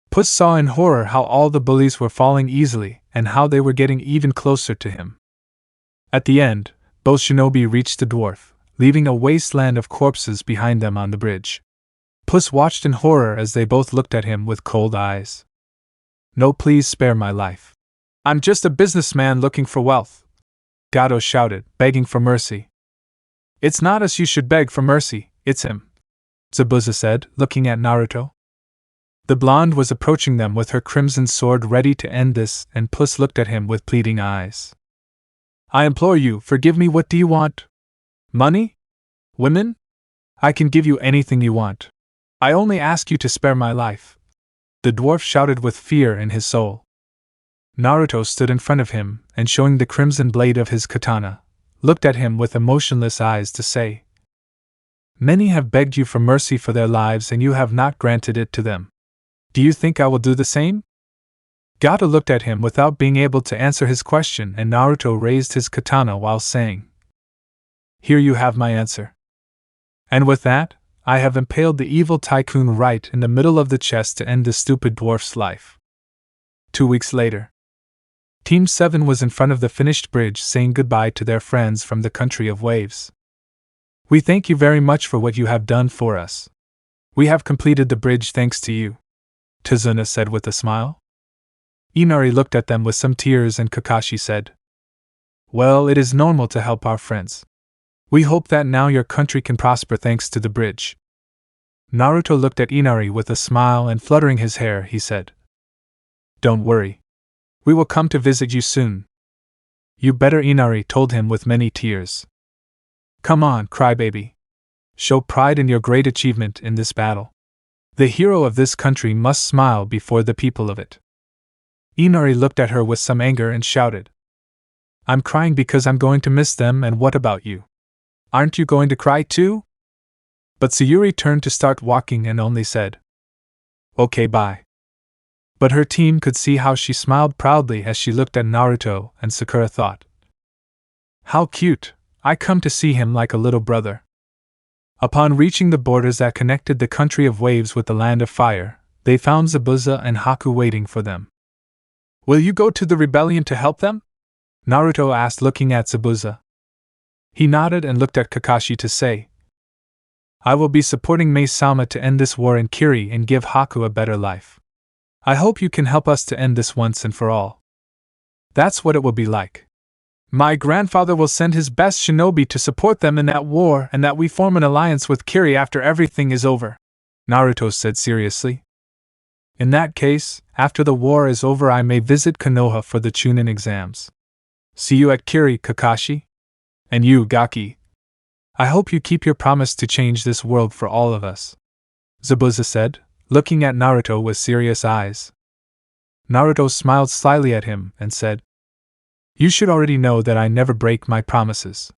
Puss saw in horror how all the bullies were falling easily, and how they were getting even closer to him. At the end, both shinobi reached the dwarf, leaving a wasteland of corpses behind them on the bridge. Puss watched in horror as they both looked at him with cold eyes. "No, please spare my life. I'm just a businessman looking for wealth," Gato shouted, begging for mercy. "It's not us you should beg for mercy, it's him," Zabuza said, looking at Naruto. The blonde was approaching them with her crimson sword ready to end this, and Puss looked at him with pleading eyes. "I implore you, forgive me. What do you want? Money? Women? I can give you anything you want. I only ask you to spare my life," the dwarf shouted with fear in his soul. Naruto stood in front of him, and showing the crimson blade of his katana, looked at him with emotionless eyes to say, "Many have begged you for mercy for their lives and you have not granted it to them. Do you think I will do the same?" Gato looked at him without being able to answer his question, and Naruto raised his katana while saying, "Here you have my answer." And with that, I have impaled the evil tycoon right in the middle of the chest to end the stupid dwarf's life. 2 weeks later, Team 7 was in front of the finished bridge saying goodbye to their friends from the country of waves. "We thank you very much for what you have done for us. We have completed the bridge thanks to you," Tazuna said with a smile. Inari looked at them with some tears and Kakashi said, "Well, it is normal to help our friends. We hope that now your country can prosper thanks to the bridge." Naruto looked at Inari with a smile and fluttering his hair, he said, "Don't worry. We will come to visit you soon." "You better," Inari told him with many tears. "Come on, crybaby. Show pride in your great achievement in this battle. The hero of this country must smile before the people of it." Inari looked at her with some anger and shouted, "I'm crying because I'm going to miss them, and what about you? Aren't you going to cry too?" But Sayuri turned to start walking and only said, "Okay, bye." But her team could see how she smiled proudly as she looked at Naruto, and Sakura thought, "How cute, I come to see him like a little brother." Upon reaching the borders that connected the country of waves with the land of fire, they found Zabuza and Haku waiting for them. "Will you go to the rebellion to help them?" Naruto asked, looking at Zabuza. He nodded and looked at Kakashi to say, "I will be supporting Mei-sama to end this war in Kiri and give Haku a better life. I hope you can help us to end this once and for all. That's what it will be like. My grandfather will send his best shinobi to support them in that war, and that we form an alliance with Kiri after everything is over," Naruto said seriously. "In that case, after the war is over I may visit Konoha for the Chunin exams. See you at Kiri, Kakashi. And you, Gaki. I hope you keep your promise to change this world for all of us, Zabuza said, looking at Naruto with serious eyes. Naruto smiled slyly at him and said, You should already know that I never break my promises.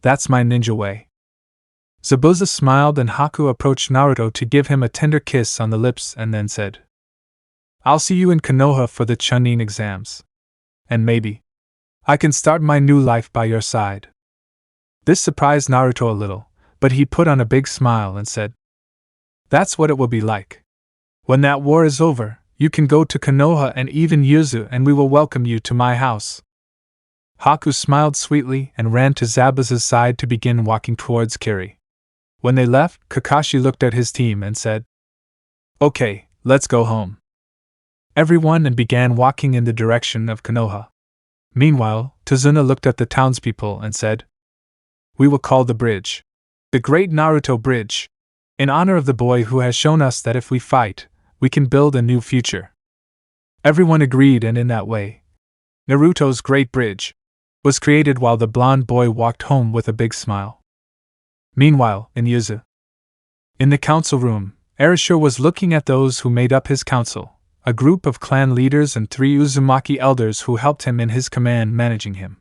That's my ninja way. Zabuza smiled and Haku approached Naruto to give him a tender kiss on the lips and then said, I'll see you in Konoha for the Chunin exams. And maybe I can start my new life by your side. This surprised Naruto a little, but he put on a big smile and said, That's what it will be like. When that war is over, you can go to Konoha and even Yuzu and we will welcome you to my house. Haku smiled sweetly and ran to Zabuza's side to begin walking towards Kiri. When they left, Kakashi looked at his team and said, Okay, let's go home. Everyone and began walking in the direction of Konoha. Meanwhile, Tazuna looked at the townspeople and said, We will call the bridge the Great Naruto Bridge, in honor of the boy who has shown us that if we fight, we can build a new future. Everyone agreed, and in that way, Naruto's Great Bridge was created while the blonde boy walked home with a big smile. Meanwhile, in Yuzu, in the council room, Erasure was looking at those who made up his council, a group of clan leaders and 3 Uzumaki elders who helped him in his command managing him.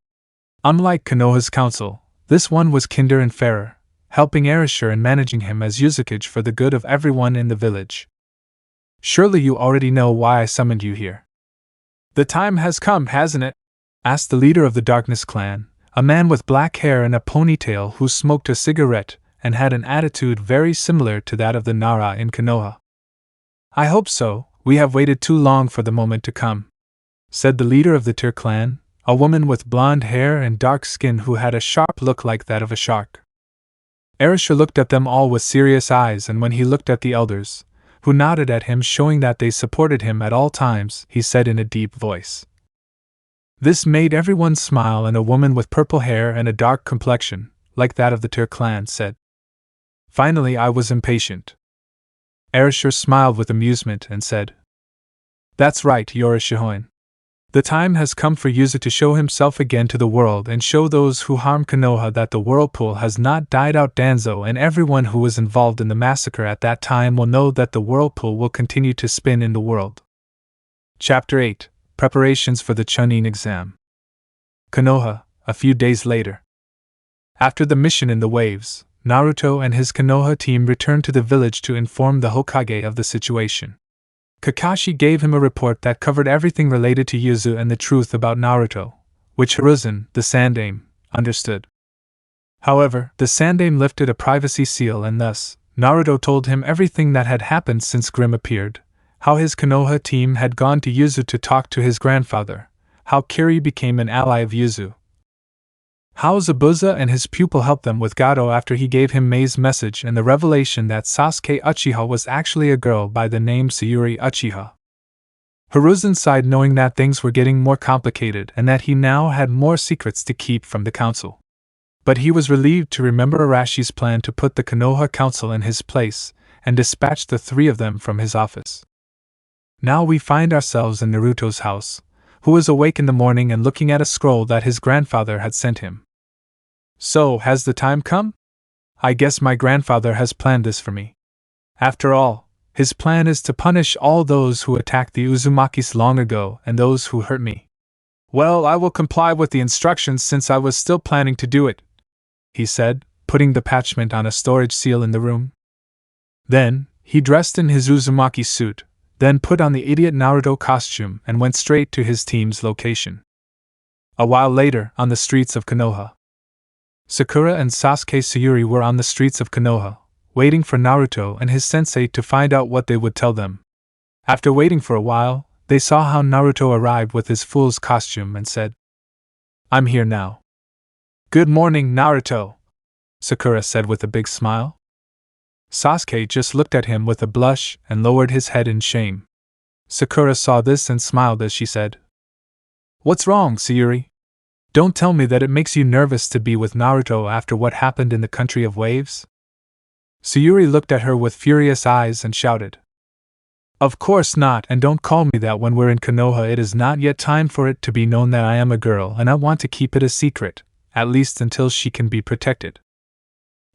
Unlike Konoha's council, this one was kinder and fairer, helping Erasure in managing him as Uzukage for the good of everyone in the village. Surely you already know why I summoned you here. The time has come, hasn't it? Asked the leader of the Darkness clan, a man with black hair and a ponytail who smoked a cigarette and had an attitude very similar to that of the Nara in Konoha. I hope so, we have waited too long for the moment to come, said the leader of the Tyr clan, a woman with blonde hair and dark skin who had a sharp look like that of a shark. Erasure looked at them all with serious eyes, and when he looked at the elders, who nodded at him showing that they supported him at all times, he said in a deep voice. This made everyone smile, and a woman with purple hair and a dark complexion, like that of the Tyr clan, said, Finally I was impatient. Erasure smiled with amusement and said, That's right, Yorishihoin. The time has come for Yuzu to show himself again to the world and show those who harm Konoha that the whirlpool has not died out. Danzo and everyone who was involved in the massacre at that time will know that the whirlpool will continue to spin in the world. Chapter 8. Preparations for the Chunin exam. Konoha, a few days later. After the mission in the waves, Naruto and his Konoha team returned to the village to inform the Hokage of the situation. Kakashi gave him a report that covered everything related to Yuzu and the truth about Naruto, which Hiruzen, the Sandaime, understood. However, the Sandaime lifted a privacy seal, and thus, Naruto told him everything that had happened since Grim appeared, how his Konoha team had gone to Yuzu to talk to his grandfather, how Kiri became an ally of Yuzu, how Zabuza and his pupil helped them with Gato after he gave him Mei's message, and the revelation that Sasuke Uchiha was actually a girl by the name Sayuri Uchiha. Hiruzen sighed, knowing that things were getting more complicated and that he now had more secrets to keep from the council. But he was relieved to remember Arashi's plan to put the Konoha council in his place and dispatch the 3 of them from his office. Now we find ourselves in Naruto's house, who was awake in the morning and looking at a scroll that his grandfather had sent him. So, has the time come? I guess my grandfather has planned this for me. After all, his plan is to punish all those who attacked the Uzumakis long ago and those who hurt me. Well, I will comply with the instructions since I was still planning to do it, he said, putting the parchment on a storage seal in the room. Then, he dressed in his Uzumaki suit, then put on the idiot Naruto costume and went straight to his team's location. A while later, on the streets of Konoha, Sakura and Sasuke Sayuri were on the streets of Konoha, waiting for Naruto and his sensei to find out what they would tell them. After waiting for a while, they saw how Naruto arrived with his fool's costume and said, I'm here now. Good morning, Naruto, Sakura said with a big smile. Sasuke just looked at him with a blush and lowered his head in shame. Sakura saw this and smiled as she said, What's wrong, Sayuri? Don't tell me that it makes you nervous to be with Naruto after what happened in the country of waves? Sayuri looked at her with furious eyes and shouted, Of course not, and don't call me that when we're in Konoha. It is not yet time for it to be known that I am a girl, and I want to keep it a secret, at least until she can be protected.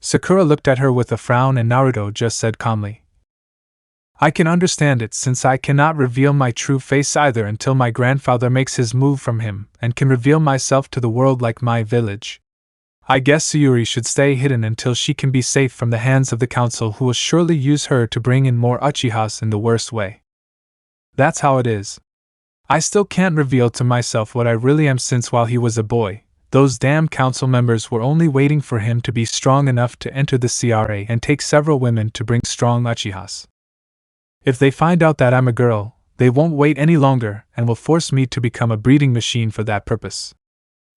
Sakura looked at her with a frown, and Naruto just said calmly, I can understand it, since I cannot reveal my true face either until my grandfather makes his move from him and can reveal myself to the world like my village. I guess Sayuri should stay hidden until she can be safe from the hands of the council, who will surely use her to bring in more Uchihas in the worst way. That's how it is. I still can't reveal to myself what I really am, since while he was a boy, those damn council members were only waiting for him to be strong enough to enter the CRA and take several women to bring strong Uchihas. If they find out that I'm a girl, they won't wait any longer and will force me to become a breeding machine for that purpose.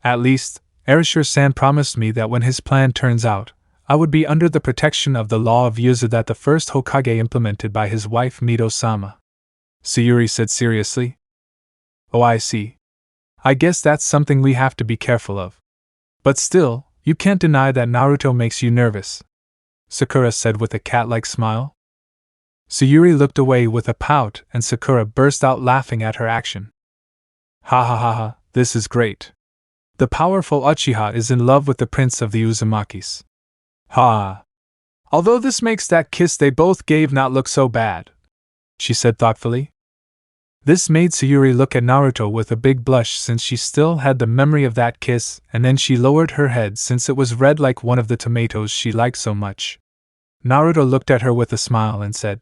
At least, Erashur-san promised me that when his plan turns out, I would be under the protection of the law of Yuzu that the first Hokage implemented by his wife Mito-sama. Sayuri said seriously. Oh, I see. I guess that's something we have to be careful of. But still, you can't deny that Naruto makes you nervous, Sakura said with a cat-like smile. Sayuri looked away with a pout, and Sakura burst out laughing at her action. Ha ha ha ha, this is great. The powerful Uchiha is in love with the prince of the Uzumakis. Ha! Although this makes that kiss they both gave not look so bad, she said thoughtfully. This made Sayuri look at Naruto with a big blush, since she still had the memory of that kiss, and then she lowered her head since it was red like one of the tomatoes she liked so much. Naruto looked at her with a smile and said,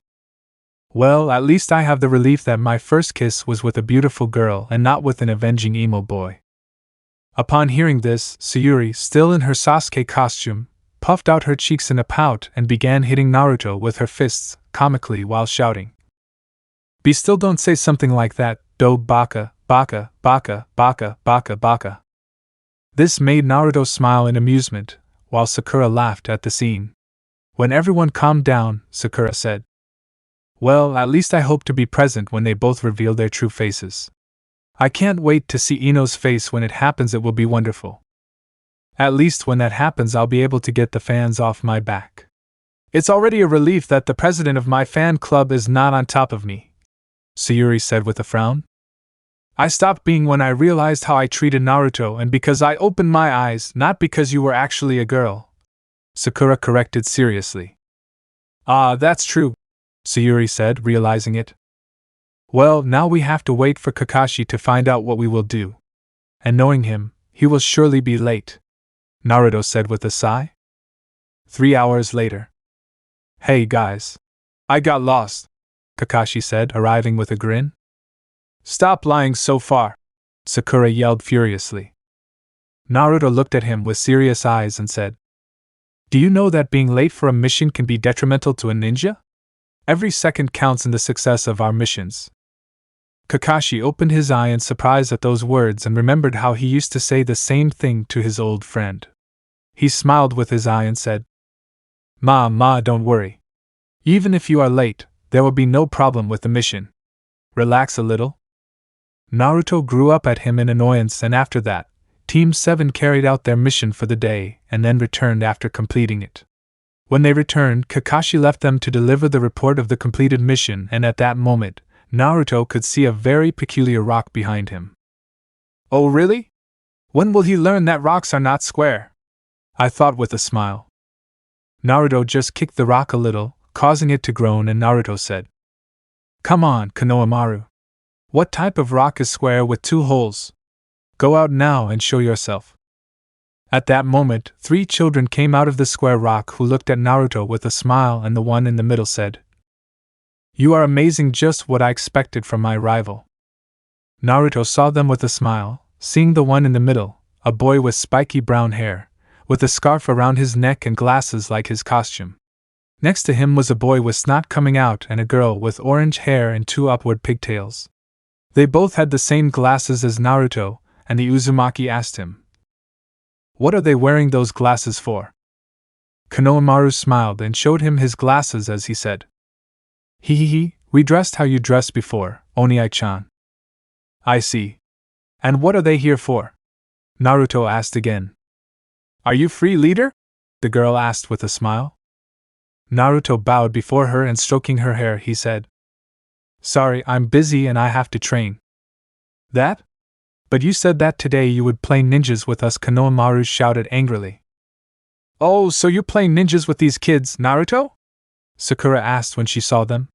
Well, at least I have the relief that my first kiss was with a beautiful girl and not with an avenging emo boy. Upon hearing this, Sayuri, still in her Sasuke costume, puffed out her cheeks in a pout and began hitting Naruto with her fists, comically, while shouting, Be still, don't say something like that, do baka, baka, baka, baka, baka, baka. This made Naruto smile in amusement, while Sakura laughed at the scene. When everyone calmed down, Sakura said, Well, at least I hope to be present when they both reveal their true faces. I can't wait to see Ino's face when it happens. It will be wonderful. At least when that happens I'll be able to get the fans off my back. It's already a relief that the president of my fan club is not on top of me, Sayuri said with a frown. I stopped being when I realized how I treated Naruto, and because I opened my eyes, not because you were actually a girl, Sakura corrected seriously. Ah, that's true, Sayuri said, realizing it. Well, now we have to wait for Kakashi to find out what we will do. And knowing him, he will surely be late, Naruto said with a sigh. 3 hours later. Hey guys. I got lost, Kakashi said, arriving with a grin. Stop lying so far, Sakura yelled furiously. Naruto looked at him with serious eyes and said, Do you know that being late for a mission can be detrimental to a ninja? Every second counts in the success of our missions. Kakashi opened his eye in surprise at those words and remembered how he used to say the same thing to his old friend. He smiled with his eye and said, Ma, don't worry. Even if you are late, there will be no problem with the mission. Relax a little. Naruto grew up at him in annoyance, and after that, Team 7 carried out their mission for the day and then returned after completing it. When they returned, Kakashi left them to deliver the report of the completed mission, and at that moment, Naruto could see a very peculiar rock behind him. Oh really? When will he learn that rocks are not square? I thought with a smile. Naruto just kicked the rock a little, causing it to groan, and Naruto said, Come on, Konohamaru. What type of rock is square with 2 holes? Go out now and show yourself. At that moment, 3 children came out of the square rock who looked at Naruto with a smile, and the one in the middle said, You are amazing, just what I expected from my rival. Naruto saw them with a smile, seeing the one in the middle, a boy with spiky brown hair, with a scarf around his neck and glasses like his costume. Next to him was a boy with snot coming out and a girl with orange hair and 2 upward pigtails. They both had the same glasses as Naruto, and the Uzumaki asked him, What are they wearing those glasses for? Konohamaru smiled and showed him his glasses as he said, Hee, we dressed how you dressed before, Oniai-chan. I see. And what are they here for? Naruto asked again. Are you free, leader? The girl asked with a smile. Naruto bowed before her and stroking her hair, he said, Sorry, I'm busy and I have to train. That? But you said that today you would play ninjas with us, Konohamaru shouted angrily. Oh, so you're playing ninjas with these kids, Naruto? Sakura asked when she saw them.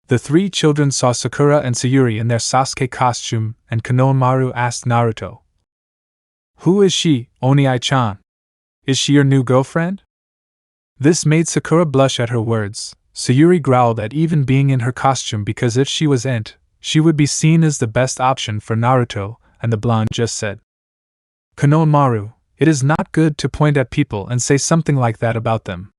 The three children saw Sakura and Sayuri in their Sasuke costume, and Konohamaru asked Naruto. Who is she, Oni-chan? Is she your new girlfriend? This made Sakura blush at her words. Sayuri growled at even being in her costume because if she was ent, she would be seen as the best option for Naruto, and the blonde just said. Konohamaru, it is not good to point at people and say something like that about them.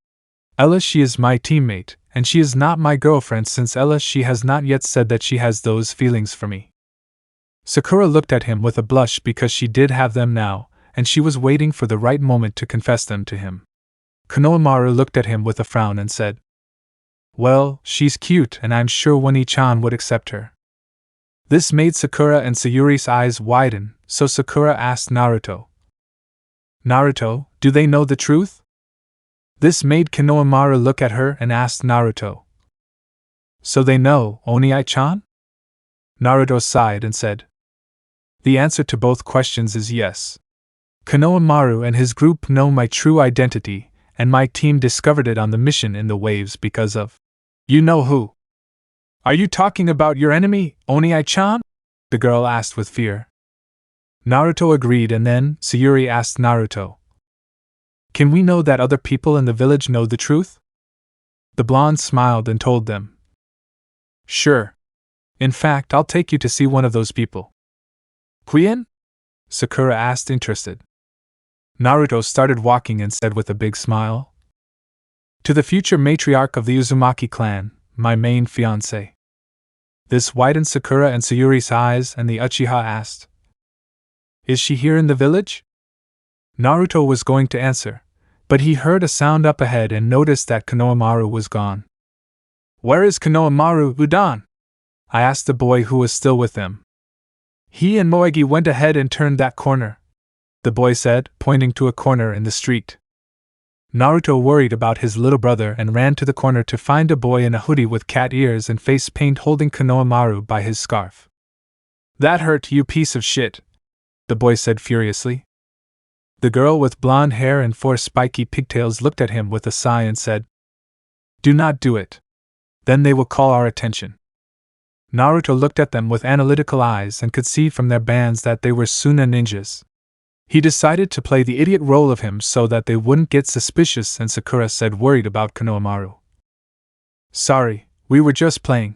Ella, she is my teammate, and she is not my girlfriend since Ella she has not yet said that she has those feelings for me. Sakura looked at him with a blush because she did have them now, and she was waiting for the right moment to confess them to him. Konohamaru looked at him with a frown and said, Well, she's cute and I'm sure Oni-chan would accept her. This made Sakura and Sayuri's eyes widen, so Sakura asked Naruto. Naruto, do they know the truth? This made Konohamaru look at her and asked Naruto. So they know, Oni-chan? Naruto sighed and said. The answer to both questions is yes. Konohamaru and his group know my true identity, and my team discovered it on the mission in the waves because of. You know who? Are you talking about your enemy, Oni-chan? The girl asked with fear. Naruto agreed and then Sayuri asked Naruto. Can we know that other people in the village know the truth? The blonde smiled and told them. Sure. In fact, I'll take you to see one of those people. Quien? Sakura asked interested. Naruto started walking and said with a big smile. To the future matriarch of the Uzumaki clan, my main fiancé. This widened Sakura and Sayuri's eyes and the Uchiha asked. Is she here in the village? Naruto was going to answer, but he heard a sound up ahead and noticed that Konohamaru was gone. Where is Konohamaru Udan? I asked the boy who was still with them. He and Moegi went ahead and turned that corner, the boy said, pointing to a corner in the street. Naruto worried about his little brother and ran to the corner to find a boy in a hoodie with cat ears and face paint holding Konohamaru by his scarf. That hurt, you piece of shit, the boy said furiously. The girl with blonde hair and 4 spiky pigtails looked at him with a sigh and said, Do not do it. Then they will call our attention. Naruto looked at them with analytical eyes and could see from their bands that they were Suna ninjas. He decided to play the idiot role of him so that they wouldn't get suspicious, and Sakura said worried about Konohamaru. Sorry, we were just playing.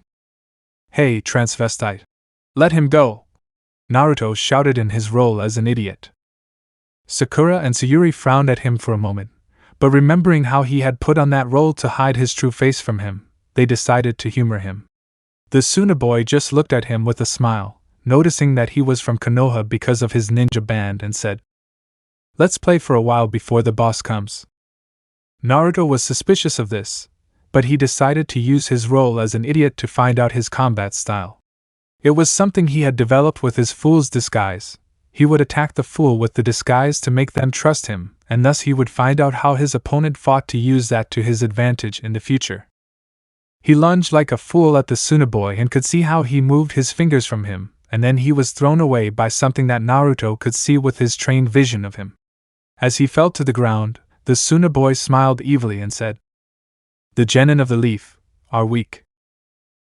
Hey, transvestite. Let him go! Naruto shouted in his role as an idiot. Sakura and Sayuri frowned at him for a moment, but remembering how he had put on that role to hide his true face from him, they decided to humor him. The Suna boy just looked at him with a smile, noticing that he was from Konoha because of his ninja band, and said, Let's play for a while before the boss comes. Naruto was suspicious of this, but he decided to use his role as an idiot to find out his combat style. It was something he had developed with his fool's disguise. He would attack the fool with the disguise to make them trust him, and thus he would find out how his opponent fought to use that to his advantage in the future. He lunged like a fool at the Suna boy and could see how he moved his fingers from him, and then he was thrown away by something that Naruto could see with his trained vision of him. As he fell to the ground, the Suna boy smiled evilly and said, The genin of the leaf are weak.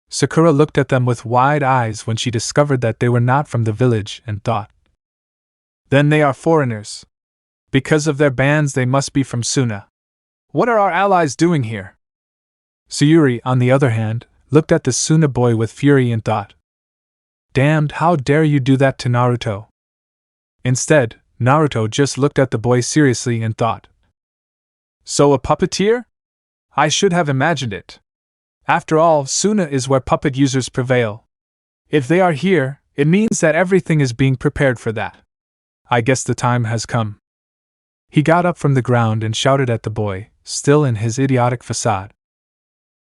Sakura looked at them with wide eyes when she discovered that they were not from the village and thought, Then they are foreigners. Because of their bands they must be from Suna. What are our allies doing here? Sayuri, on the other hand, looked at the Suna boy with fury and thought, Damned, how dare you do that to Naruto? Instead, Naruto just looked at the boy seriously and thought, So a puppeteer? I should have imagined it. After all, Suna is where puppet users prevail. If they are here, it means that everything is being prepared for that. I guess the time has come. He got up from the ground and shouted at the boy, still in his idiotic facade.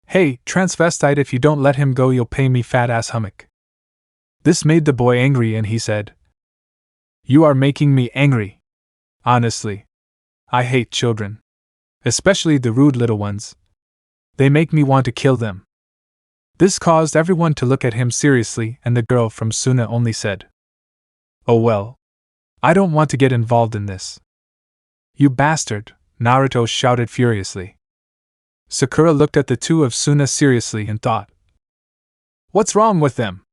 Hey, transvestite, if you don't let him go you'll pay me fat-ass hummock. This made the boy angry and he said, You are making me angry. Honestly. I hate children. Especially the rude little ones. They make me want to kill them. This caused everyone to look at him seriously, and the girl from Suna only said, "Oh well. I don't want to get involved in this." "You bastard," Naruto shouted furiously. Sakura looked at the two of Suna seriously and thought, "What's wrong with them?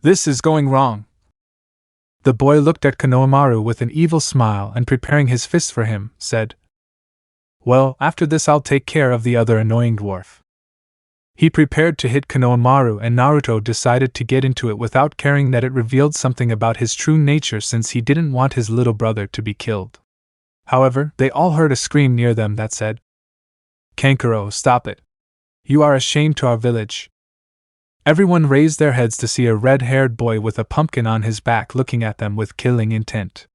This is going wrong." The boy looked at Konohamaru with an evil smile and, preparing his fist for him, said, "Well, after this I'll take care of the other annoying dwarf." He prepared to hit Konohamaru, and Naruto decided to get into it without caring that it revealed something about his true nature, since he didn't want his little brother to be killed. However, they all heard a scream near them that said, "Kankuro, stop it. You are a shame to our village." Everyone raised their heads to see a red-haired boy with a pumpkin on his back looking at them with killing intent.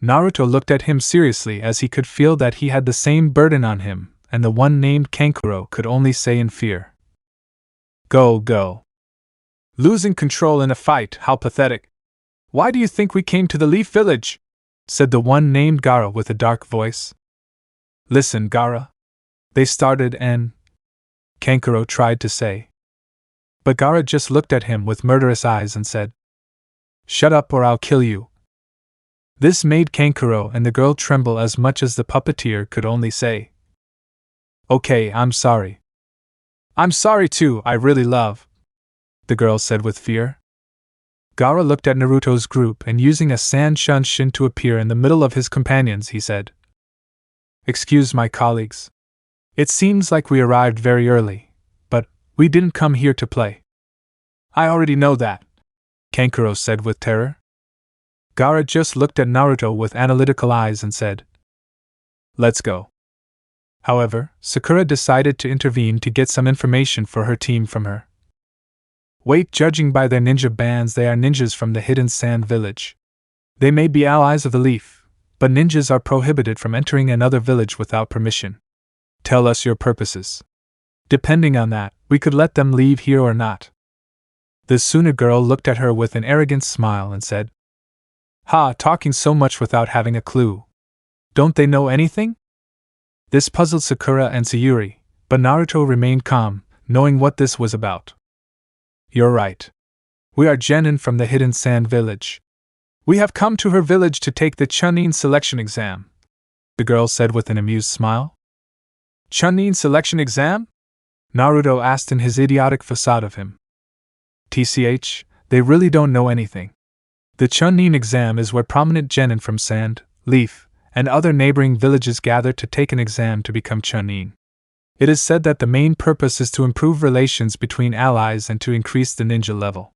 Naruto looked at him seriously, as he could feel that he had the same burden on him, and the one named Kankuro could only say in fear, Go. Losing control in a fight, how pathetic. Why do you think we came to the Leaf Village?" said the one named Gaara with a dark voice. "Listen, Gaara." They started and Kankuro tried to say. But Gaara just looked at him with murderous eyes and said, "Shut up or I'll kill you." This made Kankuro and the girl tremble as much as the puppeteer could only say, "Okay, I'm sorry." "I'm sorry too, I really love," the girl said with fear. Gaara looked at Naruto's group and, using a sand shunshin to appear in the middle of his companions, he said, "Excuse my colleagues. It seems like we arrived very early, but we didn't come here to play." "I already know that," Kankuro said with terror. Gaara just looked at Naruto with analytical eyes and said, "Let's go." However, Sakura decided to intervene to get some information for her team from her. "Wait, judging by their ninja bands, they are ninjas from the hidden sand village. They may be allies of the Leaf, but ninjas are prohibited from entering another village without permission. Tell us your purposes. Depending on that, we could let them leave here or not." The Suna girl looked at her with an arrogant smile and said, "Ha, talking so much without having a clue. Don't they know anything?" This puzzled Sakura and Sayuri, but Naruto remained calm, knowing what this was about. "You're right. We are genin from the hidden sand village. We have come to her village to take the Chunin selection exam," the girl said with an amused smile. "Chunin selection exam?" Naruto asked in his idiotic facade of him. "TCH, they really don't know anything. The Chunin exam is where prominent genin from Sand, Leaf, and other neighboring villages gather to take an exam to become Chunin. It is said that the main purpose is to improve relations between allies and to increase the ninja level.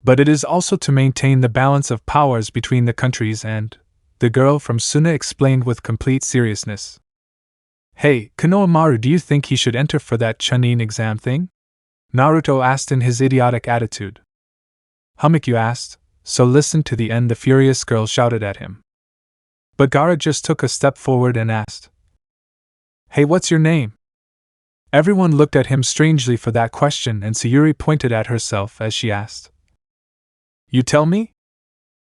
But it is also to maintain the balance of powers between the countries and," the girl from Suna explained with complete seriousness. "Hey, Konohamaru, do you think he should enter for that Chunin exam thing?" Naruto asked in his idiotic attitude. "Hummock, you asked, so listen to the end," the furious girl shouted at him. But Gaara just took a step forward and asked, "Hey, what's your name?" Everyone looked at him strangely for that question, and Sayuri pointed at herself as she asked, "You tell me?"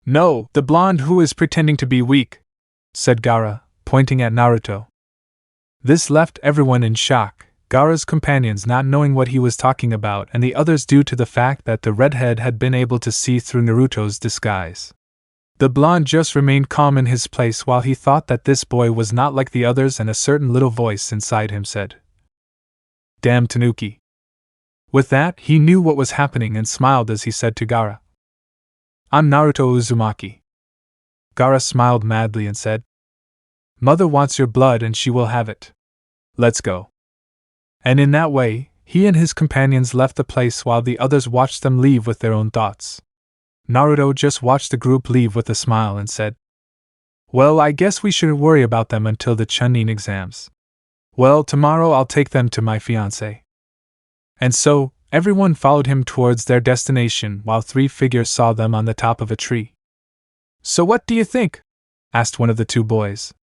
"No, the blonde who is pretending to be weak," said Gaara, pointing at Naruto. This left everyone in shock, Gaara's companions not knowing what he was talking about, and the others due to the fact that the redhead had been able to see through Naruto's disguise. The blonde just remained calm in his place while he thought that this boy was not like the others, and a certain little voice inside him said, "Damn Tanuki." With that, he knew what was happening and smiled as he said to Gaara, "I'm Naruto Uzumaki." Gaara smiled madly and said, "Mother wants your blood and she will have it. Let's go." And in that way, he and his companions left the place while the others watched them leave with their own thoughts. Naruto just watched the group leave with a smile and said, "Well, I guess we shouldn't worry about them until the Chunin exams. Well, tomorrow I'll take them to my fiancée." And so, everyone followed him towards their destination while three figures saw them on the top of a tree. "So what do you think?" asked one of the two boys.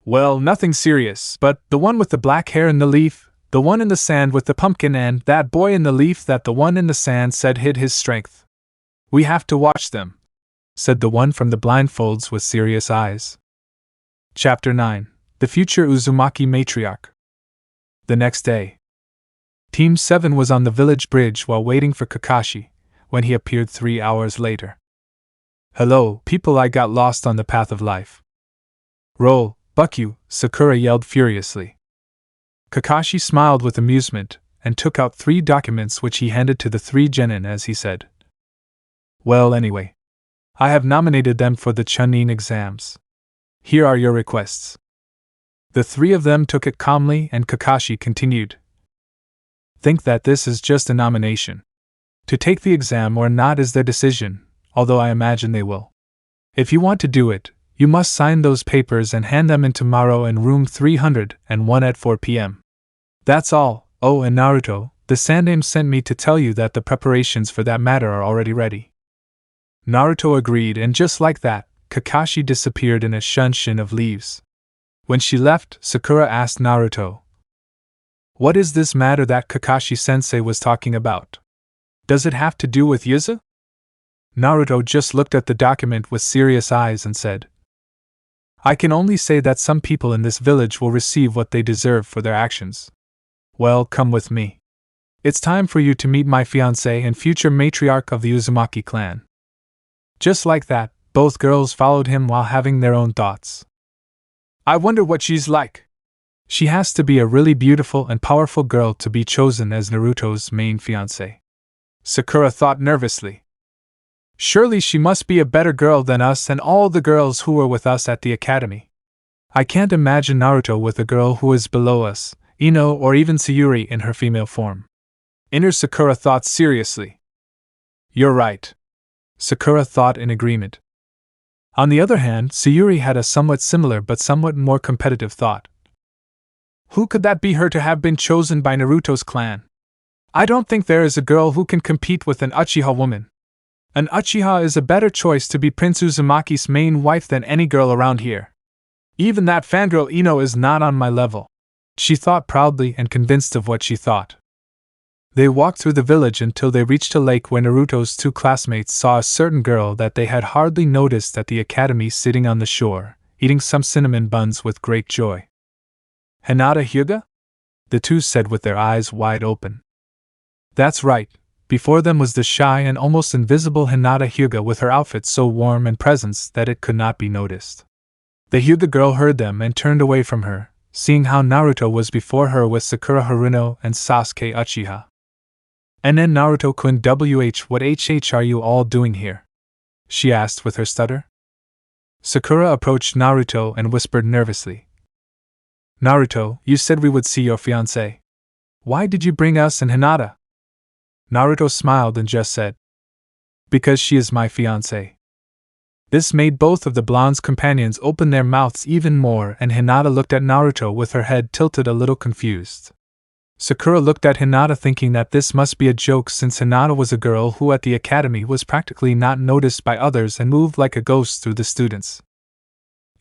"Well, nothing serious, but the one with the black hair in the leaf, the one in the sand with the pumpkin, and that boy in the leaf that the one in the sand said hid his strength. We have to watch them," said the one from the blindfolds with serious eyes. Chapter 9: The Future Uzumaki Matriarch. The next day. Team 7 was on the village bridge while waiting for Kakashi, when he appeared 3 hours later. "Hello, people, I got lost on the path of life." "Roll, buck you," Sakura yelled furiously. Kakashi smiled with amusement, and took out 3 documents which he handed to the 3 genin as he said, "Well, anyway, I have nominated them for the Chunin exams. Here are your requests." The 3 of them took it calmly, and Kakashi continued, "Think that this is just a nomination. To take the exam or not is their decision, although I imagine they will. If you want to do it, you must sign those papers and hand them in tomorrow in room 301 at 4 p.m. That's all. Oh, and Naruto, the Sandaime sent me to tell you that the preparations for that matter are already ready." Naruto agreed, and just like that, Kakashi disappeared in a shunshin of leaves. When she left, Sakura asked Naruto, "What is this matter that Kakashi-sensei was talking about? Does it have to do with Yuzu?" Naruto just looked at the document with serious eyes and said, "I can only say that some people in this village will receive what they deserve for their actions. Well, come with me. It's time for you to meet my fiancée and future matriarch of the Uzumaki clan." Just like that, both girls followed him while having their own thoughts. "I wonder what she's like. She has to be a really beautiful and powerful girl to be chosen as Naruto's main fiancée," Sakura thought nervously. "Surely she must be a better girl than us and all the girls who were with us at the academy. I can't imagine Naruto with a girl who is below us, Ino or even Sayuri in her female form." Inner Sakura thought seriously. "You're right," Sakura thought in agreement. On the other hand, Sayuri had a somewhat similar but somewhat more competitive thought. "Who could that be her to have been chosen by Naruto's clan? I don't think there is a girl who can compete with an Uchiha woman. An Uchiha is a better choice to be Prince Uzumaki's main wife than any girl around here. Even that fangirl Ino is not on my level," she thought proudly and convinced of what she thought. They walked through the village until they reached a lake where Naruto's 2 classmates saw a certain girl that they had hardly noticed at the academy sitting on the shore, eating some cinnamon buns with great joy. "Hinata Hyuga?" the 2 said with their eyes wide open. That's right, before them was the shy and almost invisible Hinata Hyuga with her outfit so warm and presence that it could not be noticed. The Hyuga girl heard them and turned away from her, seeing how Naruto was before her with Sakura Haruno and Sasuke Uchiha. "And then Naruto-kun, what are you all doing here?" she asked with her stutter. Sakura approached Naruto and whispered nervously, "Naruto, you said we would see your fiancée. Why did you bring us and Hinata?" Naruto smiled and just said, "Because she is my fiancée." This made both of the blonde's companions open their mouths even more, and Hinata looked at Naruto with her head tilted a little confused. Sakura looked at Hinata thinking that this must be a joke, since Hinata was a girl who at the academy was practically not noticed by others and moved like a ghost through the students.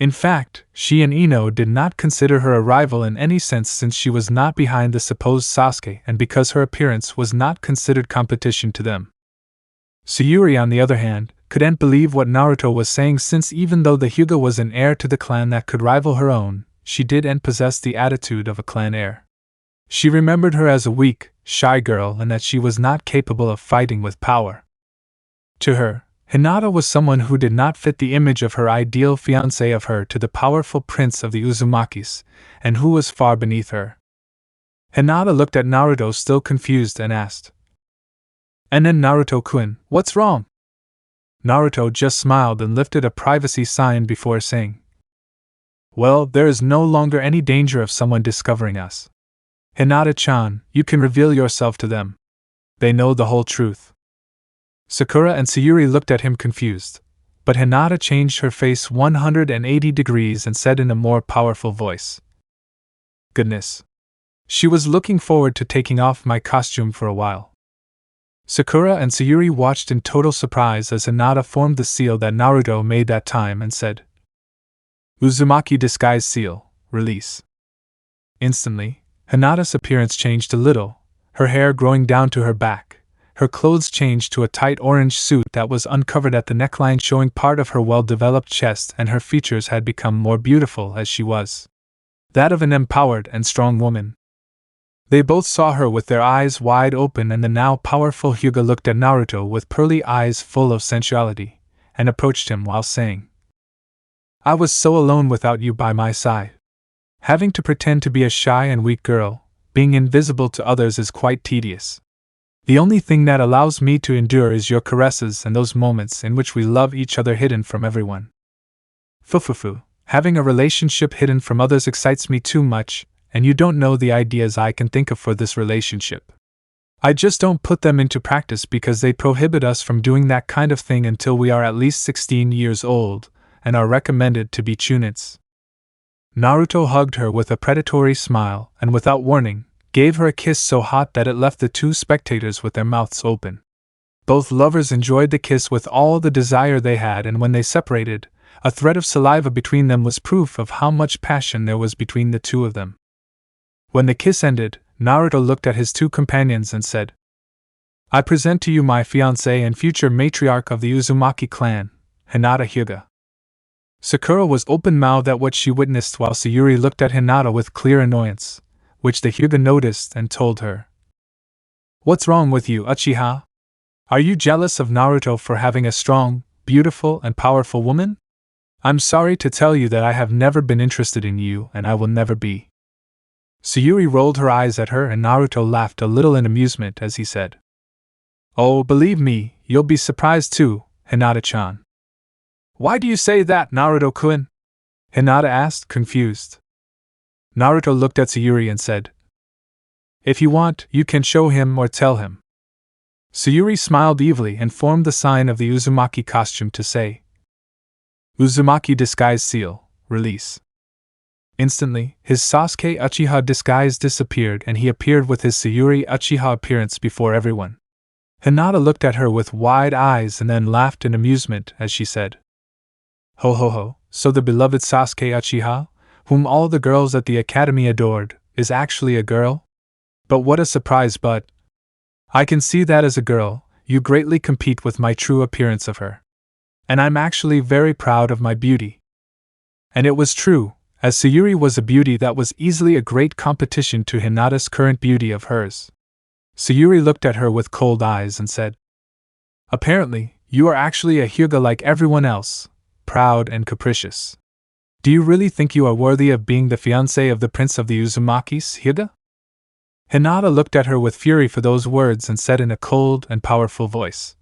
In fact, she and Ino did not consider her a rival in any sense, since she was not behind the supposed Sasuke and because her appearance was not considered competition to them. Sayuri, on the other hand, couldn't believe what Naruto was saying, since even though the Hyuga was an heir to the clan that could rival her own, she didn't possess the attitude of a clan heir. She remembered her as a weak, shy girl and that she was not capable of fighting with power. To her, Hinata was someone who did not fit the image of her ideal fiancé of her to the powerful prince of the Uzumakis, and who was far beneath her. Hinata looked at Naruto still confused and asked, "And then Naruto-kun, what's wrong?" Naruto just smiled and lifted a privacy sign before saying, "Well, there is no longer any danger of someone discovering us. Hinata-chan, you can reveal yourself to them. They know the whole truth." Sakura and Sayuri looked at him confused, but Hinata changed her face 180 degrees and said in a more powerful voice, "Goodness. She was looking forward to taking off my costume for a while." Sakura and Sayuri watched in total surprise as Hinata formed the seal that Naruto made that time and said, "Uzumaki disguise seal, release." Instantly, Hinata's appearance changed a little, her hair growing down to her back. Her clothes changed to a tight orange suit that was uncovered at the neckline, showing part of her well-developed chest, and her features had become more beautiful as she was that of an empowered and strong woman. They both saw her with their eyes wide open, and the now powerful Hyuga looked at Naruto with pearly eyes full of sensuality, and approached him while saying, "I was so alone without you by my side. Having to pretend to be a shy and weak girl, being invisible to others is quite tedious. The only thing that allows me to endure is your caresses and those moments in which we love each other hidden from everyone. Fufufu, having a relationship hidden from others excites me too much, and you don't know the ideas I can think of for this relationship. I just don't put them into practice because they prohibit us from doing that kind of thing until we are at least 16 years old, and are recommended to be chunits." Naruto hugged her with a predatory smile, and without warning, gave her a kiss so hot that it left the two spectators with their mouths open. Both lovers enjoyed the kiss with all the desire they had, and when they separated, a thread of saliva between them was proof of how much passion there was between the two of them. When the kiss ended, Naruto looked at his two companions and said, "I present to you my fiancé and future matriarch of the Uzumaki clan, Hinata Hyuga." Sakura was open-mouthed at what she witnessed, while Sayuri looked at Hinata with clear annoyance, which the Hyuga noticed and told her, "What's wrong with you, Uchiha? Are you jealous of Naruto for having a strong, beautiful, and powerful woman? I'm sorry to tell you that I have never been interested in you, and I will never be." Sayuri rolled her eyes at her, and Naruto laughed a little in amusement as he said, "Oh, believe me, you'll be surprised too, Hinata-chan." "Why do you say that, Naruto-kun?" Hinata asked, confused. Naruto looked at Sayuri and said, "If you want, you can show him or tell him." Sayuri smiled evilly and formed the sign of the Uzumaki costume to say, "Uzumaki disguise seal, release." Instantly, his Sasuke Uchiha disguise disappeared and he appeared with his Sayuri Uchiha appearance before everyone. Hinata looked at her with wide eyes and then laughed in amusement as she said, "Ho ho ho, so the beloved Sasuke Uchiha, whom all the girls at the academy adored, is actually a girl? But what a surprise, but I can see that as a girl, you greatly compete with my true appearance of her. And I'm actually very proud of my beauty." And it was true, as Sayuri was a beauty that was easily a great competition to Hinata's current beauty of hers. Sayuri looked at her with cold eyes and said, "Apparently, you are actually a Hyuga like everyone else, proud and capricious. Do you really think you are worthy of being the fiancé of the prince of the Uzumakis, Hyuga?" Hinata looked at her with fury for those words and said in a cold and powerful voice,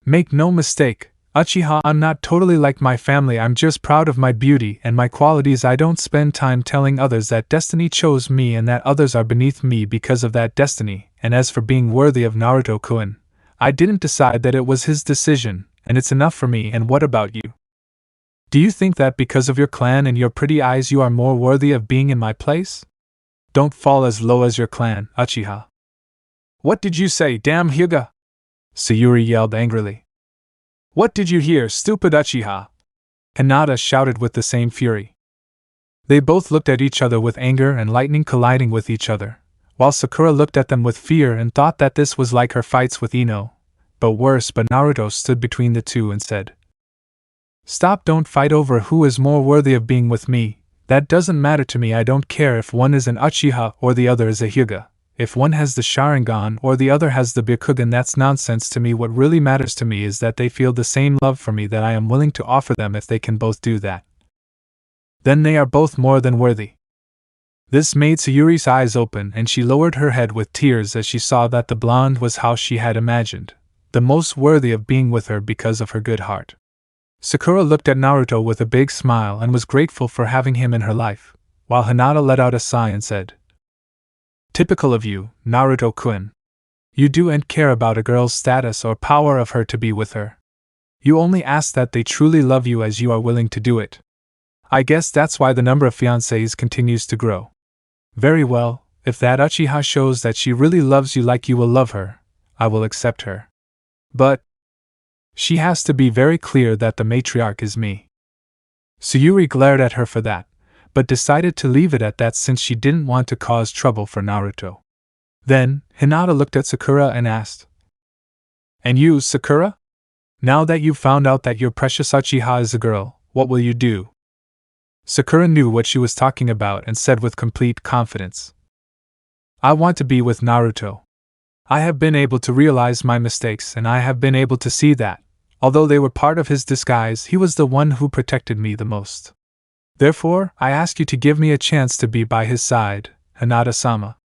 "Make no mistake, Uchiha, I'm not totally like my family. I'm just proud of my beauty and my qualities. I don't spend time telling others that destiny chose me and that others are beneath me because of that destiny, and as for being worthy of Naruto-kun, I didn't decide that, it was his decision, and it's enough for me. And what about you? Do you think that because of your clan and your pretty eyes you are more worthy of being in my place? Don't fall as low as your clan, Uchiha." "What did you say, damn Hyuga?" Sayuri yelled angrily. "What did you hear, stupid Uchiha?" Hinata shouted with the same fury. They both looked at each other with anger and lightning colliding with each other, while Sakura looked at them with fear and thought that this was like her fights with Ino, but worse. But Naruto stood between the two and said, "Stop, don't fight over who is more worthy of being with me. That doesn't matter to me. I don't care if one is an Uchiha or the other is a Hyuga. If one has the Sharingan or the other has the Byakugan, that's nonsense to me. What really matters to me is that they feel the same love for me that I am willing to offer them. If they can both do that, then they are both more than worthy." This made Sayuri's eyes open and she lowered her head with tears as she saw that the blonde was how she had imagined, the most worthy of being with her because of her good heart. Sakura looked at Naruto with a big smile and was grateful for having him in her life, while Hinata let out a sigh and said, "Typical of you, Naruto-kun. You don't care about a girl's status or power of her to be with her. You only ask that they truly love you as you are willing to do it. I guess that's why the number of fiancés continues to grow. Very well, if that Uchiha shows that she really loves you like you will love her, I will accept her. But she has to be very clear that the matriarch is me." Sayuri glared at her for that, but decided to leave it at that since she didn't want to cause trouble for Naruto. Then, Hinata looked at Sakura and asked, "And you, Sakura? Now that you've found out that your precious Uchiha is a girl, what will you do?" Sakura knew what she was talking about and said with complete confidence, I want to be with Naruto. I have been able to realize my mistakes, and I have been able to see that, although they were part of his disguise, he was the one who protected me the most. Therefore, I ask you to give me a chance to be by his side, Hinata-sama."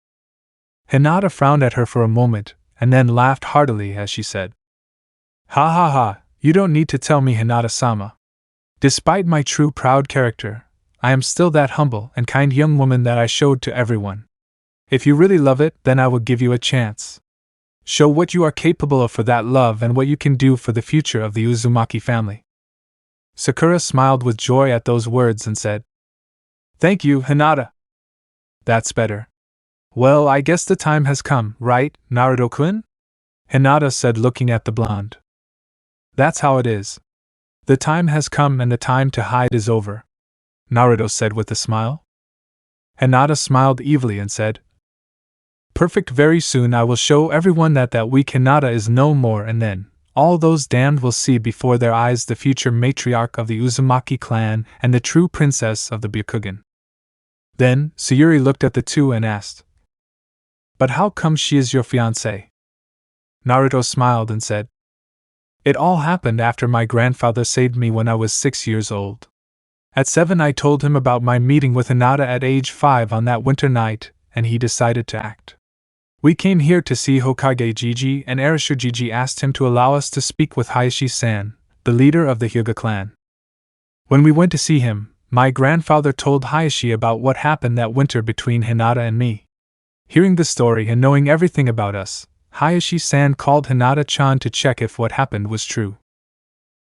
Hinata frowned at her for a moment, and then laughed heartily as she said, "Ha ha ha, you don't need to tell me, Hinata-sama. Despite my true proud character, I am still that humble and kind young woman that I showed to everyone. If you really love it, then I will give you a chance. Show what you are capable of for that love and what you can do for the future of the Uzumaki family." Sakura smiled with joy at those words and said, "Thank you, Hinata. That's better. Well, I guess the time has come, right, Naruto-kun?" Hinata said, looking at the blonde. "That's how it is. The time has come and the time to hide is over," Naruto said with a smile. Hinata smiled evilly and said, "Perfect, very soon I will show everyone that weak Hinata is no more, and then all those damned will see before their eyes the future matriarch of the Uzumaki clan and the true princess of the Byakugan." Then, Sayuri looked at the two and asked, "But how come she is your fiancé?" Naruto smiled and said, "It all happened after my grandfather saved me when I was 6 years old. At 7 I told him about my meeting with Hinata at age 5 on that winter night, and he decided to act. We came here to see Hokage Jiji, and Arishu Jiji asked him to allow us to speak with Hayashi-san, the leader of the Hyuga clan. When we went to see him, my grandfather told Hayashi about what happened that winter between Hinata and me. Hearing the story and knowing everything about us, Hayashi-san called Hinata-chan to check if what happened was true.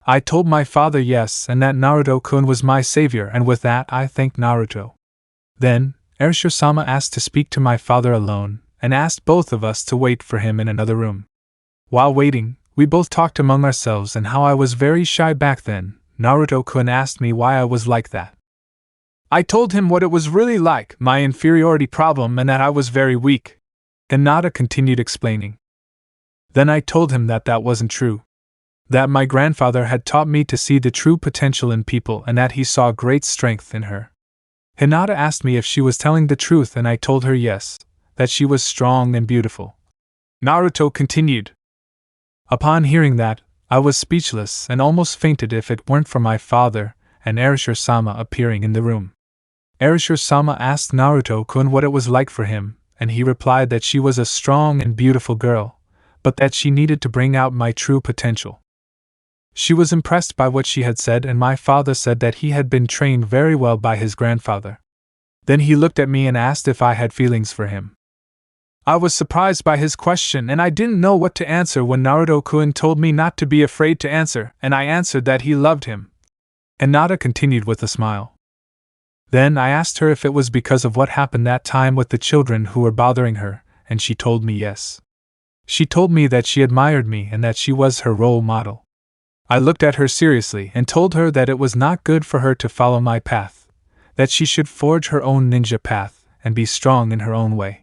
I told my father yes, and that Naruto-kun was my savior, and with that I thanked Naruto. Then, Arishu-sama asked to speak to my father alone, and asked both of us to wait for him in another room. While waiting, we both talked among ourselves and how I was very shy back then. Naruto-kun asked me why I was like that. I told him what it was really like, my inferiority problem, and that I was very weak." Hinata continued explaining. "Then I told him that wasn't true. That my grandfather had taught me to see the true potential in people and that he saw great strength in her. Hinata asked me if she was telling the truth, and I told her yes, that she was strong and beautiful." Naruto continued. "Upon hearing that, I was speechless and almost fainted if it weren't for my father and Arishu-sama appearing in the room. Arishu-sama asked Naruto-kun what it was like for him, and he replied that she was a strong and beautiful girl, but that she needed to bring out my true potential. She was impressed by what she had said, and my father said that he had been trained very well by his grandfather. Then he looked at me and asked if I had feelings for him. I was surprised by his question, and I didn't know what to answer when Naruto-kun told me not to be afraid to answer, and I answered that he loved him." Hinata continued with a smile. "Then I asked her if it was because of what happened that time with the children who were bothering her, and she told me yes. She told me that she admired me and that she was her role model. I looked at her seriously and told her that it was not good for her to follow my path, that she should forge her own ninja path and be strong in her own way.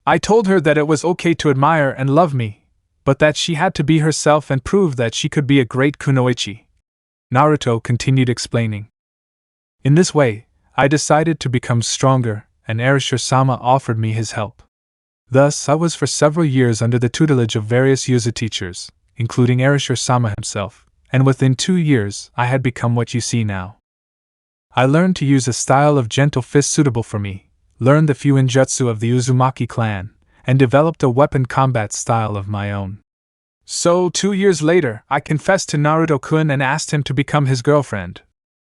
I told her that it was okay to admire and love me, but that she had to be herself and prove that she could be a great kunoichi." Naruto continued explaining. "In this way, I decided to become stronger, and Arishu-sama offered me his help. Thus, I was for several years under the tutelage of various Yuzu teachers, including Arishu-sama himself, and within 2 years, I had become what you see now. I learned to use a style of gentle fist suitable for me, learned the Fuinjutsu of the Uzumaki clan, and developed a weapon combat style of my own. So, 2 years later, I confessed to Naruto-kun and asked him to become his girlfriend."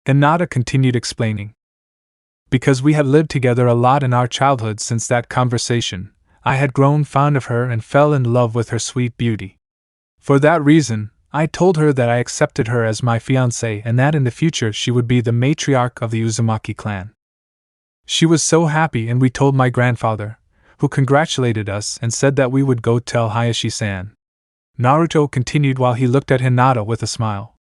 Hinata continued explaining. "Because we had lived together a lot in our childhood since that conversation, I had grown fond of her and fell in love with her sweet beauty. For that reason, I told her that I accepted her as my fiancée and that in the future she would be the matriarch of the Uzumaki clan. She was so happy, and we told my grandfather, who congratulated us and said that we would go tell Hayashi-san." Naruto continued while he looked at Hinata with a smile.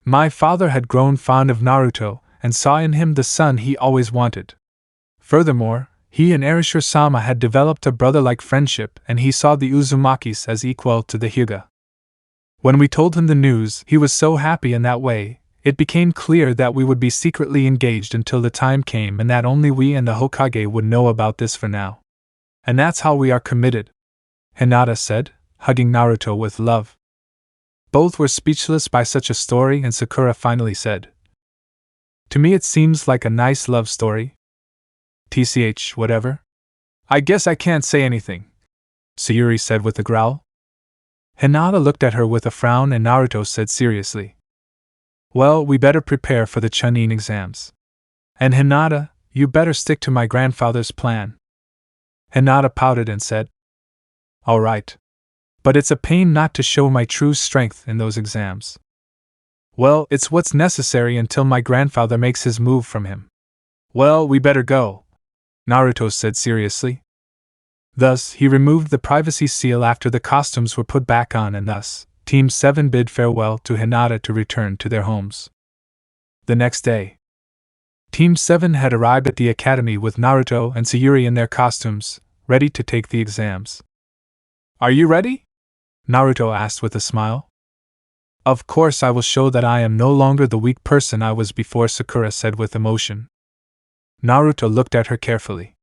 "My father had grown fond of Naruto and saw in him the son he always wanted. Furthermore, he and Arishu-sama had developed a brother-like friendship, and he saw the Uzumakis as equal to the Hyuga. When we told him the news, he was so happy in that way. It became clear that we would be secretly engaged until the time came, and that only we and the Hokage would know about this for now. And that's how we are committed, Hinata said, hugging Naruto with love. Both were speechless by such a story, and Sakura finally said, "To me it seems like a nice love story. TCH, whatever. I guess I can't say anything," Sayuri said with a growl. Hinata looked at her with a frown, and Naruto said seriously, "Well, we better prepare for the Chunin exams. And Hinata, you better stick to my grandfather's plan." Hinata pouted and said, "All right. But it's a pain not to show my true strength in those exams." "Well, it's what's necessary until my grandfather makes his move from him." "Well, we better go," Naruto said seriously. Thus, he removed the privacy seal after the costumes were put back on, and thus, Team 7 bid farewell to Hinata to return to their homes. The next day, Team 7 had arrived at the academy with Naruto and Sayuri in their costumes, ready to take the exams. "Are you ready?" Naruto asked with a smile. "Of course I will show that I am no longer the weak person I was before," Sakura said with emotion. Naruto looked at her carefully.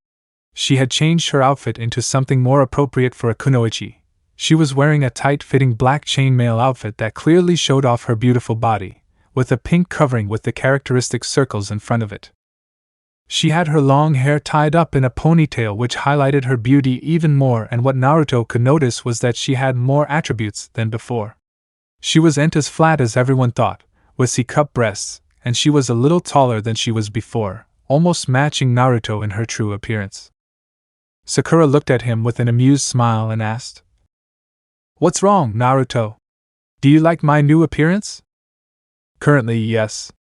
She had changed her outfit into something more appropriate for a kunoichi. She was wearing a tight-fitting black chainmail outfit that clearly showed off her beautiful body, with a pink covering with the characteristic circles in front of it. She had her long hair tied up in a ponytail which highlighted her beauty even more, and what Naruto could notice was that she had more attributes than before. She wasn't as flat as everyone thought, with C-cup breasts, and she was a little taller than she was before, almost matching Naruto in her true appearance. Sakura looked at him with an amused smile and asked, "What's wrong, Naruto? Do you like my new appearance?" "Currently, yes.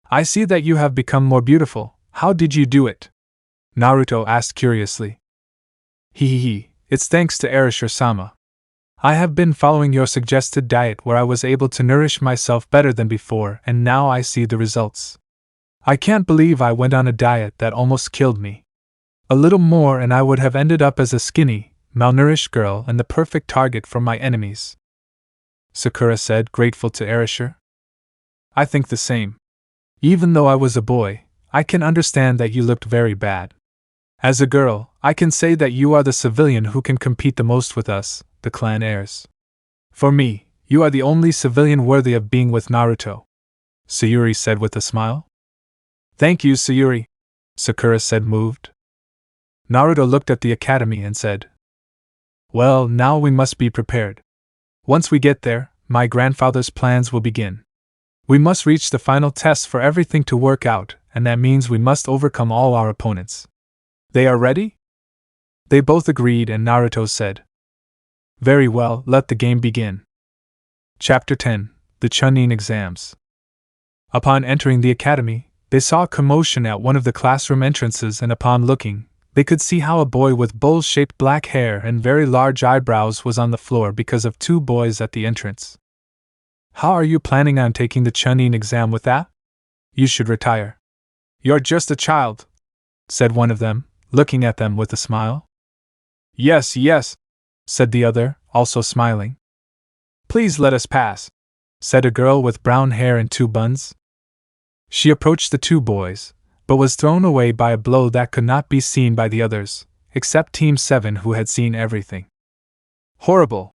I see that you have become more beautiful. How did you do it?" Naruto asked curiously. It's thanks to Erashur-sama. I have been following your suggested diet where I was able to nourish myself better than before, and now I see the results. I can't believe I went on a diet that almost killed me. A little more and I would have ended up as a skinny, malnourished girl and the perfect target for my enemies," Sakura said, grateful to Erashur. "I think the same. Even though I was a boy, I can understand that you looked very bad. As a girl, I can say that you are the civilian who can compete the most with us, the clan heirs. For me, you are the only civilian worthy of being with Naruto," Sayuri said with a smile. "Thank you, Sayuri," Sakura said, moved. Naruto looked at the academy and said, "Well, now we must be prepared. Once we get there, my grandfather's plans will begin. We must reach the final test for everything to work out, and that means we must overcome all our opponents. They are ready?" They both agreed, and Naruto said, "Very well, let the game begin." Chapter 10: The Chunin Exams. Upon entering the academy, they saw a commotion at one of the classroom entrances, and upon looking, they could see how a boy with bowl-shaped black hair and very large eyebrows was on the floor because of two boys at the entrance. "How are you planning on taking the Chunin exam with that? You should retire. You're just a child," said one of them, looking at them with a smile. Yes, said the other, also smiling. "Please let us pass," said a girl with brown hair and two buns. She approached the two boys, but was thrown away by a blow that could not be seen by the others, except Team 7 who had seen everything. "Horrible,"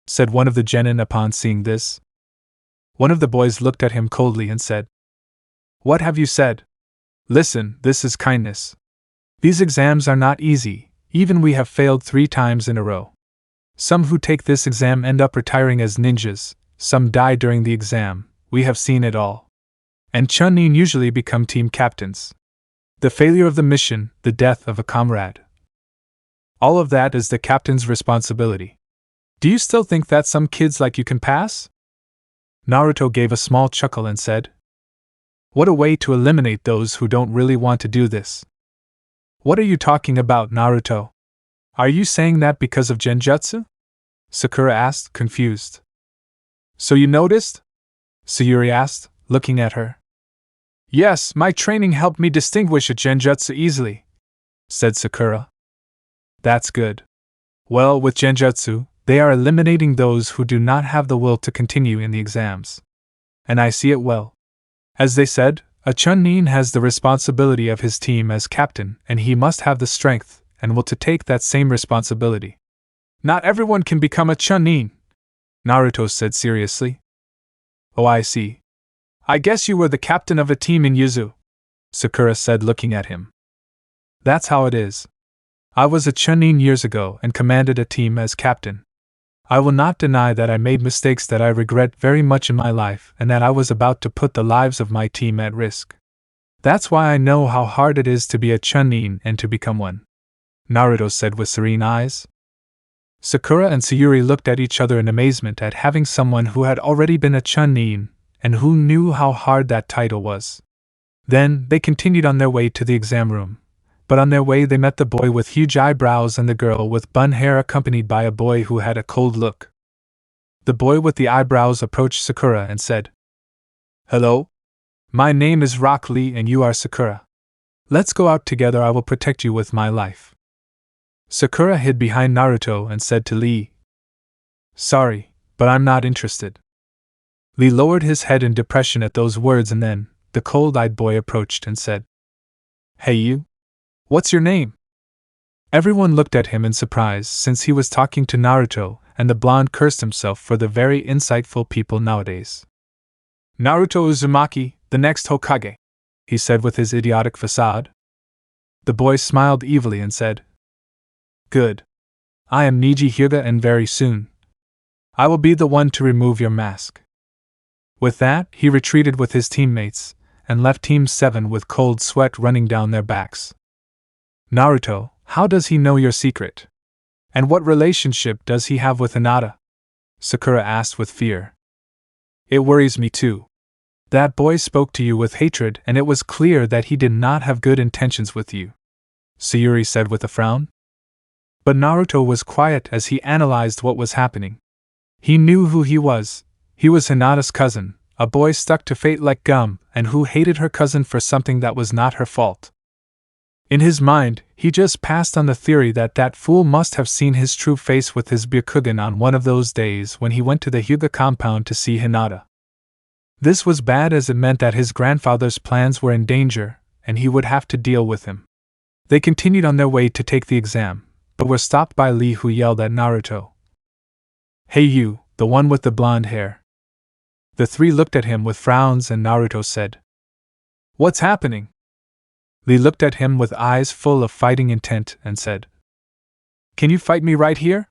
said one of the genin upon seeing this. One of the boys looked at him coldly and said, "What have you said? Listen, this is kindness. These exams are not easy, even we have failed 3 times in a row. Some who take this exam end up retiring as ninjas, some die during the exam, we have seen it all. And Chunin usually become team captains. The failure of the mission, the death of a comrade. All of that is the captain's responsibility. Do you still think that some kids like you can pass?" Naruto gave a small chuckle and said, "What a way to eliminate those who don't really want to do this." "What are you talking about, Naruto? Are you saying that because of genjutsu?" Sakura asked, confused. "So you noticed?" Sayuri asked, looking at her. "Yes, my training helped me distinguish a genjutsu easily," said Sakura. "That's good. Well, with genjutsu, they are eliminating those who do not have the will to continue in the exams. And I see it well. As they said, a Chunin has the responsibility of his team as captain, and he must have the strength, and will to take that same responsibility. Not everyone can become a chunin, Naruto said seriously. Oh, I see. I guess you were the captain of a team in Yuzu, Sakura said looking at him. That's how it is. I was a chunin years ago and commanded a team as captain. I will not deny that I made mistakes that I regret very much in my life and that I was about to put the lives of my team at risk. That's why I know how hard it is to be a chunin and to become one, Naruto said with serene eyes. Sakura and Sayuri looked at each other in amazement at having someone who had already been a chunin and who knew how hard that title was. Then they continued on their way to the exam room, but on their way they met the boy with huge eyebrows and the girl with bun hair accompanied by a boy who had a cold look. The boy with the eyebrows approached Sakura and said, "Hello? My name is Rock Lee and you are Sakura. Let's go out together, I will protect you with my life." Sakura hid behind Naruto and said to Lee, "Sorry, but I'm not interested." Lee lowered his head in depression at those words and then, the cold-eyed boy approached and said, "Hey you? What's your name?" Everyone looked at him in surprise since he was talking to Naruto, and the blonde cursed himself for the very insightful people nowadays. "Naruto Uzumaki, the next Hokage," he said with his idiotic facade. The boy smiled evilly and said, "Good. I am Niji Hyuga and very soon I will be the one to remove your mask." With that, he retreated with his teammates, and left Team 7 with cold sweat running down their backs. "Naruto, how does he know your secret? And what relationship does he have with Hinata?" Sakura asked with fear. "It worries me too. That boy spoke to you with hatred and it was clear that he did not have good intentions with you," Sayuri said with a frown. But Naruto was quiet as he analyzed what was happening. He knew who he was. He was Hinata's cousin, a boy stuck to fate like gum and who hated her cousin for something that was not her fault. In his mind, he just passed on the theory that that fool must have seen his true face with his Byakugan on one of those days when he went to the Hyuga compound to see Hinata. This was bad as it meant that his grandfather's plans were in danger, and he would have to deal with him. They continued on their way to take the exam, but were stopped by Lee, who yelled at Naruto, "Hey you, the one with the blonde hair." The three looked at him with frowns and Naruto said, "What's happening?" Lee looked at him with eyes full of fighting intent and said, "Can you fight me right here?"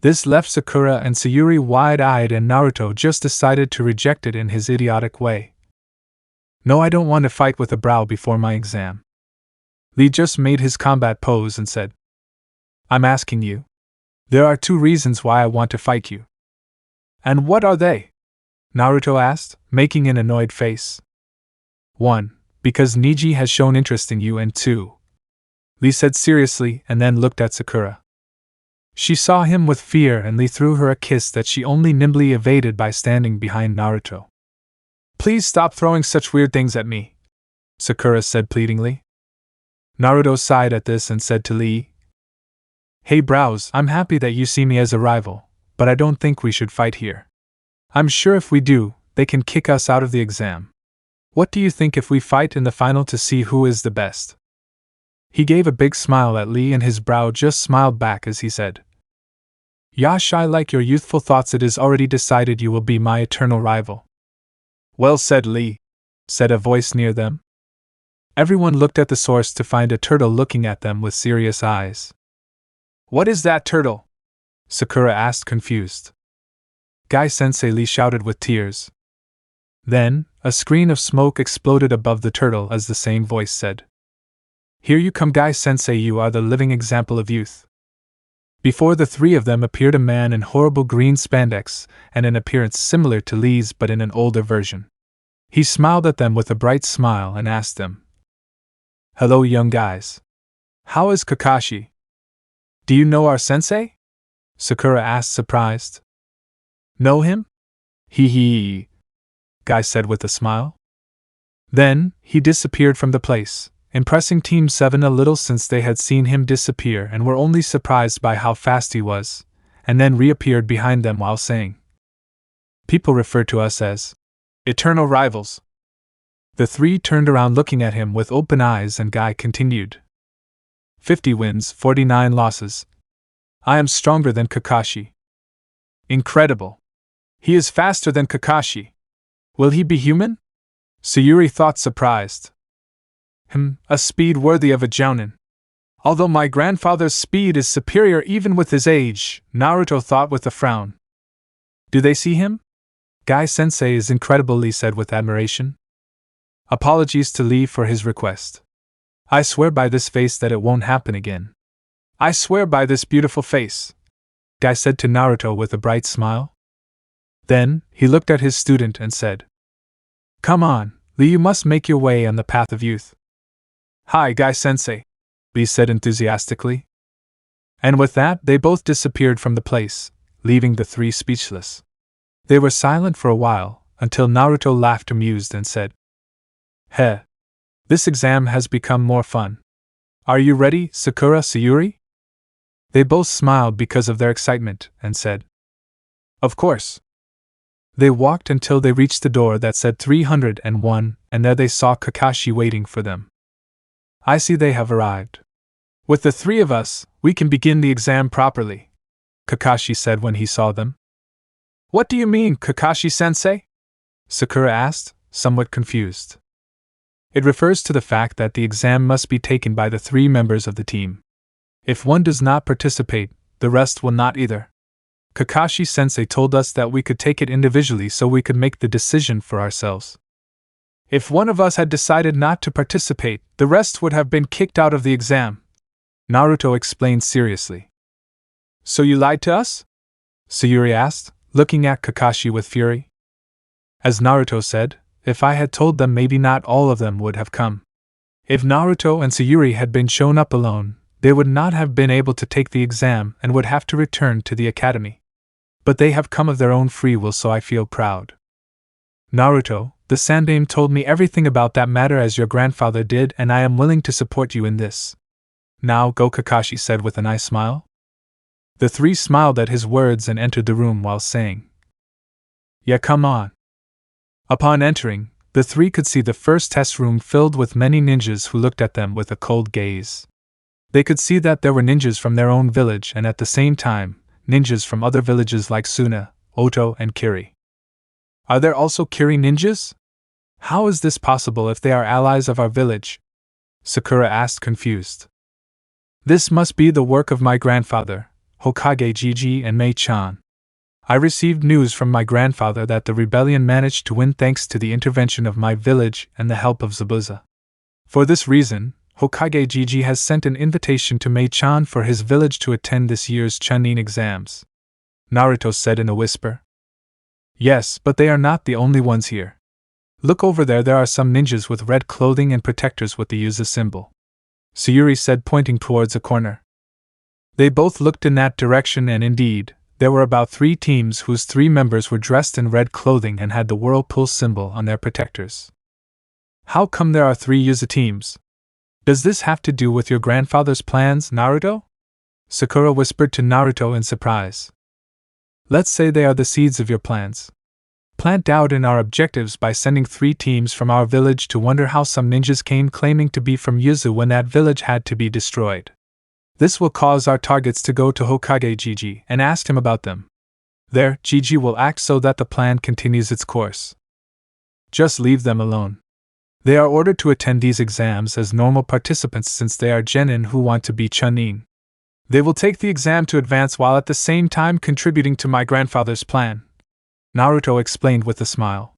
This left Sakura and Sayuri wide-eyed and Naruto just decided to reject it in his idiotic way. "No, I don't want to fight with a brow before my exam." Lee just made his combat pose and said, "I'm asking you. There are 2 reasons why I want to fight you." "And what are they?" Naruto asked, making an annoyed face. "1. Because Niji has shown interest in you, and 2. Lee said seriously and then looked at Sakura. She saw him with fear and Lee threw her a kiss that she only nimbly evaded by standing behind Naruto. "Please stop throwing such weird things at me," Sakura said pleadingly. Naruto sighed at this and said to Lee, "Hey brows, I'm happy that you see me as a rival, but I don't think we should fight here. I'm sure if we do, they can kick us out of the exam. What do you think if we fight in the final to see who is the best?" He gave a big smile at Lee and his brow just smiled back as he said, "Yash, I like your youthful thoughts. It is already decided you will be my eternal rival." "Well said, Lee," said a voice near them. Everyone looked at the source to find a turtle looking at them with serious eyes. "What is that turtle?" Sakura asked confused. "Guy-sensei," Lee shouted with tears. Then, a screen of smoke exploded above the turtle as the same voice said, "Here you come, Guy-sensei, you are the living example of youth." Before the 3 of them appeared a man in horrible green spandex and an appearance similar to Lee's but in an older version. He smiled at them with a bright smile and asked them, "Hello young guys. How is Kakashi? Do you know our sensei?" Sakura asked surprised. "Know him? Hee hee," Guy said with a smile. Then, he disappeared from the place, impressing Team 7 a little since they had seen him disappear and were only surprised by how fast he was, and then reappeared behind them while saying, "People refer to us as eternal rivals." The 3 turned around looking at him with open eyes and Guy continued, 50 wins, 49 losses. I am stronger than Kakashi. Incredible. He is faster than Kakashi. Will he be human? Sayuri thought, surprised. A speed worthy of a jounin. Although my grandfather's speed is superior even with his age, Naruto thought with a frown. Do they see him? Guy-sensei is incredible, Lee said with admiration. Apologies to Lee for his request. I swear by this face that it won't happen again. I swear by this beautiful face, Guy said to Naruto with a bright smile. Then, he looked at his student and said, Come on, Lee, you must make your way on the path of youth. Hi, Guy-sensei, Lee said enthusiastically. And with that, they both disappeared from the place, leaving the three speechless. They were silent for a while, until Naruto laughed amused and said, Heh. This exam has become more fun. Are you ready, Sakura, Sayuri? They both smiled because of their excitement, and said, Of course. They walked until they reached the door that said 301, and there they saw Kakashi waiting for them. I see they have arrived. With the three of us, we can begin the exam properly, Kakashi said when he saw them. What do you mean, Kakashi-sensei? Sakura asked, somewhat confused. It refers to the fact that the exam must be taken by the three members of the team. If one does not participate, the rest will not either. Kakashi-sensei told us that we could take it individually so we could make the decision for ourselves. If one of us had decided not to participate, the rest would have been kicked out of the exam, Naruto explained seriously. So you lied to us? Sayuri asked, looking at Kakashi with fury. As Naruto said, if I had told them, maybe not all of them would have come. If Naruto and Sayuri had been shown up alone, they would not have been able to take the exam and would have to return to the academy. But they have come of their own free will, so I feel proud. Naruto, the Sandaime told me everything about that matter as your grandfather did, and I am willing to support you in this. Now go, Kakashi said with a nice smile. The three smiled at his words and entered the room while saying, Yeah, come on. Upon entering, the three could see the first test room filled with many ninjas who looked at them with a cold gaze. They could see that there were ninjas from their own village and at the same time, ninjas from other villages like Suna, Oto, and Kiri. Are there also Kiri ninjas? How is this possible if they are allies of our village? Sakura asked, confused. This must be the work of my grandfather, Hokage Jiji and Mei-chan. I received news from my grandfather that the rebellion managed to win thanks to the intervention of my village and the help of Zabuza. For this reason, Hokage Jiji has sent an invitation to Mei-chan for his village to attend this year's Chunin exams, Naruto said in a whisper. Yes, but they are not the only ones here. Look over there are some ninjas with red clothing and protectors with the Yuzu symbol, Sayuri said, pointing towards a corner. They both looked in that direction, and indeed, there were about 3 teams whose 3 members were dressed in red clothing and had the whirlpool symbol on their protectors. How come there are 3 Yuzu teams? Does this have to do with your grandfather's plans, Naruto? Sakura whispered to Naruto in surprise. Let's say they are the seeds of your plans. Plant doubt in our objectives by sending 3 teams from our village to wonder how some ninjas came claiming to be from Yuzu when that village had to be destroyed. This will cause our targets to go to Hokage Jiji and ask him about them. There, Jiji will act so that the plan continues its course. Just leave them alone. They are ordered to attend these exams as normal participants since they are genin who want to be Chunin. They will take the exam to advance while at the same time contributing to my grandfather's plan, Naruto explained with a smile.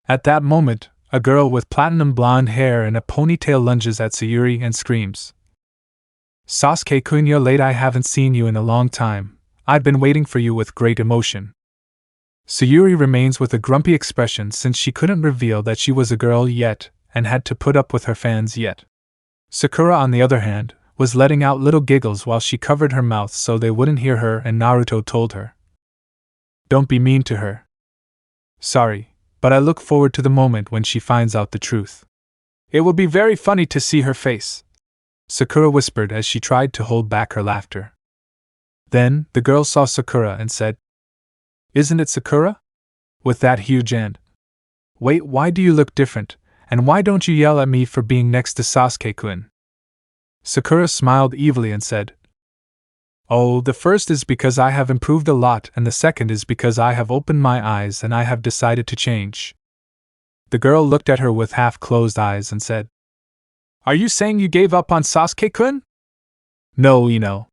At that moment, a girl with platinum blonde hair and a ponytail lunges at Sayuri and screams, Sasuke-kun, you're late. I haven't seen you in a long time. I've been waiting for you with great emotion. Sayuri remains with a grumpy expression since she couldn't reveal that she was a girl yet, and had to put up with her fans yet. Sakura, on the other hand, was letting out little giggles while she covered her mouth so they wouldn't hear her, and Naruto told her, Don't be mean to her. Sorry, but I look forward to the moment when she finds out the truth. It will be very funny to see her face, Sakura whispered as she tried to hold back her laughter. Then, the girl saw Sakura and said, Isn't it Sakura? With that huge and... Wait, why do you look different, and why don't you yell at me for being next to Sasuke-kun? Sakura smiled evilly and said, "Oh, the first is because I have improved a lot, and the second is because I have opened my eyes and I have decided to change." The girl looked at her with half-closed eyes and said, "Are you saying you gave up on Sasuke-kun?" "No, Ino.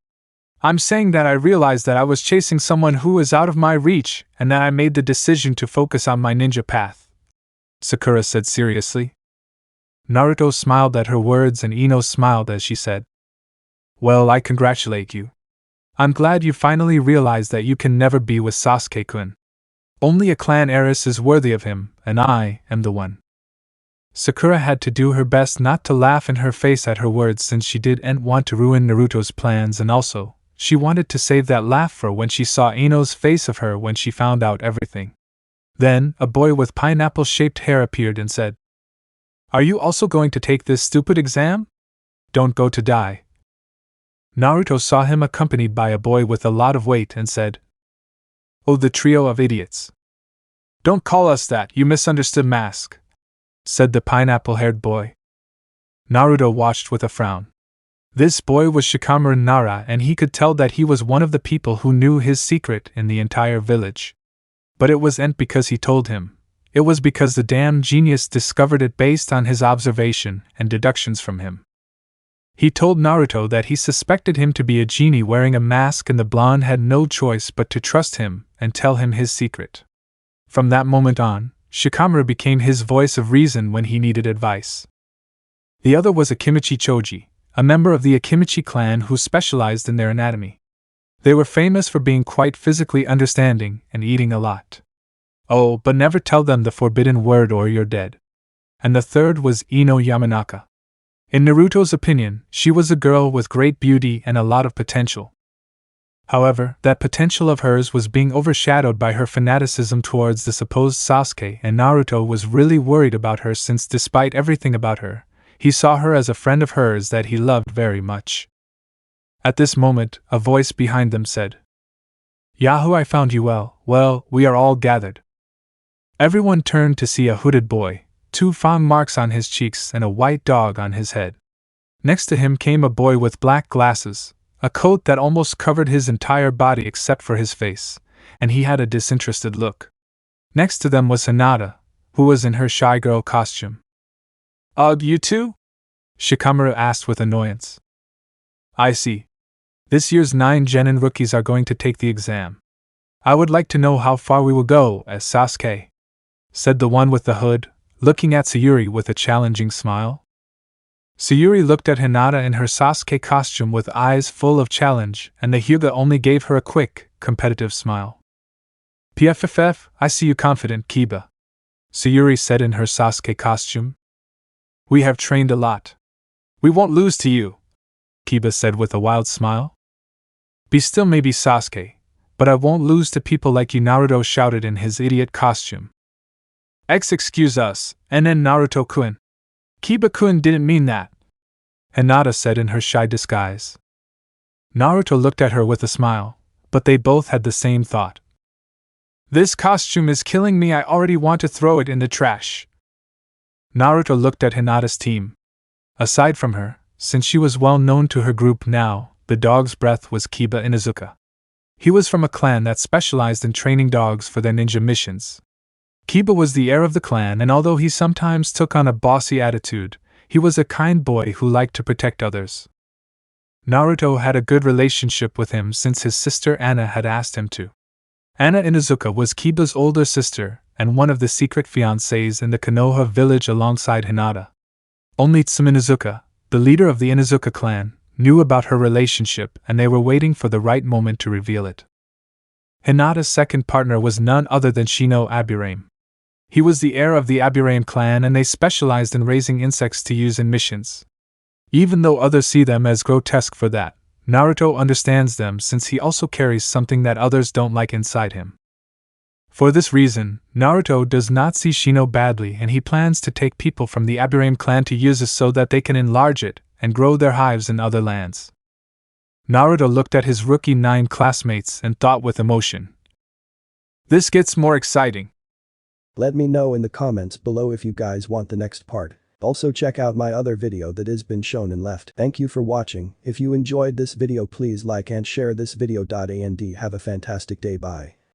I'm saying that I realized that I was chasing someone who is out of my reach, and that I made the decision to focus on my ninja path," Sakura said seriously. Naruto smiled at her words and Ino smiled as she said, "Well, I congratulate you. I'm glad you finally realized that you can never be with Sasuke-kun. Only a clan heiress is worthy of him, and I am the one." Sakura had to do her best not to laugh in her face at her words since she didn't want to ruin Naruto's plans, and also, she wanted to save that laugh for when she saw Ino's face of her when she found out everything. Then, a boy with pineapple-shaped hair appeared and said, "Are you also going to take this stupid exam? Don't go to die." Naruto saw him accompanied by a boy with a lot of weight and said, "Oh, the trio of idiots." "Don't call us that, you misunderstood mask," said the pineapple-haired boy. Naruto watched with a frown. This boy was Shikamaru Nara, and he could tell that he was one of the people who knew his secret in the entire village. But it wasn't because he told him. It was because the damn genius discovered it based on his observation and deductions from him. He told Naruto that he suspected him to be a genie wearing a mask, and the blonde had no choice but to trust him and tell him his secret. From that moment on, Shikamaru became his voice of reason when he needed advice. The other was Akimichi Choji, a member of the Akimichi clan who specialized in their anatomy. They were famous for being quite physically understanding and eating a lot. Oh, but never tell them the forbidden word or you're dead. And the third was Ino Yamanaka. In Naruto's opinion, she was a girl with great beauty and a lot of potential. However, that potential of hers was being overshadowed by her fanaticism towards the supposed Sasuke, and Naruto was really worried about her since despite everything about her, he saw her as a friend of hers that he loved very much. At this moment, a voice behind them said, "Yahoo, I found you well, we are all gathered." Everyone turned to see a hooded boy, 2 fang marks on his cheeks and a white dog on his head. Next to him came a boy with black glasses, a coat that almost covered his entire body except for his face, and he had a disinterested look. Next to them was Hinata, who was in her shy girl costume. You two?" Shikamaru asked with annoyance. "I see. This year's 9 Genin rookies are going to take the exam. I would like to know how far we will go as Sasuke," said the one with the hood, looking at Sayuri with a challenging smile. Sayuri looked at Hinata in her Sasuke costume with eyes full of challenge, and the Hyuga only gave her a quick, competitive smile. "PFFF, I see you confident, Kiba," Sayuri said in her Sasuke costume. "We have trained a lot. We won't lose to you," Kiba said with a wild smile. "Be still, maybe Sasuke, but I won't lose to people like you," Naruto shouted in his idiot costume. Excuse us, and then Naruto-kun. Kiba-kun didn't mean that," Hinata said in her shy disguise. Naruto looked at her with a smile, but they both had the same thought. "This costume is killing me, I already want to throw it in the trash." Naruto looked at Hinata's team. Aside from her, since she was well known to her group now, the dog's breath was Kiba Inuzuka. He was from a clan that specialized in training dogs for their ninja missions. Kiba was the heir of the clan, and although he sometimes took on a bossy attitude, he was a kind boy who liked to protect others. Naruto had a good relationship with him since his sister Anna had asked him to. Anna Inuzuka was Kiba's older sister and one of the secret fiancés in the Konoha village alongside Hinata. Only Tsume Inuzuka, the leader of the Inuzuka clan, knew about her relationship, and they were waiting for the right moment to reveal it. Hinata's second partner was none other than Shino Aburame. He was the heir of the Aburame clan, and they specialized in raising insects to use in missions. Even though others see them as grotesque for that, Naruto understands them since he also carries something that others don't like inside him. For this reason, Naruto does not see Shino badly, and he plans to take people from the Aburame clan to Yuzu so that they can enlarge it and grow their hives in other lands. Naruto looked at his rookie 9 classmates and thought with emotion. This gets more exciting.
Let me know in the comments below if you guys want the next part. Also check out my other video that has been shown and left. Thank you for watching. If you enjoyed this video please like and share this video. And have a fantastic day. Bye.